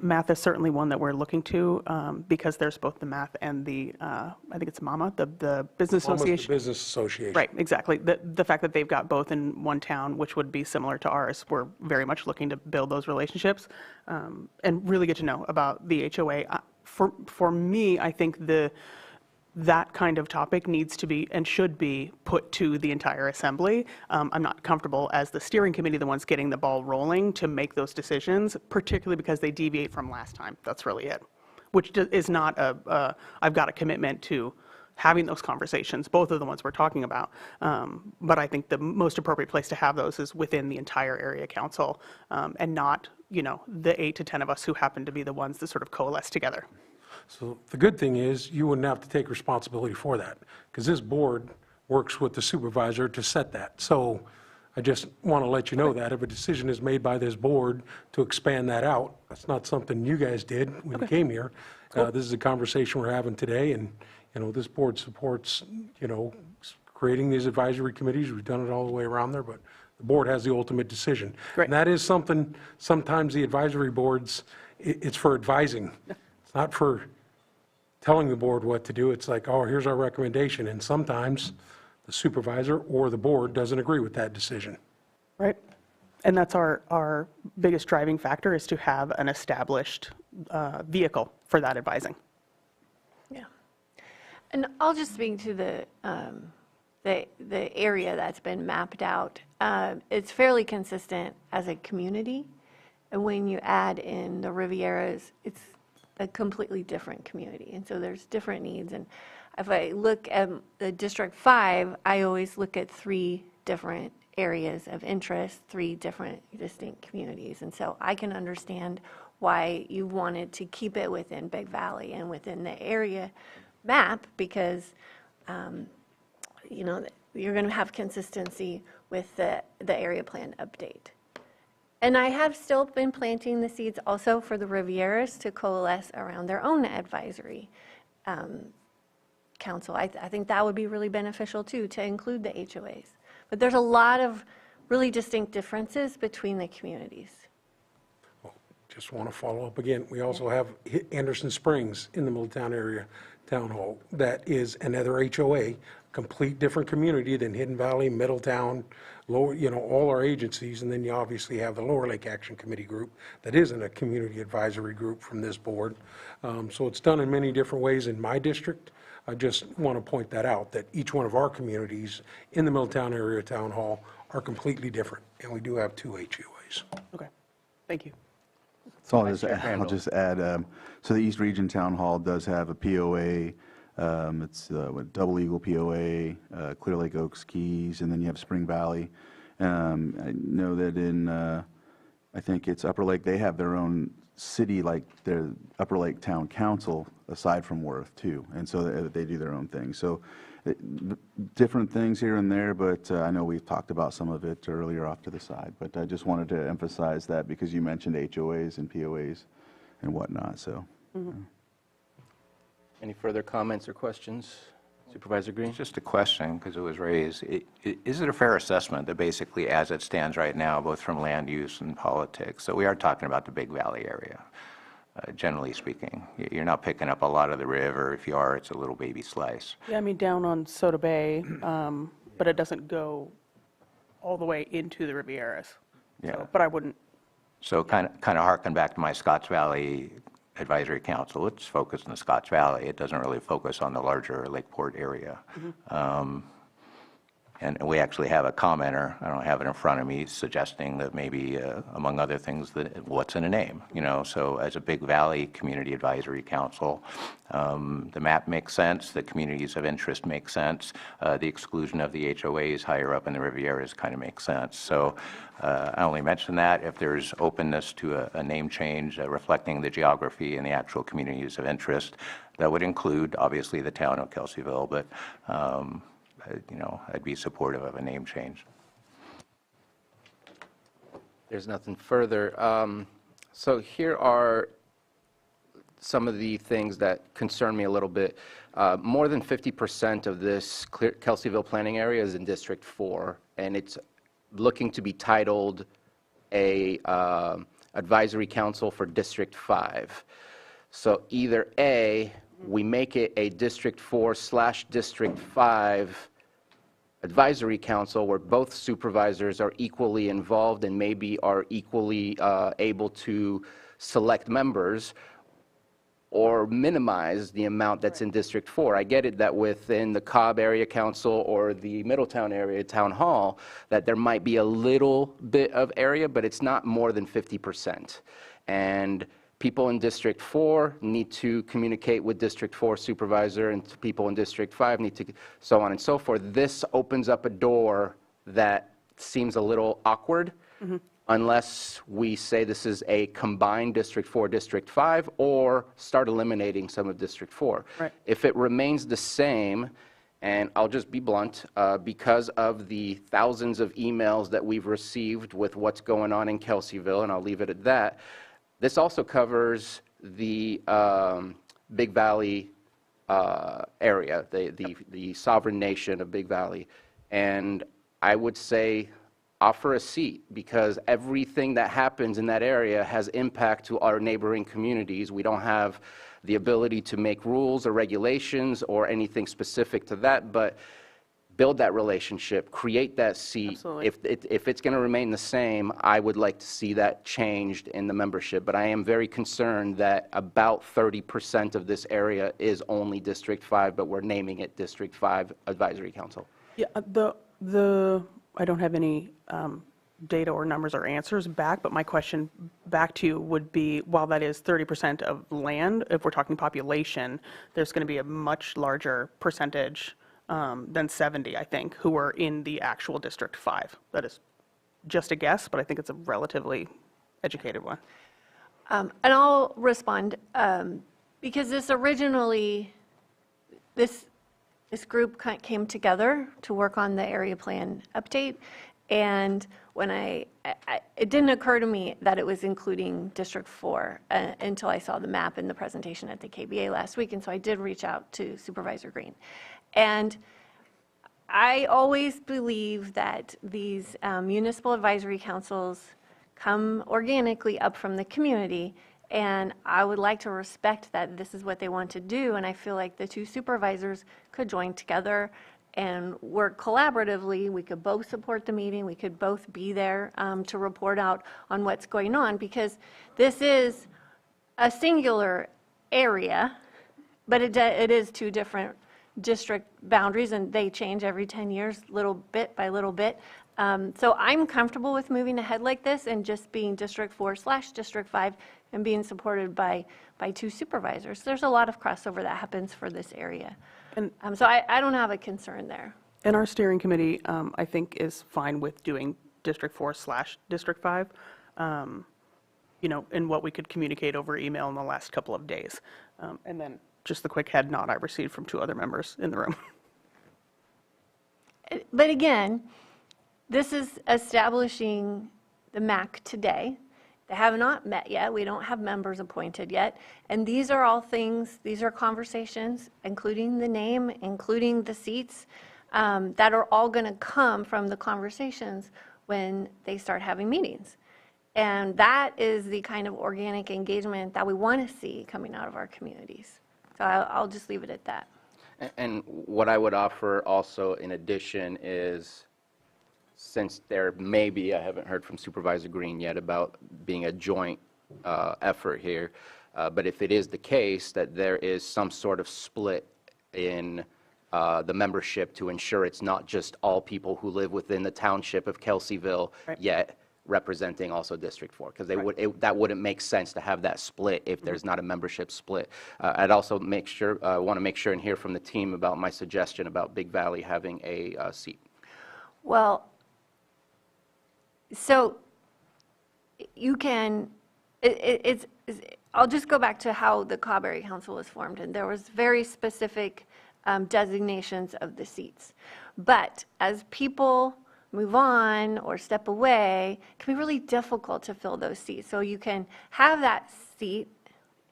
Math is certainly one that we're looking to because there's both the math and the, I think it's MAMA, the Business Association. The Business Association. Right, exactly. The fact that they've got both in one town, which would be similar to ours, we're very much looking to build those relationships and really get to know about the HOA. For me, I think that kind of topic needs to be and should be put to the entire assembly. I'm not comfortable as the steering committee, the ones getting the ball rolling to make those decisions, particularly because they deviate from last time. That's really it, which is not I've got a commitment to having those conversations, both of the ones we're talking about. But I think the most appropriate place to have those is within the entire area council and not, the 8 to 10 of us who happen to be the ones that sort of coalesce together. So the good thing is you wouldn't have to take responsibility for that, because this board works with the supervisor to set that. So I just want to let you know that if a decision is made by this board to expand that out, that's not something you guys did when you came here. This is a conversation we're having today, and, this board supports, creating these advisory committees. We've done it all the way around there, but the board has the ultimate decision. Great. And that is something, sometimes the advisory boards, it's for advising. It's not for telling the board what to do. It's like, oh, here's our recommendation. And sometimes the supervisor or the board doesn't agree with that decision. Right. And that's our biggest driving factor, is to have an established vehicle for that advising. Yeah. And I'll just speak to the area that's been mapped out. It's fairly consistent as a community. And when you add in the Rivieras, it's a completely different community. And so there's different needs. And if I look at the District 5, I always look at 3 different areas of interest, 3 different distinct communities. And so I can understand why you wanted to keep it within Big Valley and within the area map, because you're going to have consistency with the area plan update. And I have still been planting the seeds also for the Rivieras to coalesce around their own advisory council. I think that would be really beneficial too, to include the HOAs. But there's a lot of really distinct differences between the communities. Just want to follow up again. We also have Anderson Springs in the Middletown area town hall. That is another HOA, complete different community than Hidden Valley, Middletown, Lower, all our agencies. And then you obviously have the Lower Lake Action Committee group that isn't a community advisory group from this board. So it's done in many different ways in my district. I just want to point that out, that each one of our communities in the Middletown area town hall are completely different. And we do have 2 HOAs. Okay. Thank you. So I'll just add, so the East Region Town Hall does have a POA. It's Double Eagle POA, Clear Lake Oaks Keys, and then you have Spring Valley. I know that in, I think it's Upper Lake, they have their own city, like their Upper Lake Town Council, aside from Worth, too. And so they do their own thing. So different things here and there, but I know we've talked about some of it earlier off to the side. But I just wanted to emphasize that because you mentioned HOAs and POAs and whatnot, so. Any further comments or questions? Supervisor Green? Just a question, because it was raised. Is it a fair assessment that basically, as it stands right now, both from land use and politics, so we are talking about the Big Valley area, generally speaking. You're not picking up a lot of the river. If you are, it's a little baby slice. Yeah, I mean, down on Soda Bay, but it doesn't go all the way into the Rivieras. Yeah. So, but I wouldn't. So kind of harken back to my Scotts Valley Advisory Council. It's focused on the Scotts Valley. It doesn't really focus on the larger Lakeport area. And we actually have a commenter, I don't have it in front of me, suggesting that maybe, among other things, that what's in a name, So as a Big Valley Community Advisory Council, the map makes sense, the communities of interest make sense, the exclusion of the HOAs higher up in the Rivieras kind of makes sense. So I only mention that if there's openness to a name change reflecting the geography and the actual communities of interest. That would include, obviously, the town of Kelseyville, but I'd be supportive of a name change. There's nothing further. So here are some of the things that concern me a little bit. More than 50% of this Kelseyville planning area is in District 4, and it's looking to be titled a advisory council for District 5. So either A, we make it a District 4/District 5 advisory council where both supervisors are equally involved and maybe are equally able to select members, or minimize the amount that's in District 4. I get it that within the Cobb Area Council or the Middletown Area Town Hall, that there might be a little bit of area, but it's not more than 50%. And people in District 4 need to communicate with District 4 supervisor, and people in District 5 need to, so on and so forth. This opens up a door that seems a little awkward, unless we say this is a combined District 4, District 5, or start eliminating some of District 4. Right. If it remains the same, And I'll just be blunt, because of the thousands of emails that we've received with what's going on in Kelseyville, and I'll leave it at that, this also covers the Big Valley area, the sovereign nation of Big Valley. And I would say offer a seat, because everything that happens in that area has impact to our neighboring communities. We don't have the ability to make rules or regulations or anything specific to that, but build that relationship, create that seat. Absolutely. If it's going to remain the same, I would like to see that changed in the membership. But I am very concerned that about 30% of this area is only District 5, but we're naming it District 5 Advisory Council. Yeah, I don't have any data or numbers or answers back, but my question back to you would be, while that is 30% of land, if we're talking population, there's going to be a much larger percentage than 70, I think, who are in the actual District 5. That is just a guess, but I think it's a relatively educated one. And I'll respond, because this originally, this group came together to work on the area plan update, and when it didn't occur to me that it was including District 4 until I saw the map in the presentation at the KBA last week, and so I did reach out to Supervisor Green. And I always believe that these municipal advisory councils come organically up from the community, and I would like to respect that this is what they want to do, and I feel like the two supervisors could join together and work collaboratively. We could both support the meeting, we could both be there to report out on what's going on, because this is a singular area, but it is two different district boundaries, and they change every 10 years, little bit by little bit. So I'm comfortable with moving ahead like this and just being District 4/District 5 and being supported by two supervisors. There's a lot of crossover that happens for this area. And so I don't have a concern there. And our steering committee, I think, is fine with doing District 4/District 5, you know, in what we could communicate over email in the last couple of days. And then just the quick head nod I received from two other members in the room. But again, this is establishing the MAC today. They have not met yet. We don't have members appointed yet. And these are all things, these are conversations, including the name, including the seats, that are all going to come from the conversations when they start having meetings. And that is the kind of organic engagement that we want to see coming out of our communities. So I'll just leave it at that. And what I would offer also in addition is, since there may be, I haven't heard from Supervisor Green yet about being a joint effort here, but if it is the case that there is some sort of split in the membership to ensure it's not just all people who live within the township of Kelseyville, yet representing also District 4, because that wouldn't make sense to have that split if there's not a membership split. I'd also want to make sure and hear from the team about my suggestion about Big Valley having a seat. Well, so you can, I'll just go back to how the Cobb Area Council was formed, and there was very specific designations of the seats. But as people move on or step away, it can be really difficult to fill those seats. So you can have that seat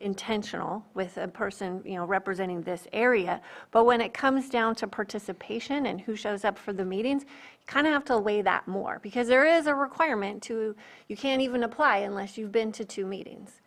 intentional with a person, you know, representing this area, but when it comes down to participation and who shows up for the meetings, you kind of have to weigh that more, because there is a requirement to, you can't even apply unless you've been to 2 meetings.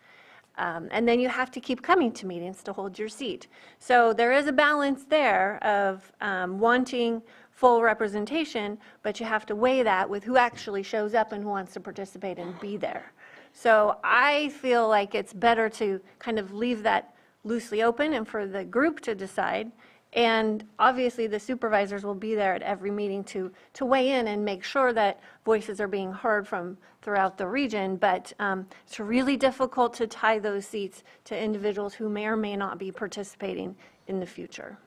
And then you have to keep coming to meetings to hold your seat. So there is a balance there of wanting full representation, but you have to weigh that with who actually shows up and who wants to participate and be there. So I feel like it's better to kind of leave that loosely open and for the group to decide. And obviously the supervisors will be there at every meeting to weigh in and make sure that voices are being heard from throughout the region. But it's really difficult to tie those seats to individuals who may or may not be participating in the future.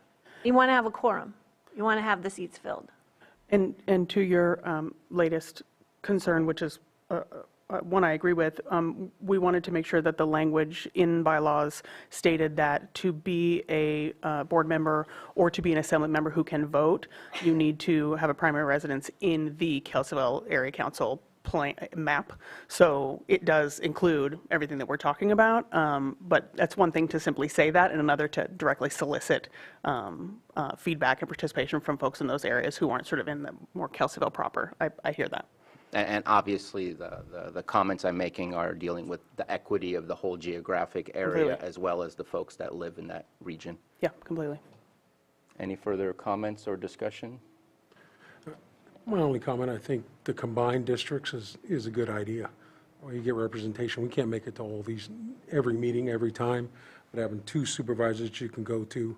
You want to have a quorum. You want to have the seats filled. And to your latest concern, which is one I agree with. We wanted to make sure that the language in bylaws stated that to be a board member or to be an assembly member who can vote, you need to have a primary residence in the Kelseyville Area Council map. So it does include everything that we're talking about, but that's one thing to simply say that, and another to directly solicit feedback and participation from folks in those areas who aren't sort of in the more Kelseyville proper. I hear that. And obviously, the comments I'm making are dealing with the equity of the whole geographic area, Completely. as well as the folks that live in that region. Yeah, completely. Any further comments or discussion? My only comment, I think the combined districts is a good idea. Well, you get representation. We can't make it to all these, every meeting, every time, but having 2 supervisors that you can go to,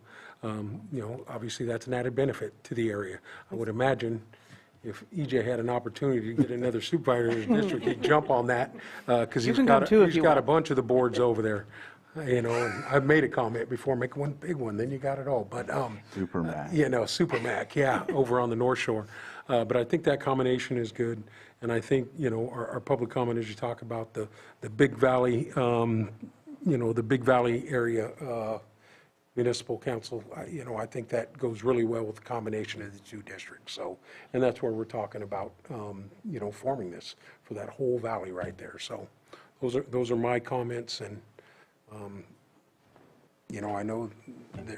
obviously that's an added benefit to the area. I would imagine if EJ had an opportunity to get another supervisor in his district, he'd jump on that, because You he's can come too if you got a want. bunch of the boards over there. And I've made a comment before, make one big one, then you got it all. But Super Mac. Super Mac, yeah, over on the North Shore. But I think that combination is good, and I think, our public comment, as you talk about the Big Valley, the Big Valley area municipal council, I think that goes really well with the combination of the 2 districts. So, and that's where we're talking about, forming this for that whole valley right there. So those are my comments, and I know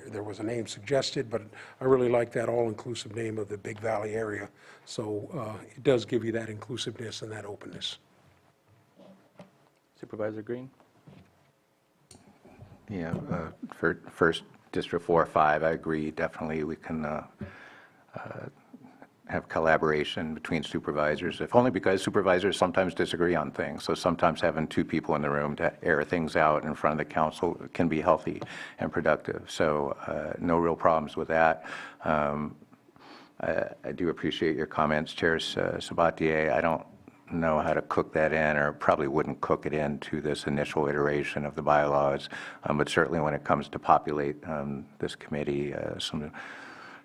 there was a name suggested, but I really like that all-inclusive name of the Big Valley area. So it does give you that inclusiveness and that openness. Supervisor Green? Yeah, for first District 4 or 5, I agree, definitely we can have collaboration between supervisors, if only because supervisors sometimes disagree on things. So sometimes having 2 people in the room to air things out in front of the council can be healthy and productive. So no real problems with that. I do appreciate your comments, Chair Sabatier. I don't know how to cook that in, or probably wouldn't cook it into this initial iteration of the bylaws, but certainly when it comes to populate this committee, some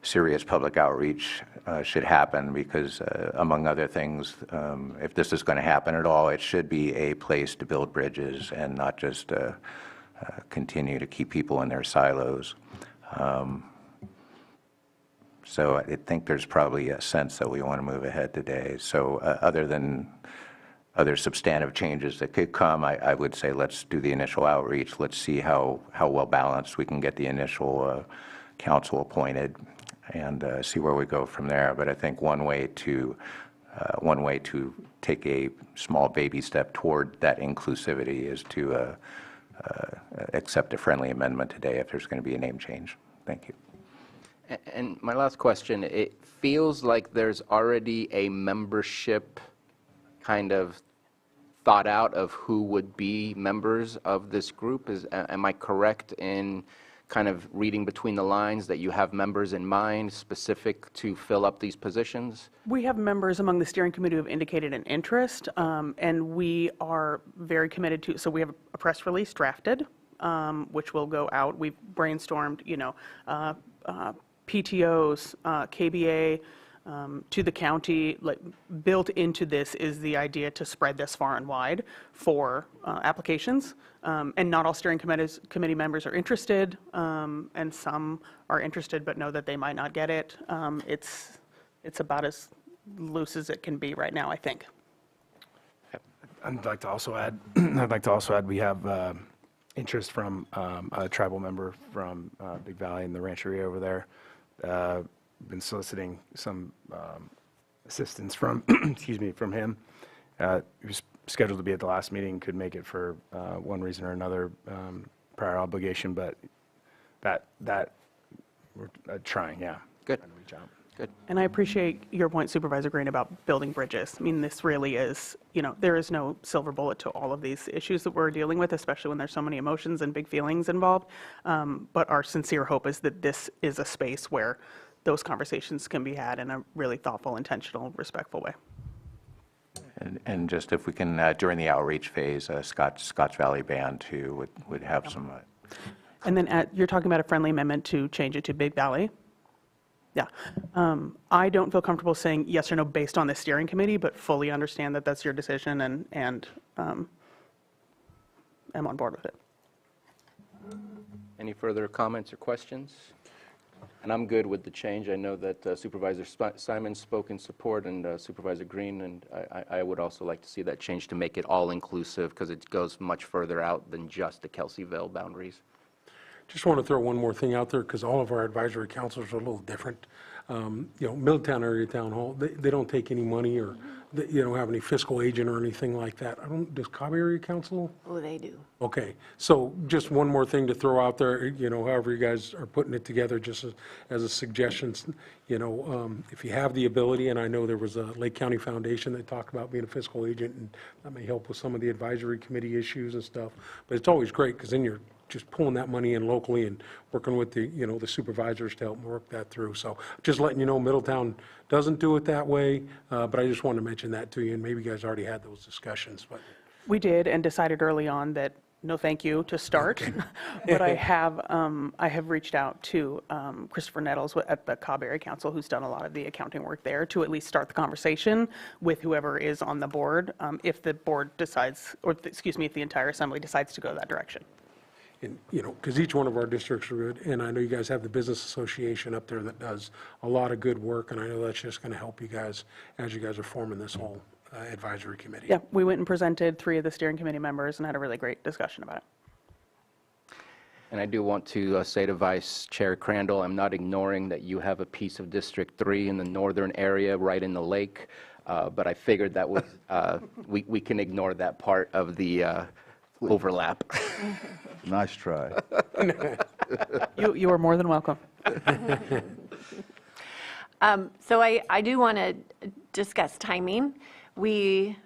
serious public outreach should happen, because among other things, if this is going to happen at all, it should be a place to build bridges and not just continue to keep people in their silos. So I think there's probably a sense that we want to move ahead today. So other than other substantive changes that could come, I would say let's do the initial outreach. Let's see how well balanced we can get the initial council appointed, and see where we go from there. But I think one way to take a small baby step toward that inclusivity is to accept a friendly amendment today if there's going to be a name change. Thank you. And my last question, it feels like there's already a membership kind of thought out of who would be members of this group. Am I correct in kind of reading between the lines that you have members in mind specific to fill up these positions? We have members among the steering committee who have indicated an interest, and we are very committed to, so we have a press release drafted, which will go out. We've brainstormed, PTOs, KBA, to the county. Like, built into this is the idea to spread this far and wide for applications. And not all steering committee members are interested, and some are interested but know that they might not get it. It's about as loose as it can be right now, I think. I'd like to also add, we have interest from a tribal member from Big Valley and the Rancheria over there. Been soliciting some assistance from, from him. He was scheduled to be at the last meeting, couldn't make it for one reason or another, prior obligation, but that we're trying, yeah. Good. Trying to reach out. Good. And I appreciate your point, Supervisor Green, about building bridges. I mean, this really is, there is no silver bullet to all of these issues that we're dealing with, especially when there's so many emotions and big feelings involved. But our sincere hope is that this is a space where those conversations can be had in a really thoughtful, intentional, respectful way. And just if we can, during the outreach phase, Scotts Valley Band too would have some. And then you're talking about a friendly amendment to change it to Big Valley? Yeah. I don't feel comfortable saying yes or no based on the steering committee, but fully understand that that's your decision and am on board with it. Any further comments or questions? And I'm good with the change. I know that Supervisor Simon spoke in support, and Supervisor Green, and I would also like to see that change to make it all-inclusive, because it goes much further out than just the Kelseyville boundaries. Just want to throw one more thing out there, because all of our advisory councils are a little different. Middletown Area Town Hall, they don't take any money, or they don't have any fiscal agent or anything like that. Does Cobb Area Council? Oh, they do. Okay, so just one more thing to throw out there, however you guys are putting it together, just as a suggestion, if you have the ability, and I know there was a Lake County Foundation that talked about being a fiscal agent, and that may help with some of the advisory committee issues and stuff, but it's always great, because then you're just pulling that money in locally and working with the, the supervisors to help work that through. So just letting you know, Middletown doesn't do it that way, but I just wanted to mention that to you, and maybe you guys already had those discussions, but. We did, and decided early on that no thank you to start. Okay. But I have reached out to Christopher Nettles at the Cobb Area Council, who's done a lot of the accounting work there, to at least start the conversation with whoever is on the board, if the board decides, or excuse me, if the entire assembly decides to go that direction. And, because each one of our districts are good, and I know you guys have the business association up there that does a lot of good work, and I know that's just going to help you guys as you guys are forming this whole advisory committee. Yeah, we went and presented 3 of the steering committee members and had a really great discussion about it. And I do want to say to Vice Chair Crandall, I'm not ignoring that you have a piece of District 3 in the northern area right in the lake, but I figured that was, we can ignore that part of the overlap. Nice try. You are more than welcome. So I do want to discuss timing. We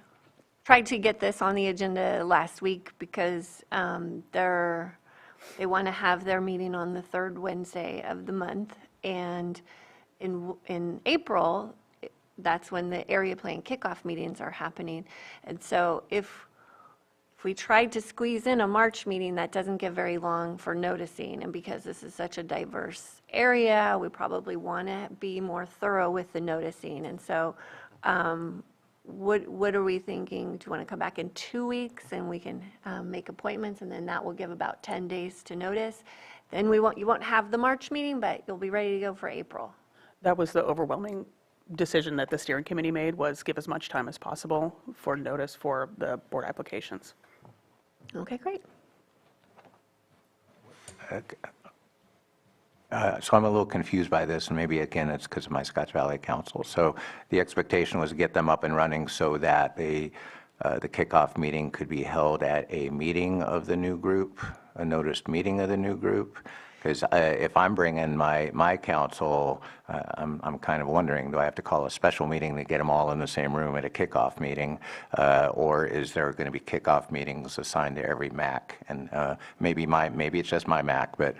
tried to get this on the agenda last week because they want to have their meeting on the 3rd Wednesday of the month. And in April, that's when the area plan kickoff meetings are happening. And so if we tried to squeeze in a March meeting, that doesn't give very long for noticing. And because this is such a diverse area, we probably want to be more thorough with the noticing. And so what are we thinking? Do you want to come back in 2 weeks and we can make appointments, and then that will give about 10 days to notice? Then you won't have the March meeting, but you'll be ready to go for April. That was the overwhelming decision that the steering committee made, was give as much time as possible for notice for the board applications. Okay, great. So I'm a little confused by this, and maybe again it's because of my Scotts Valley Council. So the expectation was to get them up and running so that the kickoff meeting could be held at a meeting of the new group, a noticed meeting of the new group. Because if I'm bringing my council, I'm kind of wondering, do I have to call a special meeting to get them all in the same room at a kickoff meeting? Or is there going to be kickoff meetings assigned to every MAC? And maybe it's just my MAC, but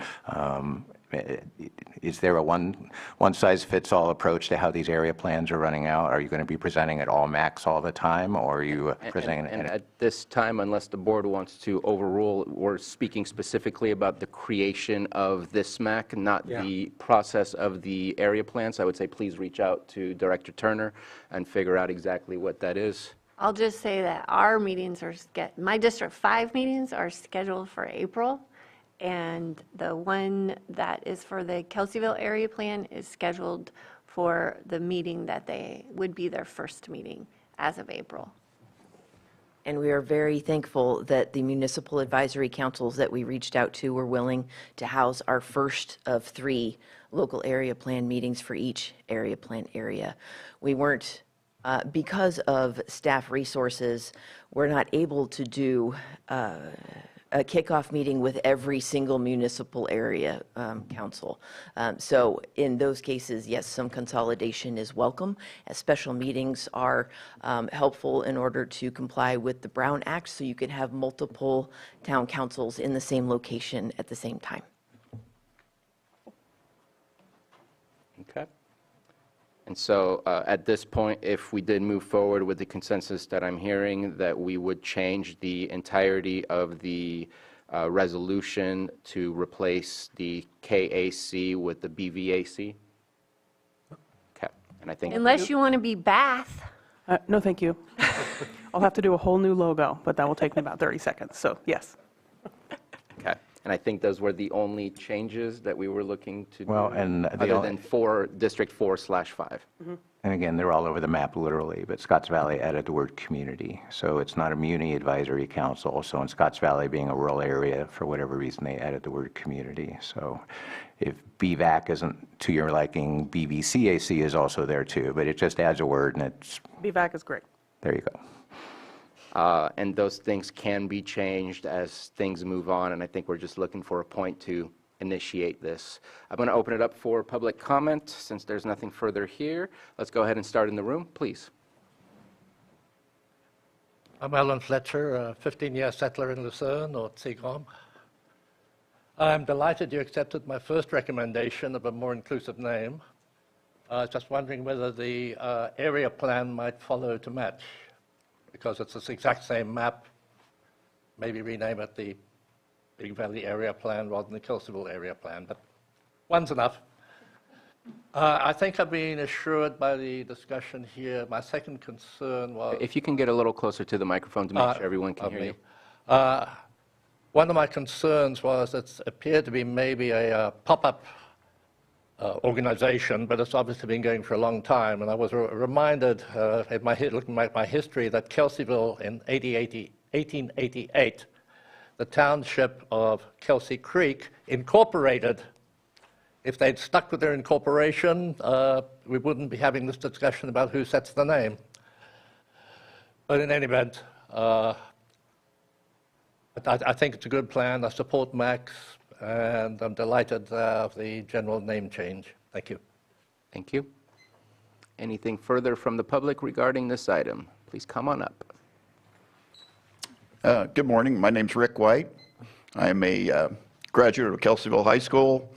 is there a one-size-fits-all approach to how these area plans are running out? Are you going to be presenting at all MACs all the time, or are you presenting? And at this time, unless the board wants to overrule, we're speaking specifically about the creation of this MAC, not the process of the area plans. I would say please reach out to Director Turner and figure out exactly what that is. I'll just say that our meetings my District 5 meetings are scheduled for April. And the one that is for the Kelseyville area plan is scheduled for the meeting that would be their first meeting as of April. And we are very thankful that the municipal advisory councils that we reached out to were willing to house our first of 3 local area plan meetings for each area plan area. We weren't, because of staff resources, we're not able to do a kickoff meeting with every single municipal area council. So in those cases, yes, some consolidation is welcome, as special meetings are helpful in order to comply with the Brown Act, so you can have multiple town councils in the same location at the same time. Okay. And so at this point, if we did move forward with the consensus that I'm hearing, that we would change the entirety of the resolution to replace the KAC with the BVAC? And I think Unless you want to be Bath. No, thank you. I'll have to do a whole new logo, but that will take me about 30 seconds, so yes. Okay. And I think those were the only changes that we were looking to do, Well, and the other than District 4/5. And again, they're all over the map literally, but Scotts Valley added the word community. So it's not a Muni Advisory Council. So in Scotts Valley being a rural area, for whatever reason, they added the word community. So if BVAC isn't to your liking, BVCAC is also there too, but it just adds a word and it's, BVAC is great. there you go. And those things can be changed as things move on, and I think we're just looking for a point to initiate this. I'm going to open it up for public comment. Since there's nothing further here, let's go ahead and start in the room, please. I'm Alan Fletcher, a 15-year settler in Lucerne, or Seagram. I'm delighted you accepted my first recommendation of a more inclusive name. Just wondering whether the area plan might follow to match, because it's the exact same map. Maybe rename it the Big Valley Area Plan rather than the Kelseyville Area Plan, but one's enough. I think I've been assured by the discussion here. My second concern was... If you can get a little closer to the microphone to make sure everyone can hear you. One of my concerns was it appeared to be maybe a pop-up organization, but it's obviously been going for a long time. And I was reminded, looking at my history, that Kelseyville in 1888, the township of Kelsey Creek incorporated. If they'd stuck with their incorporation, we wouldn't be having this discussion about who sets the name. But in any event, I think it's a good plan. I support Max, and I'm delighted of the general name change. Thank you. Thank you. Anything further from the public regarding this item? Please come on up. Good morning. My name's Rick White. I am a graduate of Kelseyville High School,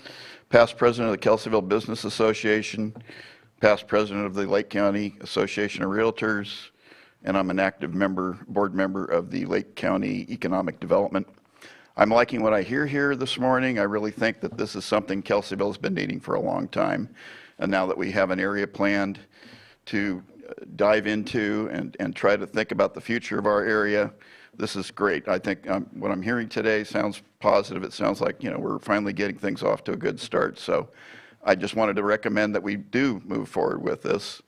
past president of the Kelseyville Business Association, past president of the Lake County Association of Realtors, and I'm an active board member of the Lake County Economic Development. I'm liking what I hear here this morning. I really think that this is something Kelseyville has been needing for a long time. And now that we have an area planned to dive into and try to think about the future of our area, this is great. I think what I'm hearing today sounds positive. It sounds like, we're finally getting things off to a good start. So I just wanted to recommend that we do move forward with this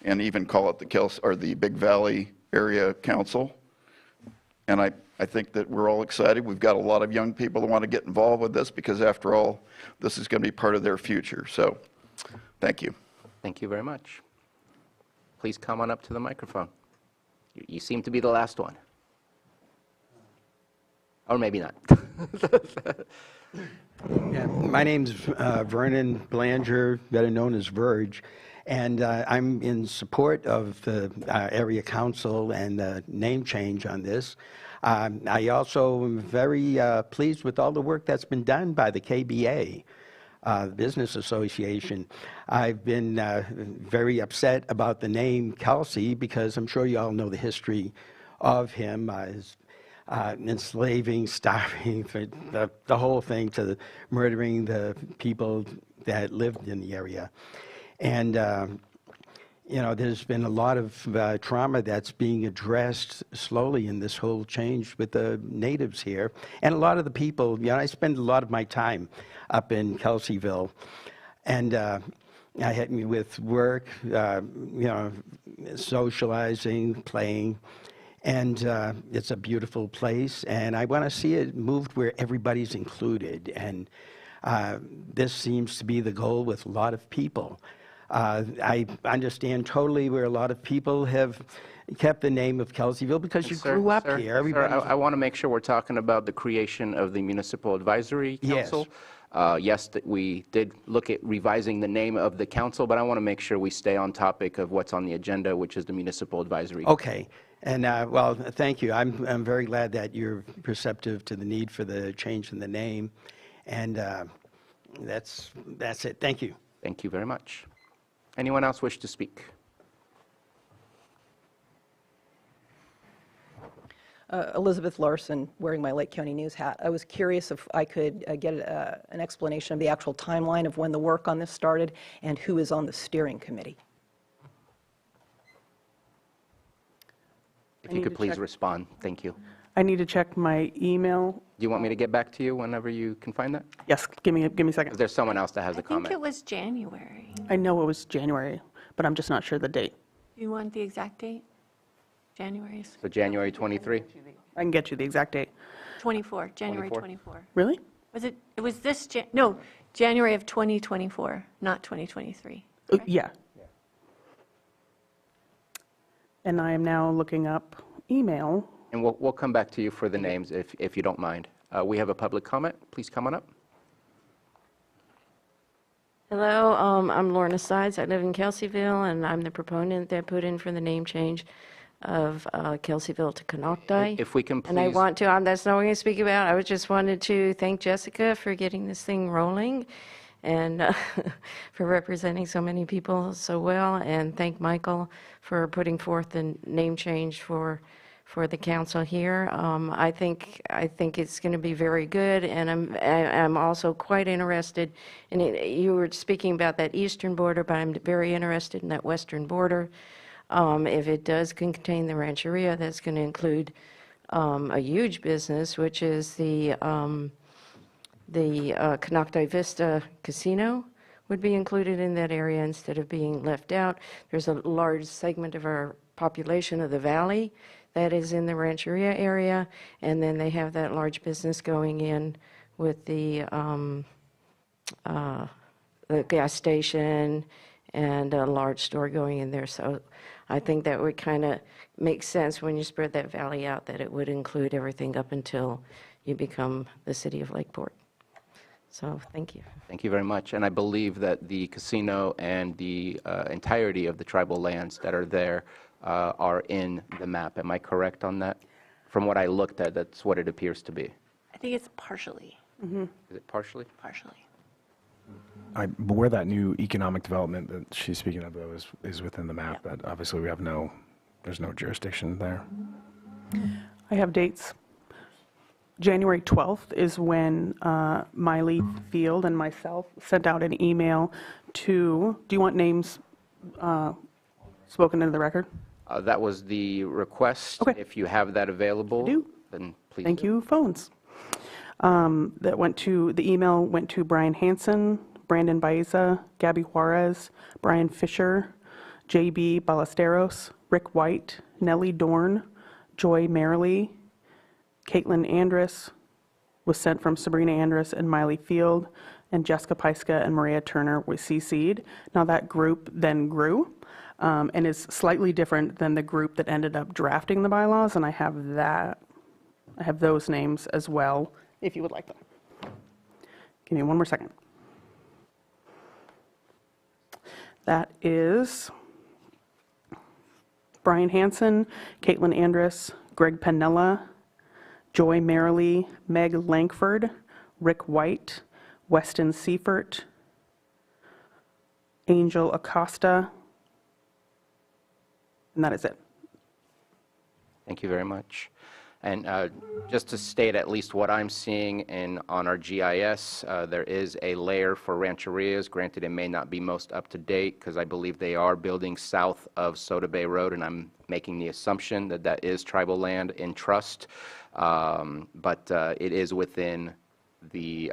and even call it the Big Valley Area Council. And I think that we're all excited. We've got a lot of young people that want to get involved with this because, after all, this is going to be part of their future. So thank you. Thank you very much. Please come on up to the microphone. You seem to be the last one. Or maybe not. Yeah, my name's Vernon Blanger, better known as Verge, and I'm in support of the area council and the name change on this. I also am very pleased with all the work that's been done by the KBA, Business Association. I've been very upset about the name Kelsey because I'm sure you all know the history of him. Enslaving, starving, the whole thing, to murdering the people that lived in the area. And, there's been a lot of trauma that's being addressed slowly in this whole change with the natives here. And a lot of the people, I spend a lot of my time up in Kelseyville. And I had me with work, socializing, playing. And it's a beautiful place, and I want to see it moved where everybody's included. And this seems to be the goal with a lot of people. I understand totally where a lot of people have kept the name of Kelseyville because you grew up here. I want to make sure we're talking about the creation of the Municipal Advisory Council. Yes, that we did look at revising the name of the council, but I want to make sure we stay on topic of what's on the agenda, which is the Municipal Advisory Council. Okay. And, well, thank you. I'm very glad that you're receptive to the need for the change in the name. And that's it. Thank you. Thank you very much. Anyone else wish to speak? Elizabeth Larson, wearing my Lake County News hat. I was curious if I could get an explanation of the actual timeline of when the work on this started and who is on the steering committee. If you could please respond, thank you. I need to check my email. Do you want me to get back to you whenever you can find that? Yes, give me a second. Because there's someone else that has a I think comment. it was January. I know it was January, but I'm just not sure the date. You want the exact date? January's So January 23? I can get you the exact date. 24, January 24? 24. Really? Was it, it was this, no, January of 2024, not 2023. Yeah. And I am now looking up email. And we'll come back to you for the names if you don't mind. We have a public comment. Please come on up. Hello, I'm Lorna Sides. I live in Kelseyville, and I'm the proponent that put in for the name change of Kelseyville to Canocti. If we can please. And I want to, that's not what I'm going to speak about. I just wanted to thank Jessica for getting this thing rolling and for representing so many people so well, and thank Michael for putting forth the name change for the council here. I think it's going to be very good, and I'm also quite interested in it. You were speaking about that eastern border, but I'm very interested in that western border. If it does contain the rancheria, that's going to include a huge business, which is the Canocti Vista Casino would be included in that area instead of being left out. There's a large segment of our population of the valley that is in the rancheria area, and then they have that large business going in with the gas station and a large store going in there. So I think that would kind of make sense when you spread that valley out, that it would include everything up until you become the city of Lakeport. So thank you. Thank you very much. And I believe that the casino and the entirety of the tribal lands that are there are in the map. Am I correct on that? From what I looked at, that's what it appears to be. I think it's partially. Is it partially? Partially. But where that new economic development that she's speaking of, though, is within the map, but obviously we have there's no jurisdiction there. I have dates. January 12th is when Miley Field and myself sent out an email to, do you want names spoken into the record? That was the request. Okay. If you have that available, I do. then please. Thank you, phones. The email went to Brian Hansen, Brandon Baeza, Gabby Juarez, Brian Fisher, J.B. Ballesteros, Rick White, Nellie Dorn, Joy Merrily, Caitlin Andrus, was sent from Sabrina Andrus and Miley Field, and Jessica Peiska and Maria Turner was CC'd. Now that group then grew and is slightly different than the group that ended up drafting the bylaws, and I have those names as well, if you would like them. Give me one more second. That is Brian Hansen, Caitlin Andrus, Greg Pennella, Joy Merrily, Meg Langford, Rick White, Weston Seifert, Angel Acosta, and that is it. Thank you very much. And just to state at least what I'm seeing on our GIS, there is a layer for rancherias. Granted, it may not be most up to date because I believe they are building south of Soda Bay Road, and I'm making the assumption that that is tribal land in trust. But it is within the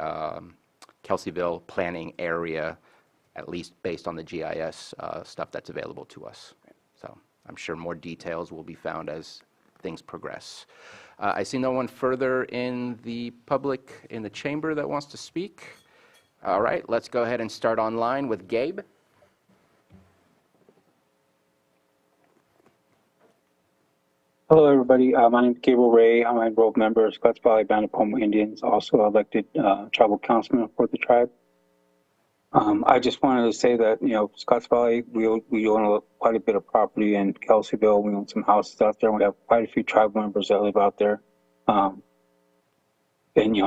Kelseyville planning area, at least based on the GIS stuff that's available to us. So I'm sure more details will be found as things progress. I see no one further in the public, in the chamber, that wants to speak. All right, let's go ahead and start online with Gabe. Hello, everybody. My name is Gabriel Ray. I'm an enrolled member of Scotts Valley Band of Pomo Indians, also elected tribal councilman for the tribe. I just wanted to say that, Scotts Valley, we own quite a bit of property in Kelseyville. We own some houses out there. We have quite a few tribal members that live out there. And,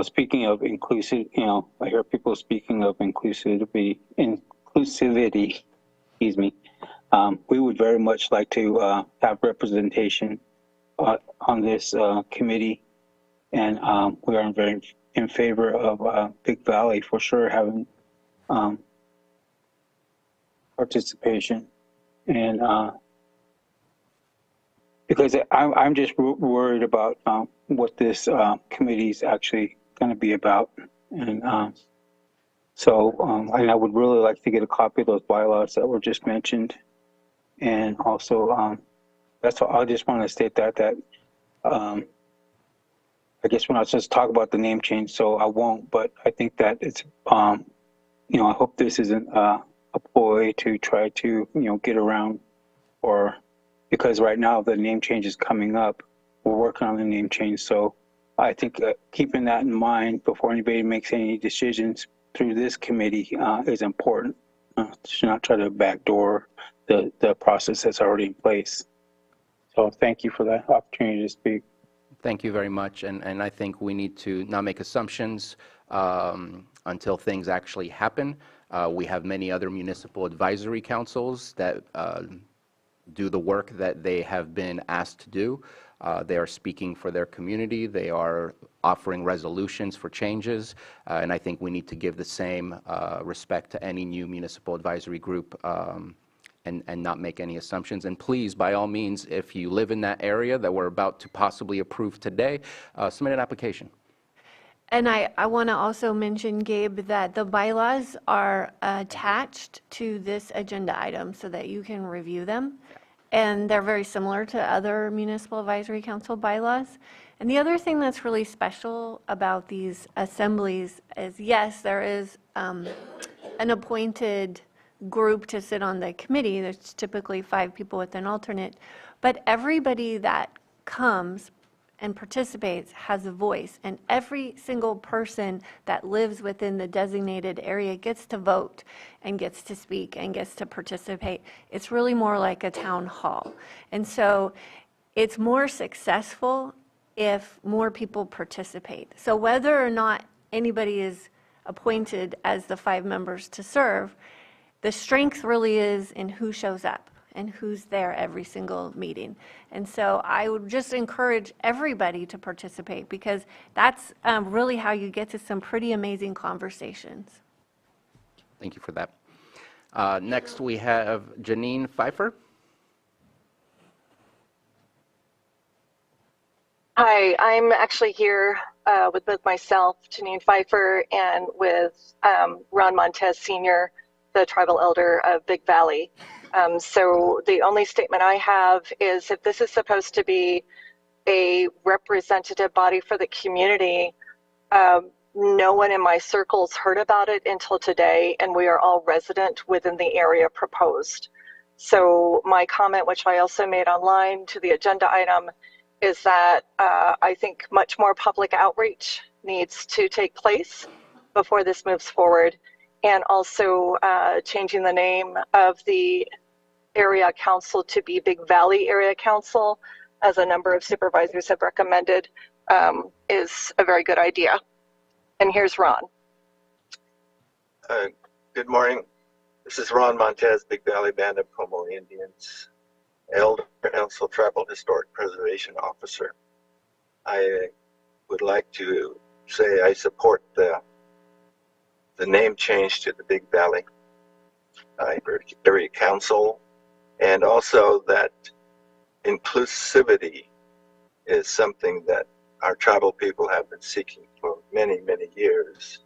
speaking of inclusive, I hear people speaking of inclusivity, excuse me. We would very much like to have representation on this committee. And we are very in favor of Big Valley for sure having participation. And because I'm just worried about what this committee is actually going to be about. And and I would really like to get a copy of those bylaws that were just mentioned. And also, that's all. I just want to state that I guess we're not supposed to talk about the name change, so I won't. But I think that it's, I hope this isn't a ploy to try to, get around, or because right now the name change is coming up. We're working on the name change, so I think keeping that in mind before anybody makes any decisions through this committee is important. To not try to backdoor the process that's already in place. So thank you for that opportunity to speak. Thank you very much, and I think we need to not make assumptions until things actually happen. We have many other municipal advisory councils that do the work that they have been asked to do. They are speaking for their community. They are offering resolutions for changes, and I think we need to give the same respect to any new municipal advisory group and not make any assumptions. And please, by all means, if you live in that area that we're about to possibly approve today, submit an application. And I want to also mention, Gabe, that the bylaws are attached to this agenda item so that you can review them. And they're very similar to other municipal advisory council bylaws. And the other thing that's really special about these assemblies is, yes, there is an appointed group to sit on the committee. There's typically 5 people with an alternate. But everybody that comes and participates has a voice, and every single person that lives within the designated area gets to vote and gets to speak and gets to participate. It's really more like a town hall. And so it's more successful if more people participate. So whether or not anybody is appointed as the 5 members to serve, the strength really is in who shows up and who's there every single meeting. And so I would just encourage everybody to participate, because that's really how you get to some pretty amazing conversations. Thank you for that. Next, we have Janine Pfeiffer. Hi, I'm actually here with both myself, Janine Pfeiffer, and with Ron Montez Sr., the tribal elder of Big Valley. So the only statement I have is, if this is supposed to be a representative body for the community, no one in my circles heard about it until today, and we are all resident within the area proposed. So my comment, which I also made online to the agenda item, is that I think much more public outreach needs to take place before this moves forward, and also changing the name of the area council to be Big Valley Area Council, as a number of supervisors have recommended, is a very good idea. And here's Ron. Good morning. This is Ron Montez, Big Valley Band of Como Indians, Elder Council Tribal Historic Preservation Officer. I would like to say I support the name change to the Big Valley Area Council, and also that inclusivity is something that our tribal people have been seeking for many, many years.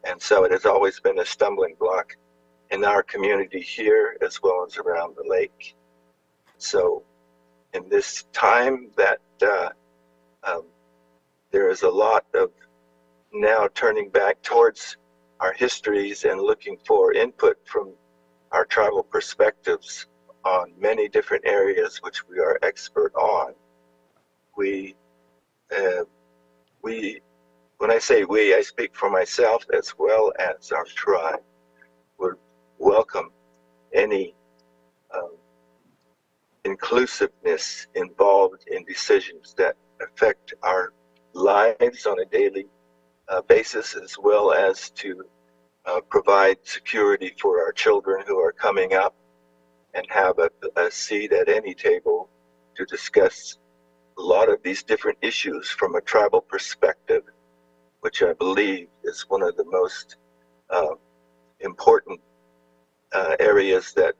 And so it has always been a stumbling block in our community here as well as around the lake. So in this time that there is a lot of now turning back towards our histories and looking for input from our tribal perspectives on many different areas which we are expert on. When I say we, I speak for myself as well as our tribe. Would welcome any inclusiveness involved in decisions that affect our lives on a daily basis, as well as to provide security for our children who are coming up and have a seat at any table to discuss a lot of these different issues from a tribal perspective, which I believe is one of the most important areas that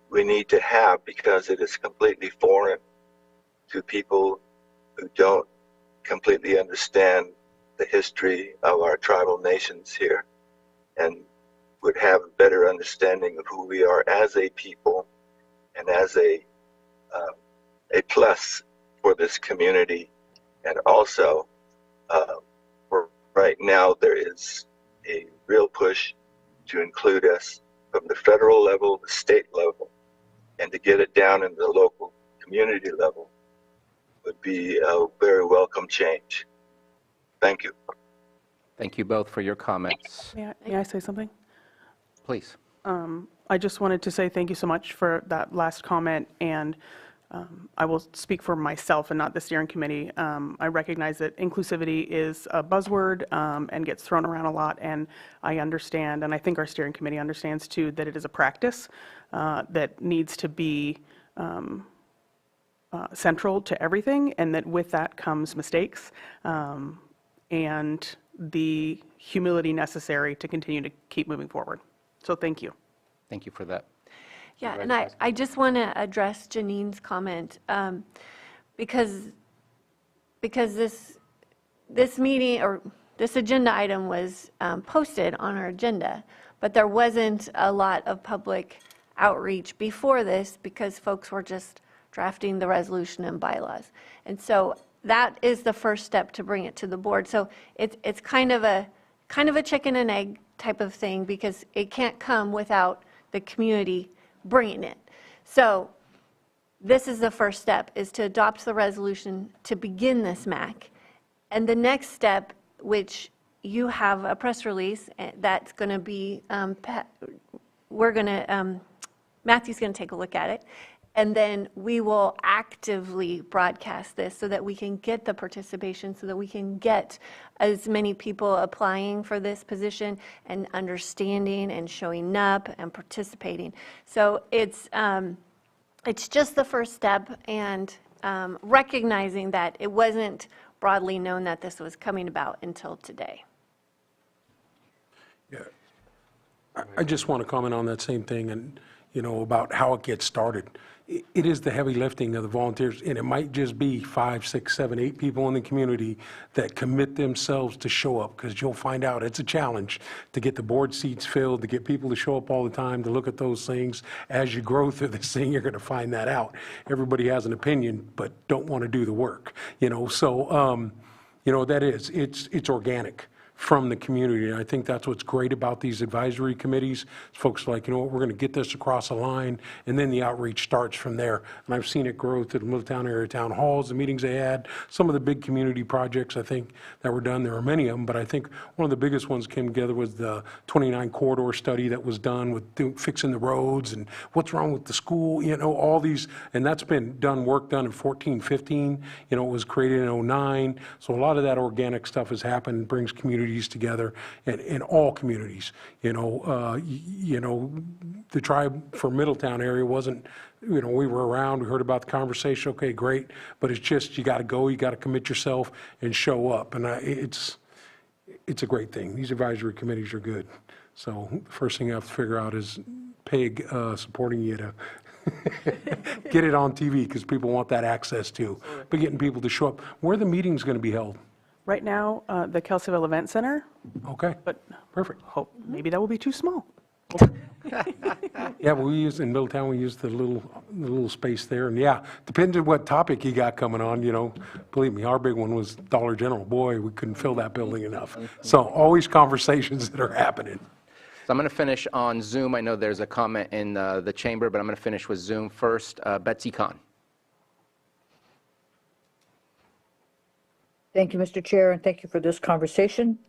we need to have, because it is completely foreign to people who don't completely understand the history of our tribal nations here, and would have a better understanding of who we are as a people and as a plus for this community. And also, right now there is a real push to include us from the federal level, the state level, and to get it down in the local community level would be a very welcome change. Thank you. Thank you both for your comments. May I say something? Please. I just wanted to say thank you so much for that last comment, and I will speak for myself and not the steering committee. I recognize that inclusivity is a buzzword and gets thrown around a lot, and I understand, and I think our steering committee understands too, that it is a practice that needs to be central to everything, and that with that comes mistakes and the humility necessary to continue to keep moving forward. So thank you. Thank you for that. Yeah, and I just want to address Janine's comment because this meeting or this agenda item was posted on our agenda, but there wasn't a lot of public outreach before this because folks were just drafting the resolution and bylaws. And so that is the first step to bring it to the board. So it's kind of a chicken and egg type of thing because it can't come without the community bringing it. So this is the first step, is to adopt the resolution to begin this MAC. And the next step, which you have a press release that's going to be, Matthew's going to take a look at it. And then we will actively broadcast this so that we can get the participation, so that we can get as many people applying for this position and understanding and showing up and participating. So it's just the first step, and recognizing that it wasn't broadly known that this was coming about until today. Yeah, I just want to comment on that same thing, and about how it gets started. It is the heavy lifting of the volunteers, and it might just be 5, 6, 7, 8 people in the community that commit themselves to show up, because you'll find out it's a challenge to get the board seats filled, to get people to show up all the time, to look at those things. As you grow through this thing, you're going to find that out. Everybody has an opinion, but don't want to do the work. So it's organic from the community. And I think that's what's great about these advisory committees. Folks are like, we're going to get this across the line, and then the outreach starts from there. And I've seen it grow through the Middletown area town halls, the meetings they had, some of the big community projects, I think, that were done. There are many of them, but I think one of the biggest ones came together was the 29 corridor study that was done with fixing the roads and what's wrong with the school, all these, and that's been work done in 14, 15, it was created in 09. So a lot of that organic stuff has happened, brings communities together, and in all communities. The tribe for Middletown area wasn't, we were around, we heard about the conversation, okay, great, but it's just, you got to go, you got to commit yourself and show up, and it's a great thing. These advisory committees are good. So the first thing you have to figure out is PEG supporting you to get it on TV, because people want that access too. But getting people to show up. Where are the meetings going to be held? Right now, the Kelseyville Event Center. Okay, but perfect. Maybe that will be too small. Yeah, we use in Middletown. We use the little space there, and yeah, depends on what topic you got coming on. Believe me, our big one was Dollar General. Boy, we couldn't fill that building enough. So always conversations that are happening. So I'm going to finish on Zoom. I know there's a comment in the chamber, but I'm going to finish with Zoom first. Betsy Kahn. Thank you, Mr. Chair, and thank you for this conversation.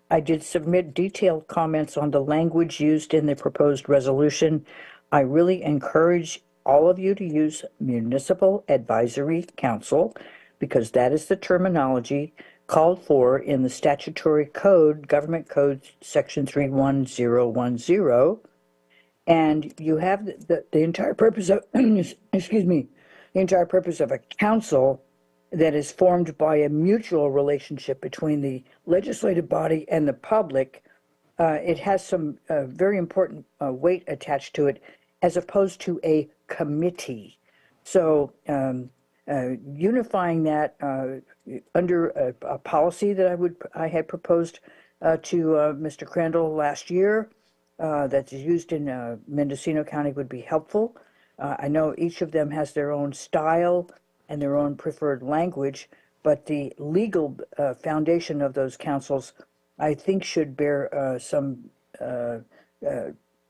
I did submit detailed comments on the language used in the proposed resolution. I really encourage all of you to use Municipal Advisory Council, because that is the terminology called for in the statutory code, Government Code Section 31010. And you have the entire purpose of, excuse me, the entire purpose of a council that is formed by a mutual relationship between the legislative body and the public. It has some very important weight attached to it, as opposed to a committee. So unifying that under a policy that I had proposed to Mr. Crandall last year that's used in Mendocino County would be helpful. I know each of them has their own style and their own preferred language, but the legal foundation of those councils, I think, should bear some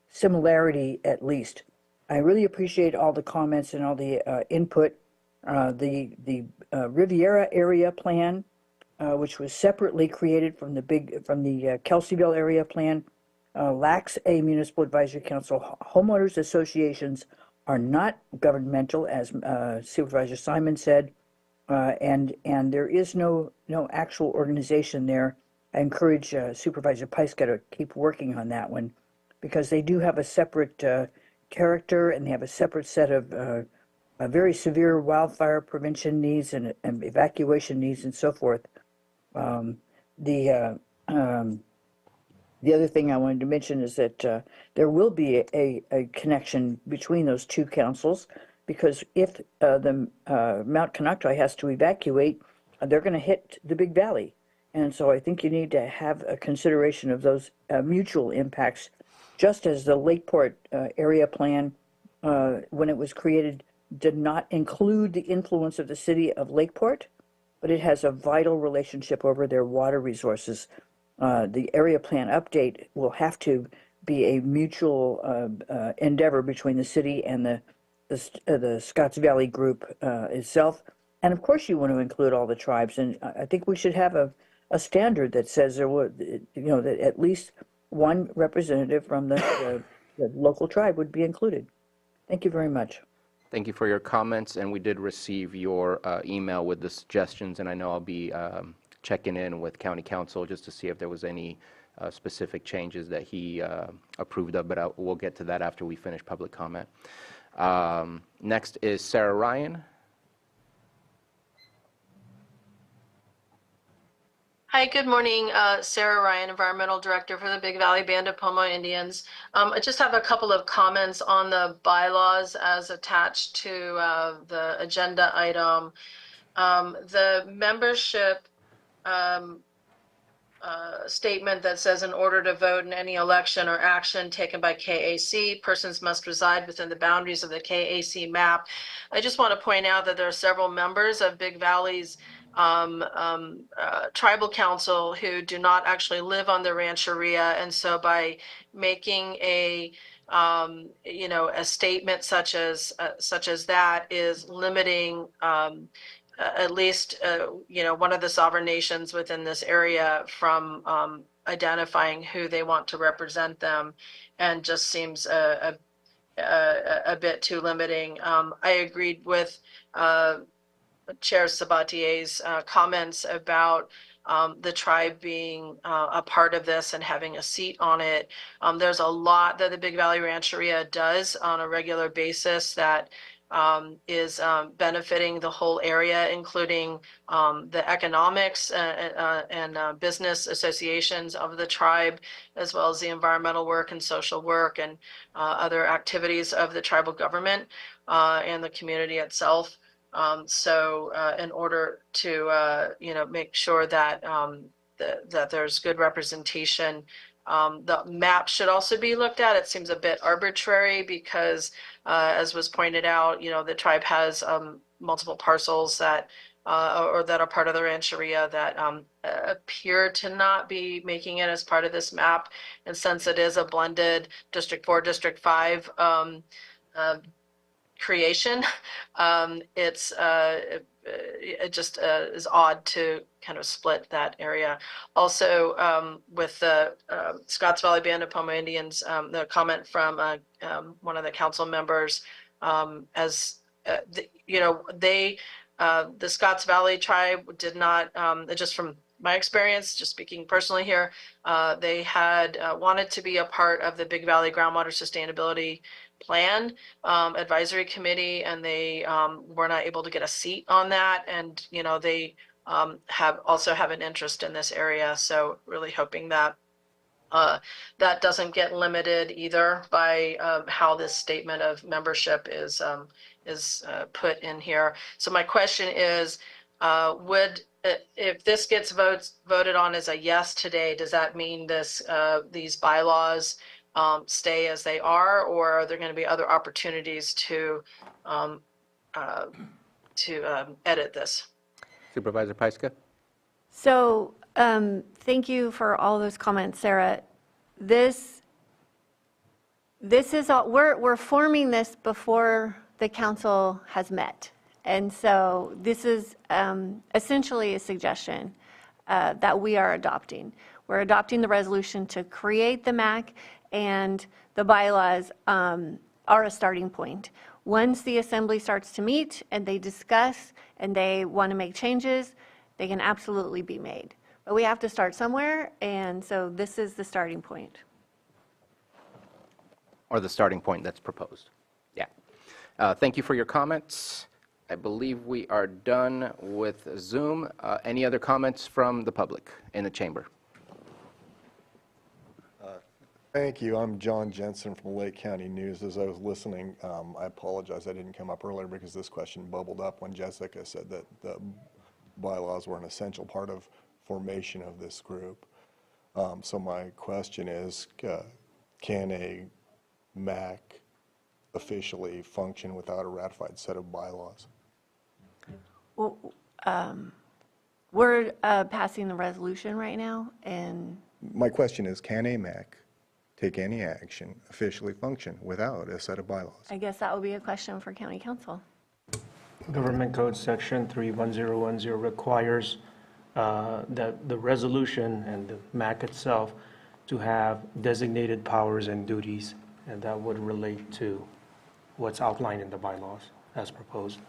similarity at least. I really appreciate all the comments and all the input. The Riviera area plan, which was separately created from the Kelseyville area plan, lacks a municipal advisory council. Homeowners associations are not governmental, as Supervisor Simon said, and there is no actual organization there. I encourage Supervisor Pyska to keep working on that one, because they do have a separate character, and they have a separate set of very severe wildfire prevention needs and evacuation needs and so forth. The other thing I wanted to mention is that there will be a connection between those two councils, because if the Mount Conoctoy has to evacuate, they're going to hit the Big Valley. And so I think you need to have a consideration of those mutual impacts, just as the Lakeport area plan, when it was created, did not include the influence of the city of Lakeport, but it has a vital relationship over their water resources. The area plan update will have to be a mutual endeavor between the city and the Scotts Valley group itself. And of course you want to include all the tribes, and I think we should have a standard that says there would, that at least one representative from the local tribe would be included. Thank you very much. Thank you for your comments, and we did receive your email with the suggestions, and I know I'll be checking in with County Council just to see if there was any specific changes that he approved of, but we'll get to that after we finish public comment. Next is Sarah Ryan. Hi, good morning. Sarah Ryan, Environmental Director for the Big Valley Band of Pomo Indians. I just have a couple of comments on the bylaws as attached to the agenda item. The membership statement that says, in order to vote in any election or action taken by KAC, persons must reside within the boundaries of the KAC map. I just want to point out that there are several members of Big Valley's tribal council who do not actually live on the rancheria, and so by making a a statement such as that is limiting at least one of the sovereign nations within this area from identifying who they want to represent them, and just seems a bit too limiting. I agreed with Chair Sabatier's comments about the tribe being a part of this and having a seat on it. There's a lot that the Big Valley Rancheria does on a regular basis that is benefiting the whole area, including the economics and business associations of the tribe, as well as the environmental work and social work and other activities of the tribal government and the community itself. So in order to make sure that that there's good representation, the map should also be looked at. It seems a bit arbitrary because, as was pointed out, the tribe has multiple parcels that or that are part of the rancheria that appear to not be making it as part of this map. And since it is a blended District 4, District 5 creation, it just is odd to kind of split that area. Also, with the Scotts Valley Band of Pomo Indians, the comment from one of the council members, the Scotts Valley tribe did not, just from my experience, just speaking personally here, they had wanted to be a part of the Big Valley Groundwater Sustainability Plan advisory committee, and they were not able to get a seat on that. And they have an interest in this area, so really hoping that that doesn't get limited either by how this statement of membership is put in here. So my question is, if this gets voted on as a yes today, does that mean these bylaws stay as they are, or are there going to be other opportunities to edit this? Supervisor Pyska? So thank you for all those comments, Sarah. This is all, we're forming this before the council has met. And so this is essentially a suggestion that we are adopting. We're adopting the resolution to create the MAC, and the bylaws are a starting point. Once the assembly starts to meet and they discuss and they want to make changes, they can absolutely be made. But we have to start somewhere, and so this is the starting point. Or the starting point that's proposed. Yeah. Thank you for your comments. I believe we are done with Zoom. Any other comments from the public in the chamber? Thank you. I'm John Jensen from Lake County News. As I was listening, I apologize I didn't come up earlier because this question bubbled up when Jessica said that the bylaws were an essential part of formation of this group. So my question is, can a MAC officially function without a ratified set of bylaws? Well, we're passing the resolution right now, and My question is, can a MAC take any action, officially function without a set of bylaws? I guess that would be a question for county council. Government Code Section 31010 requires that the resolution and the MAC itself to have designated powers and duties, and that would relate to what's outlined in the bylaws as proposed.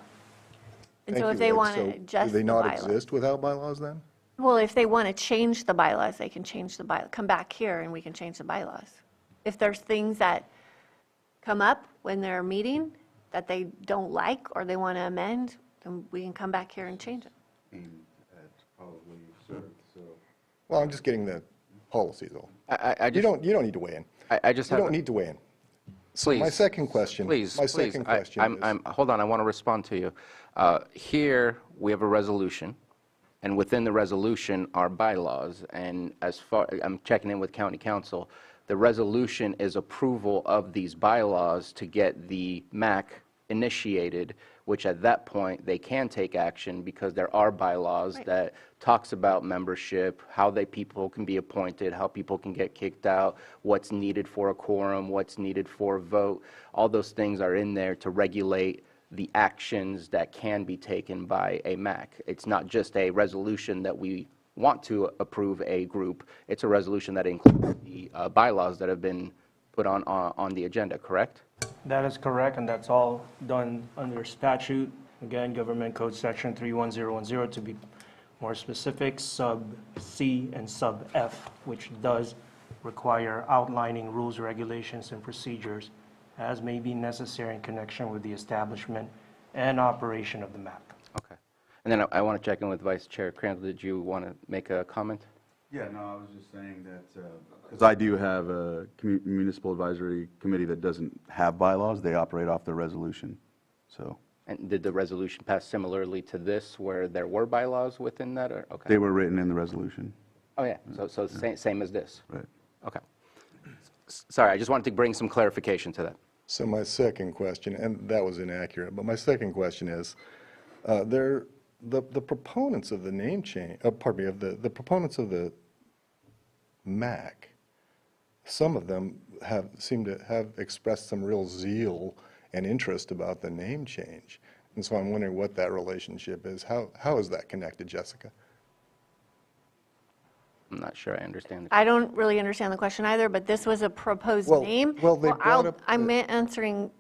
And so if they want to adjust do they the not bylaws. exist without bylaws then? Well, if they want to change the bylaws, they can change the bylaws, come back here and we can change the bylaws. If there's things that come up when they're meeting that they don't like or they want to amend, then we can come back here and change it. Well, I'm just getting the policy though. You don't need to weigh in. I just You have don't a- need to weigh in. Please. My second question. Please, My please. second question is. Hold on, I want to respond to you. Here, we have a resolution, and within the resolution are bylaws, and as far, I'm checking in with county council, the resolution is approval of these bylaws to get the MAC initiated, which at that point, they can take action because there are bylaws that talks about membership, how people can be appointed, how people can get kicked out, what's needed for a quorum, what's needed for a vote. All those things are in there to regulate the actions that can be taken by a MAC. It's not just a resolution that we want to approve a group. It's a resolution that includes the bylaws that have been put on the agenda, correct? That is correct, and that's all done under statute. Again, Government Code Section 31010, to be more specific, sub C and sub F, which does require outlining rules, regulations, and procedures as may be necessary in connection with the establishment and operation of the MAC. Okay. And then I want to check in with Vice Chair Crandall. Did you want to make a comment? Yeah, no, I was just saying that, because I do have a municipal advisory committee that doesn't have bylaws, they operate off the resolution, so. And did the resolution pass similarly to this, where there were bylaws within that, or, okay? They were written in the resolution. Oh, yeah, so same as this? Right. Okay. Sorry, I just wanted to bring some clarification to that. So my second question, and that was inaccurate, but my second question is, the proponents of the name change, pardon me, of the proponents of the MAC, some of them seem to have expressed some real zeal and interest about the name change. And so I'm wondering what that relationship is. How is that connected, Jessica? I'm not sure I understand. I don't really understand the question either, but this was a proposed Well- name. well, they brought up I'm answering,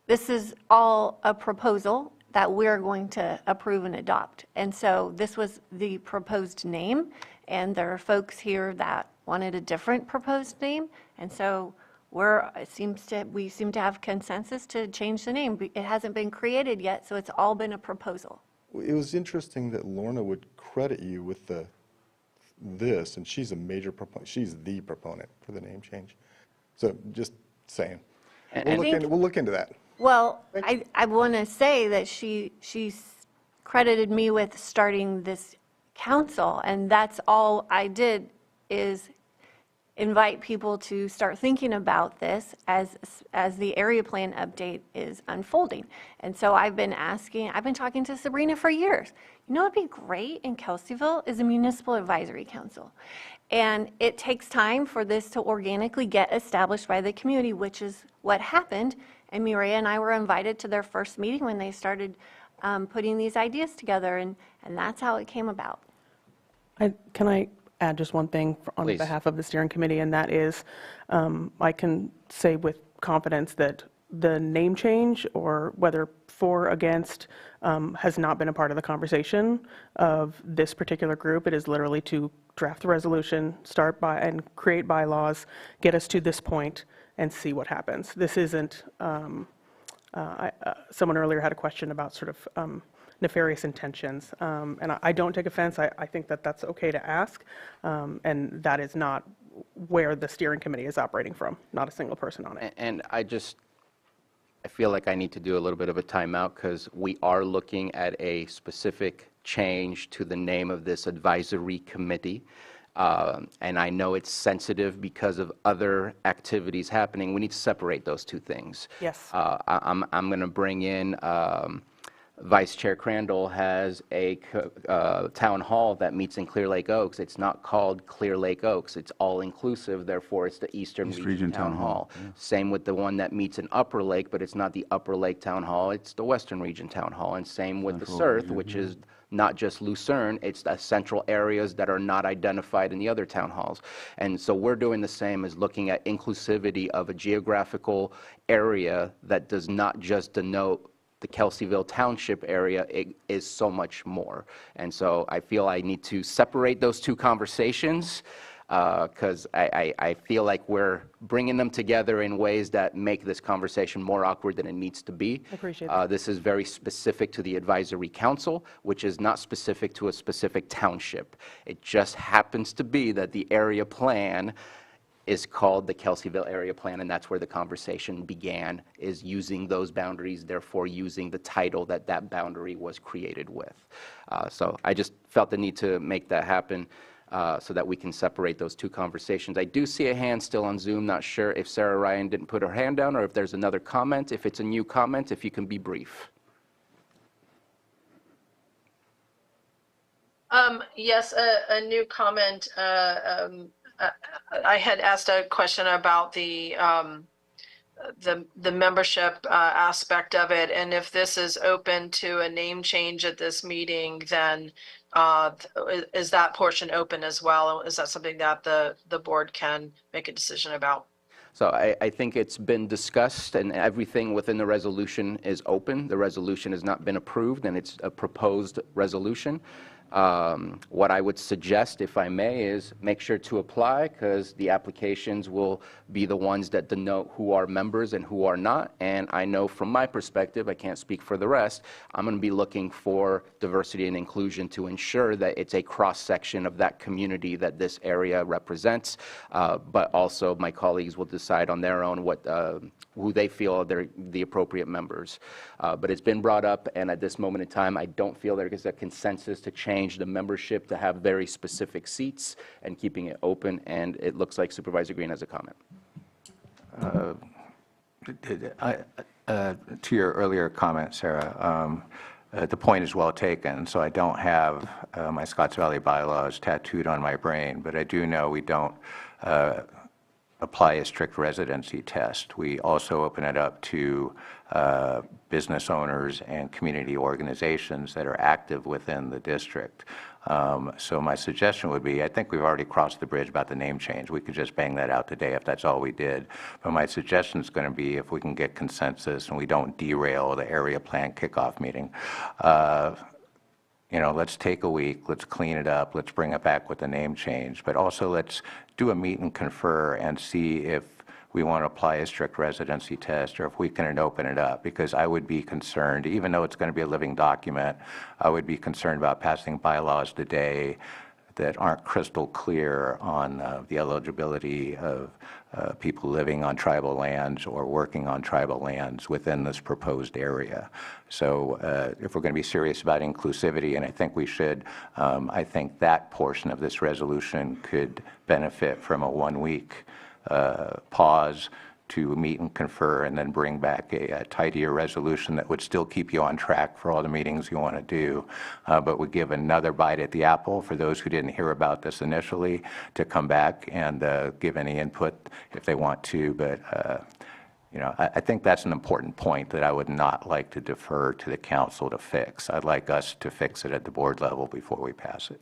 this is all a proposal that we're going to approve and adopt. And so this was the proposed name, and there are folks here that wanted a different proposed name. And so we seem to have consensus to change the name. It hasn't been created yet, so it's all been a proposal. It was interesting that Lorna would credit you with this, and she's a major proponent, she's the proponent for the name change. So just saying. We'll look into that. Well, I want to say that she's credited me with starting this council, and that's all I did is invite people to start thinking about this as the area plan update is unfolding. And so I've been talking to Sabrina for years. You know what'd be great in Kelseyville is a municipal advisory council. And it takes time for this to organically get established by the community, which is what happened. And Mireya and I were invited to their first meeting when they started putting these ideas together, and that's how it came about. Can I add just one thing on Please. behalf of the steering committee, and that is, I can say with confidence that the name change, or whether for or against, has not been a part of the conversation of this particular group. It is literally to draft the resolution, and create bylaws, get us to this point, and see what happens. This isn't, someone earlier had a question about sort of nefarious intentions, and I don't take offense. I think that that's okay to ask, and that is not where the steering committee is operating from, not a single person on it. And I feel like I need to do a little bit of a timeout because we are looking at a specific change to the name of this advisory committee. And I know it's sensitive because of other activities happening. We need to separate those two things. Yes. I'm going to bring in Vice Chair Crandall has a town hall that meets in Clear Lake Oaks. It's not called Clear Lake Oaks. It's all-inclusive, therefore it's the East Region Town Hall. Yeah. Same with the one that meets in Upper Lake, but it's not the Upper Lake Town Hall, it's the Western Region Town Hall. And same with the CERT, which is not just Lucerne, it's the central areas that are not identified in the other town halls. And so we're doing the same as looking at inclusivity of a geographical area that does not just denote the Kelseyville Township area. It is so much more. And so I feel I need to separate those two conversations because I feel like we're bringing them together in ways that make this conversation more awkward than it needs to be. I appreciate that. This is very specific to the advisory council, which is not specific to a specific township. It just happens to be that the area plan is called the Kelseyville Area Plan, and that's where the conversation began, is using those boundaries, therefore using the title that that boundary was created with. So I just felt the need to make that happen so that we can separate those two conversations. I do see a hand still on Zoom. Not sure if Sarah Ryan didn't put her hand down or if there's another comment. If it's a new comment, if you can be brief. Yes, a new comment. I had asked a question about the membership aspect of it, and if this is open to a name change at this meeting, then is that portion open as well? Is that something that the board can make a decision about? So I think it's been discussed, and everything within the resolution is open. The resolution has not been approved, and it's a proposed resolution. What I would suggest, if I may, is make sure to apply, because the applications will be the ones that denote who are members and who are not. And I know from my perspective, I can't speak for the rest, I'm going to be looking for diversity and inclusion to ensure that it's a cross-section of that community that this area represents. But also my colleagues will decide on their own who they feel are the appropriate members. But it's been brought up, and at this moment in time, I don't feel there is a consensus to change the membership to have very specific seats and keeping it open. And it looks like Supervisor Green has a comment. To your earlier comment, Sarah, the point is well taken. So I don't have my Scotts Valley bylaws tattooed on my brain, but I do know we don't apply a strict residency test. We also open it up to business owners and community organizations that are active within the district. So my suggestion would be, I think we've already crossed the bridge about the name change. We could just bang that out today if that's all we did. But my suggestion is going to be, if we can get consensus and we don't derail the area plan kickoff meeting, let's take a week, let's clean it up, let's bring it back with a name change, but also let's do a meet and confer and see if we want to apply a strict residency test or if we can open it up, because I would be concerned, even though it's going to be a living document, I would be concerned about passing bylaws today that aren't crystal clear on the eligibility of people living on tribal lands or working on tribal lands within this proposed area. So if we're going to be serious about inclusivity, and I think we should, I think that portion of this resolution could benefit from a one-week pause to meet and confer and then bring back a tidier resolution that would still keep you on track for all the meetings you want to do, but would give another bite at the apple for those who didn't hear about this initially to come back and give any input if they want to. But you know, I think that's an important point that I would not like to defer to the council to fix. I'd like us to fix it at the board level before we pass it.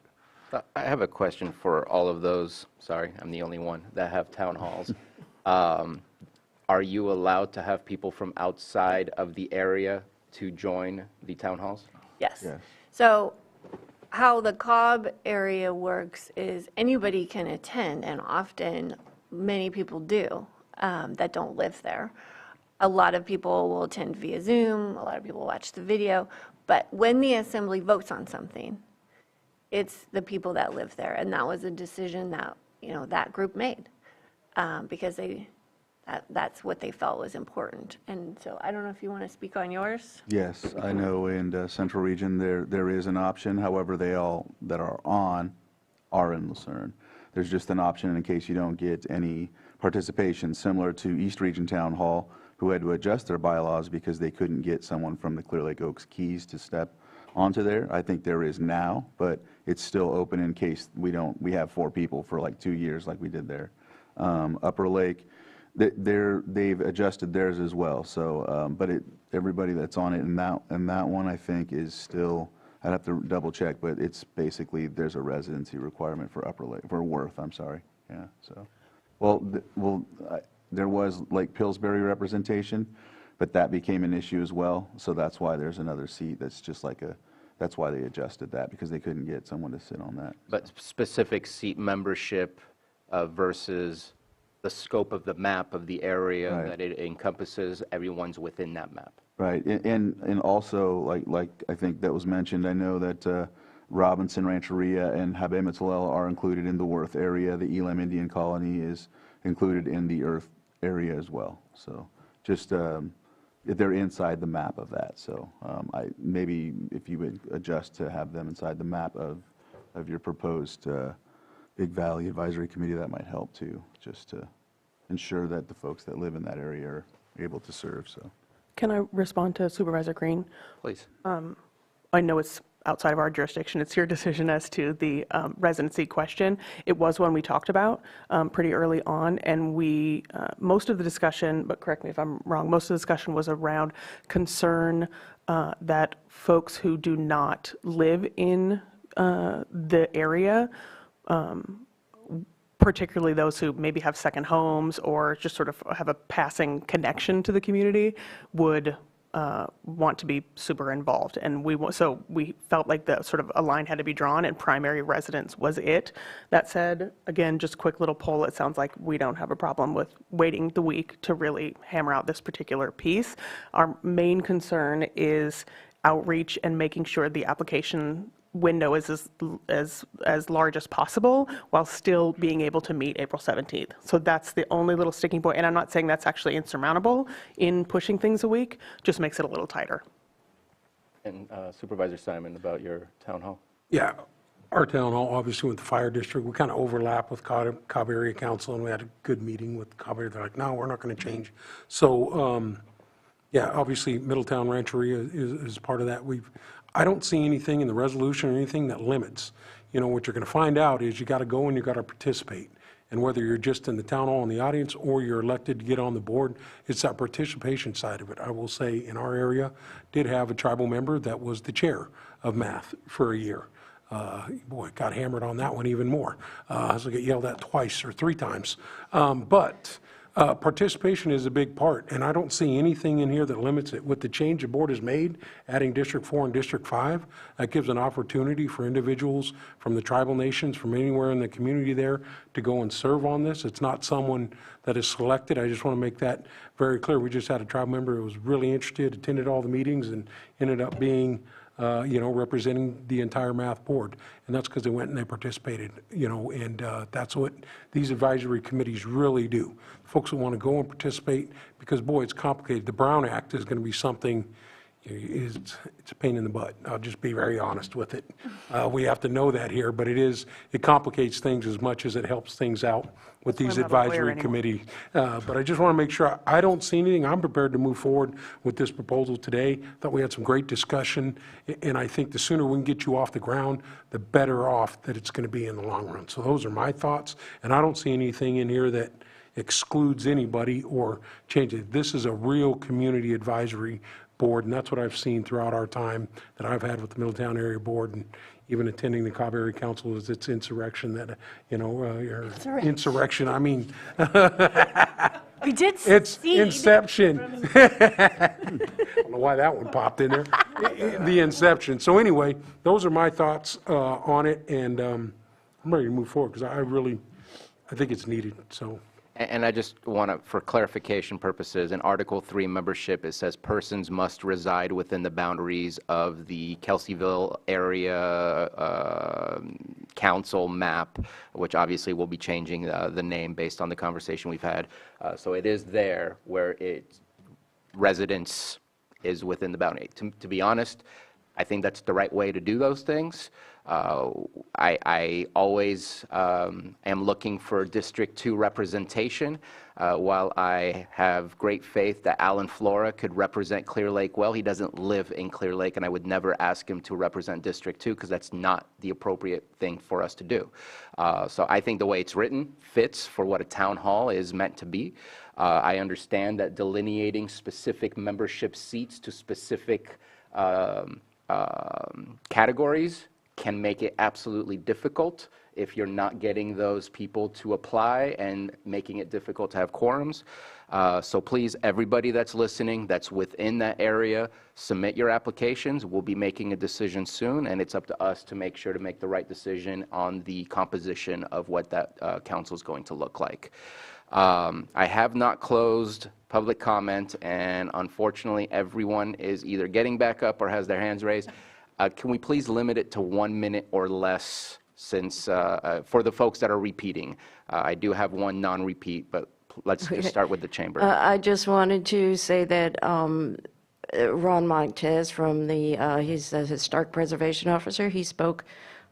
I have a question for all of those, sorry, I'm the only one, that have town halls. Are you allowed to have people from outside of the area to join the town halls? Yes. So how the Cobb area works is anybody can attend, and often many people do that don't live there. A lot of people will attend via Zoom, a lot of people watch the video, but when the assembly votes on something, it's the people that live there, and that was a decision that, you know, that group made because that's what they felt was important. And so I don't know if you want to speak on yours? Yes, I know in Central Region there is an option. However, they all that are on are in Lucerne. There's just an option in case you don't get any participation, similar to East Region Town Hall, who had to adjust their bylaws because they couldn't get someone from the Clear Lake Oaks Keys to step onto there. I think there is now, but it's still open in case we have 4 people for like 2 years like we did there. Upper Lake, they've adjusted theirs as well. So, but everybody that's on it in that one, I think, is still. I'd have to double check, but it's basically there's a residency requirement for Upper Lake, for Worth. I'm sorry. Yeah. So, there was Lake Pillsbury representation, but that became an issue as well. So that's why there's another seat that's just like a. That's why they adjusted that, because they couldn't get someone to sit on that. But specific seat membership versus the scope of the map of the area Right. that it encompasses, everyone's within that map. Right, and also, like I think that was mentioned, I know that Robinson Rancheria and Habe Mitzalel are included in the Worth area. The Elam Indian Colony is included in the Earth area as well. So just, they're inside the map of that. So maybe if you would adjust to have them inside the map of your proposed Big Valley Advisory Committee, that might help too, just to ensure that the folks that live in that area are able to serve. So. Can I respond to Supervisor Green? Please. I know it's outside of our jurisdiction. It's your decision as to the residency question. It was one we talked about pretty early on, and we, most of the discussion, but correct me if I'm wrong, most of the discussion was around concern that folks who do not live in the area, particularly those who maybe have second homes or just sort of have a passing connection to the community, would want to be super involved. And so we felt like the sort of a line had to be drawn, and primary residence was it. That said, again, just a quick little poll, it sounds like we don't have a problem with waiting the week to really hammer out this particular piece. Our main concern is outreach and making sure the application window is as large as possible while still being able to meet April 17th. So that's the only little sticking point. And I'm not saying that's actually insurmountable in pushing things a week, just makes it a little tighter. And Supervisor Simon, about your town hall? Yeah, our town hall, obviously with the fire district, we kind of overlap with Cobb Area Council, and we had a good meeting with Cobb Area. They're like, no, we're not going to change. So, yeah, obviously Middletown Rancheria is part of that. I don't see anything in the resolution or anything that limits. You know, what you're going to find out is you got to go and you got to participate. And whether you're just in the town hall in the audience or you're elected to get on the board, it's that participation side of it. I will say in our area, did have a tribal member that was the chair of math for a year. Boy, got hammered on that one even more. I was get yelled at twice or 3 times. But participation is a big part, and I don't see anything in here that limits it. With the change the board has made, adding District 4 and District 5, that gives an opportunity for individuals from the tribal nations, from anywhere in the community there, to go and serve on this. It's not someone that is selected. I just want to make that very clear. We just had a tribal member who was really interested, attended all the meetings, and ended up being representing the entire math board. And that's because they went and they participated, and that's what these advisory committees really do. Folks that want to go and participate, because boy, it's complicated. The Brown Act is going to be something, it's a pain in the butt. I'll just be very honest with it. We have to know that here, but it complicates things as much as it helps things out with these advisory committees. But I just want to make sure, I don't see anything. I'm prepared to move forward with this proposal today. Thought we had some great discussion, and I think the sooner we can get you off the ground, the better off that it's going to be in the long run. So those are my thoughts, and I don't see anything in here that excludes anybody or changes. This is a real community advisory board, and that's what I've seen throughout our time that I've had with the Middletown Area Board, and even attending the Cobb Area Council is its insurrection that, insurrection, I mean. We did It's succeed. Inception. I don't know why that one popped in there. The Inception. So anyway, those are my thoughts on it, and I'm ready to move forward because I think it's needed, so. And I just want to, for clarification purposes, in Article 3 membership, it says persons must reside within the boundaries of the Kelseyville area council map, which obviously will be changing the name based on the conversation we've had. So it is there where residence is within the boundary. To be honest, I think that's the right way to do those things. I always am looking for District 2 representation. While I have great faith that Alan Flora could represent Clear Lake well, he doesn't live in Clear Lake, and I would never ask him to represent District 2 because that's not the appropriate thing for us to do. So I think the way it's written fits for what a town hall is meant to be. I understand that delineating specific membership seats to specific categories can make it absolutely difficult if you're not getting those people to apply and making it difficult to have quorums. So please, everybody that's listening, that's within that area, submit your applications. We'll be making a decision soon, and it's up to us to make sure to make the right decision on the composition of what that council is going to look like. I have not closed public comment, and unfortunately, everyone is either getting back up or has their hands raised. Can we please limit it to 1 minute or less, since for the folks that are repeating? I do have one non-repeat, but let's just start with the chamber. I just wanted to say that Ron Montez from he's the Historic Preservation Officer, he spoke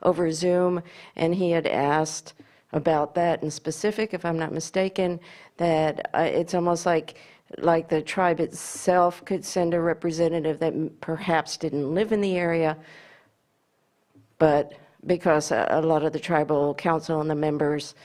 over Zoom, and he had asked about that in specific, if I'm not mistaken, that it's almost like the tribe itself could send a representative that perhaps didn't live in the area, but because a lot of the tribal council and the members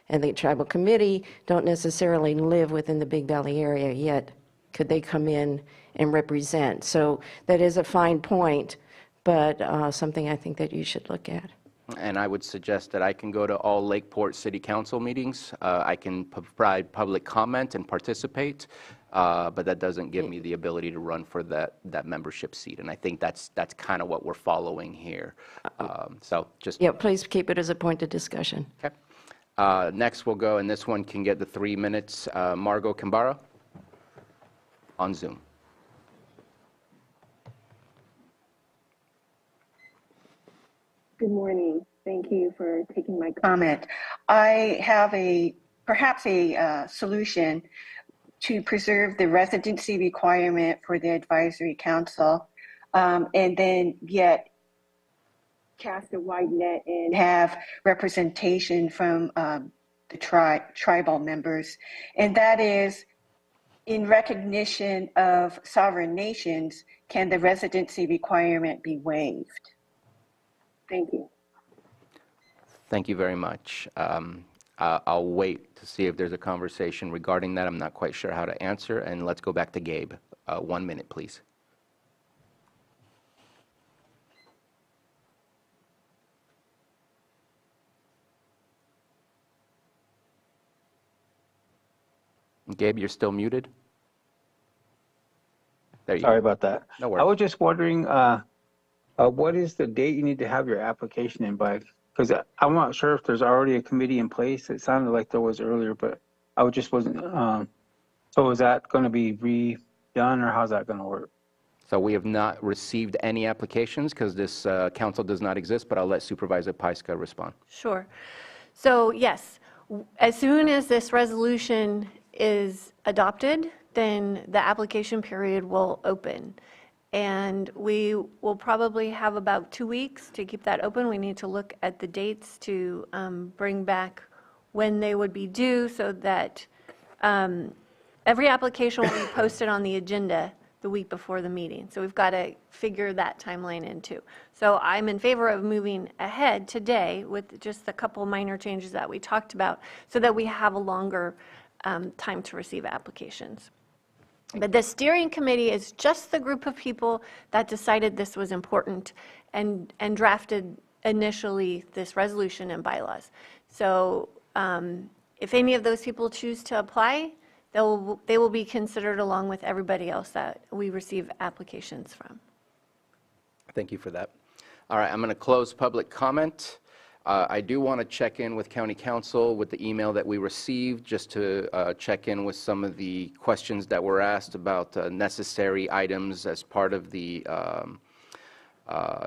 and the tribal committee don't necessarily live within the Big Valley area yet, could they come in and represent? So that is a fine point, but something I think that you should look at. And I would suggest that I can go to all Lakeport City Council meetings. I can provide public comment and participate, but that doesn't give me the ability to run for that membership seat. And I think that's kind of what we're following here. So just yeah, please keep it as a point of discussion. Okay. Next, we'll go, and this one can get the 3 minutes. Margot Kimbara on Zoom. Good morning. Thank you for taking my comment. I have perhaps a solution to preserve the residency requirement for the advisory council, and then yet cast a wide net and have representation from the tribal members. And that is, in recognition of sovereign nations, can the residency requirement be waived? Thank you. Thank you very much. I'll wait to see if there's a conversation regarding that. I'm not quite sure how to answer, and let's go back to Gabe. 1 minute, please. Gabe, you're still muted? There you go. Sorry about that. No worries. I was just wondering, what is the date you need to have your application in by? Because I'm not sure if there's already a committee in place. It sounded like there was earlier, but I just wasn't. So is that going to be redone, or how's that going to work? So we have not received any applications because this council does not exist, but I'll let Supervisor Pyska respond. Sure. So yes, as soon as this resolution is adopted, then the application period will open. And we will probably have about 2 weeks to keep that open. We need to look at the dates to bring back when they would be due so that every application will be posted on the agenda the week before the meeting. So we've got to figure that timeline in too. So I'm in favor of moving ahead today with just a couple minor changes that we talked about so that we have a longer time to receive applications. But the steering committee is just the group of people that decided this was important and drafted initially this resolution and bylaws. So if any of those people choose to apply, they will be considered along with everybody else that we receive applications from. Thank you for that. All right, I'm going to close public comment. I do want to check in with County Council with the email that we received, just to check in with some of the questions that were asked about necessary items as part of the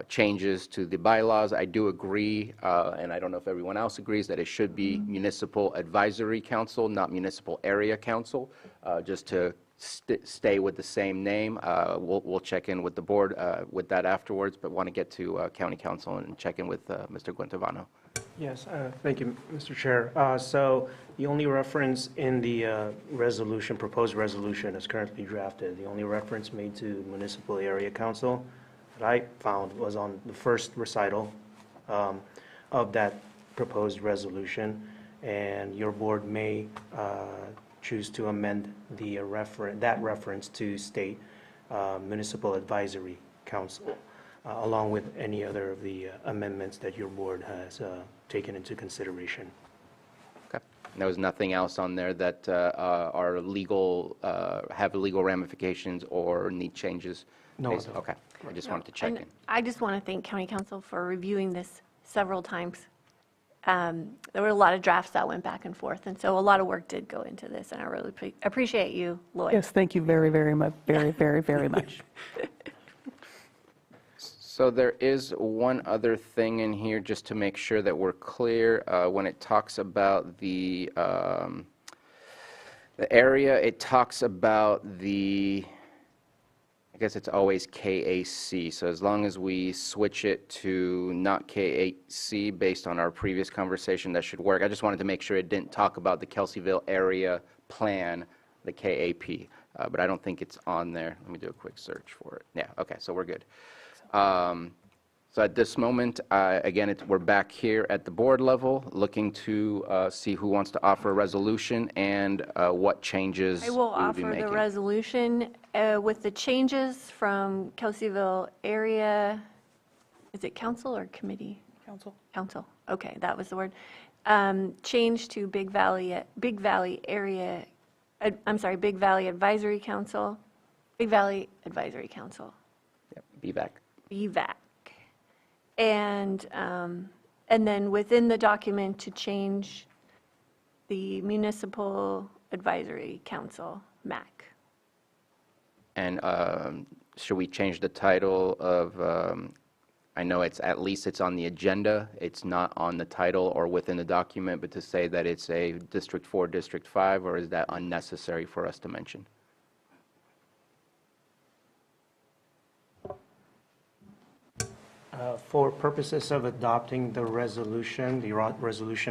changes to the bylaws. I do agree, and I don't know if everyone else agrees, that it should be Municipal Advisory Council, not Municipal Area Council, just to stay with the same name. We'll check in with the board with that afterwards, but want to get to County Council and check in with Mr. Guantavano. Yes, thank you, Mr. Chair. So the only reference in the resolution, proposed resolution as currently drafted, the only reference made to Municipal Area Council that I found was on the first recital of that proposed resolution, and your board may choose to amend the that reference to state Municipal Advisory Council, along with any other of the amendments that your board has taken into consideration. Okay. There was nothing else on there that are legal, have legal ramifications or need changes? No. Okay. I just wanted to check in. I just want to thank County Council for reviewing this several times. There were a lot of drafts that went back and forth, and so a lot of work did go into this, and I really appreciate you, Lloyd. Yes, thank you very, very much, very much. So there is one other thing in here, just to make sure that we're clear. When it talks about the area, it talks about the, I guess it's always KAC. So as long as we switch it to not KAC based on our previous conversation, that should work. I just wanted to make sure it didn't talk about the Kelseyville area plan, the KAP, but I don't think it's on there. Let me do a quick search for it. Yeah, okay, so we're good. So at this moment, again, we're back here at the board level, looking to see who wants to offer a resolution and what changes I will we would be offer making. the resolution with the changes from Kelseyville area, is it council or committee? Council. Council, okay, that was the word. Change to Big Valley area, I'm sorry, Big Valley Advisory Council, Big Valley Advisory Council. Yep, BVAC. BVAC. And then within the document to change the Municipal Advisory Council, MAC. And should we change the title of, I know it's, at least it's on the agenda, it's not on the title or within the document, but to say that it's a District 4, District 5, or is that unnecessary for us to mention? For purposes of adopting the resolution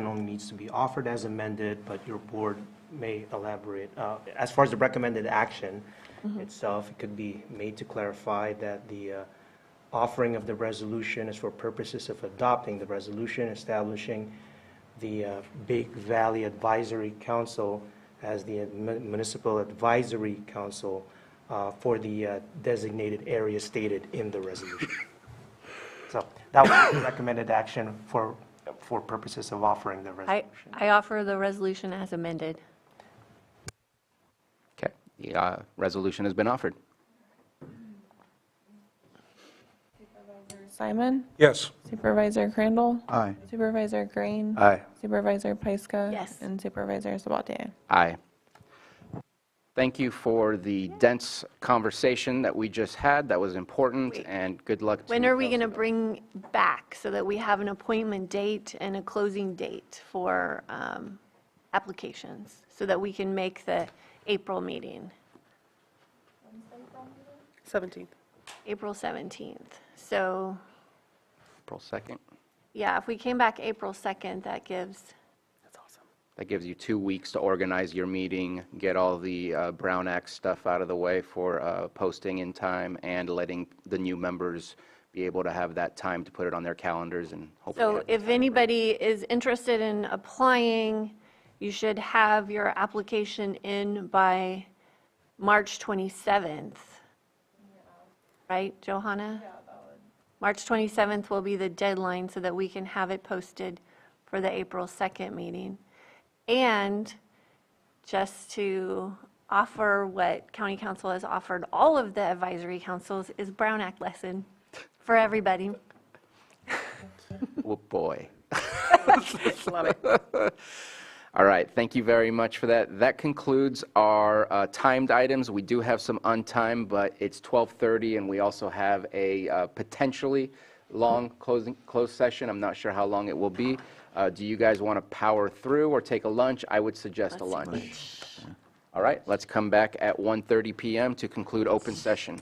only needs to be offered as amended, but your board may elaborate. As far as the recommended action itself, it could be made to clarify that the offering of the resolution is for purposes of adopting the resolution establishing the Big Valley Advisory Council as the Municipal Advisory Council for the designated area stated in the resolution. So that would be the recommended action for purposes of offering the resolution. I offer the resolution as amended. Okay, the resolution has been offered. Supervisor Simon? Yes. Supervisor Crandall? Aye. Supervisor Green? Aye. Supervisor Pyska? Yes. And Supervisor Sabatier? Aye. Thank you for the dense conversation that we just had. That was important, and good luck to When you, are we going to Kelsey. bring back so that we have an appointment date and a closing date for applications so that we can make the April meeting? 17th. April 17th. So, April 2nd. yeah, if we came back April 2nd, that gives, That gives you 2 weeks to organize your meeting, get all the Brown Act stuff out of the way for posting in time, and letting the new members be able to have that time to put it on their calendars and hopefully. so if anybody is interested in applying, you should have your application in by March 27th. Right, Johanna? March 27th will be the deadline so that we can have it posted for the April 2nd meeting. And just to offer what County Council has offered all of the advisory councils is Brown Act lesson for everybody. Oh, boy. Love it. All right, thank you very much for that. That concludes our timed items. We do have some untimed, but it's 12:30, and we also have a potentially long closed session. I'm not sure how long it will be. Do you guys want to power through or take a lunch? I would suggest a lunch. All right, let's come back at 1:30 p.m. to conclude open session.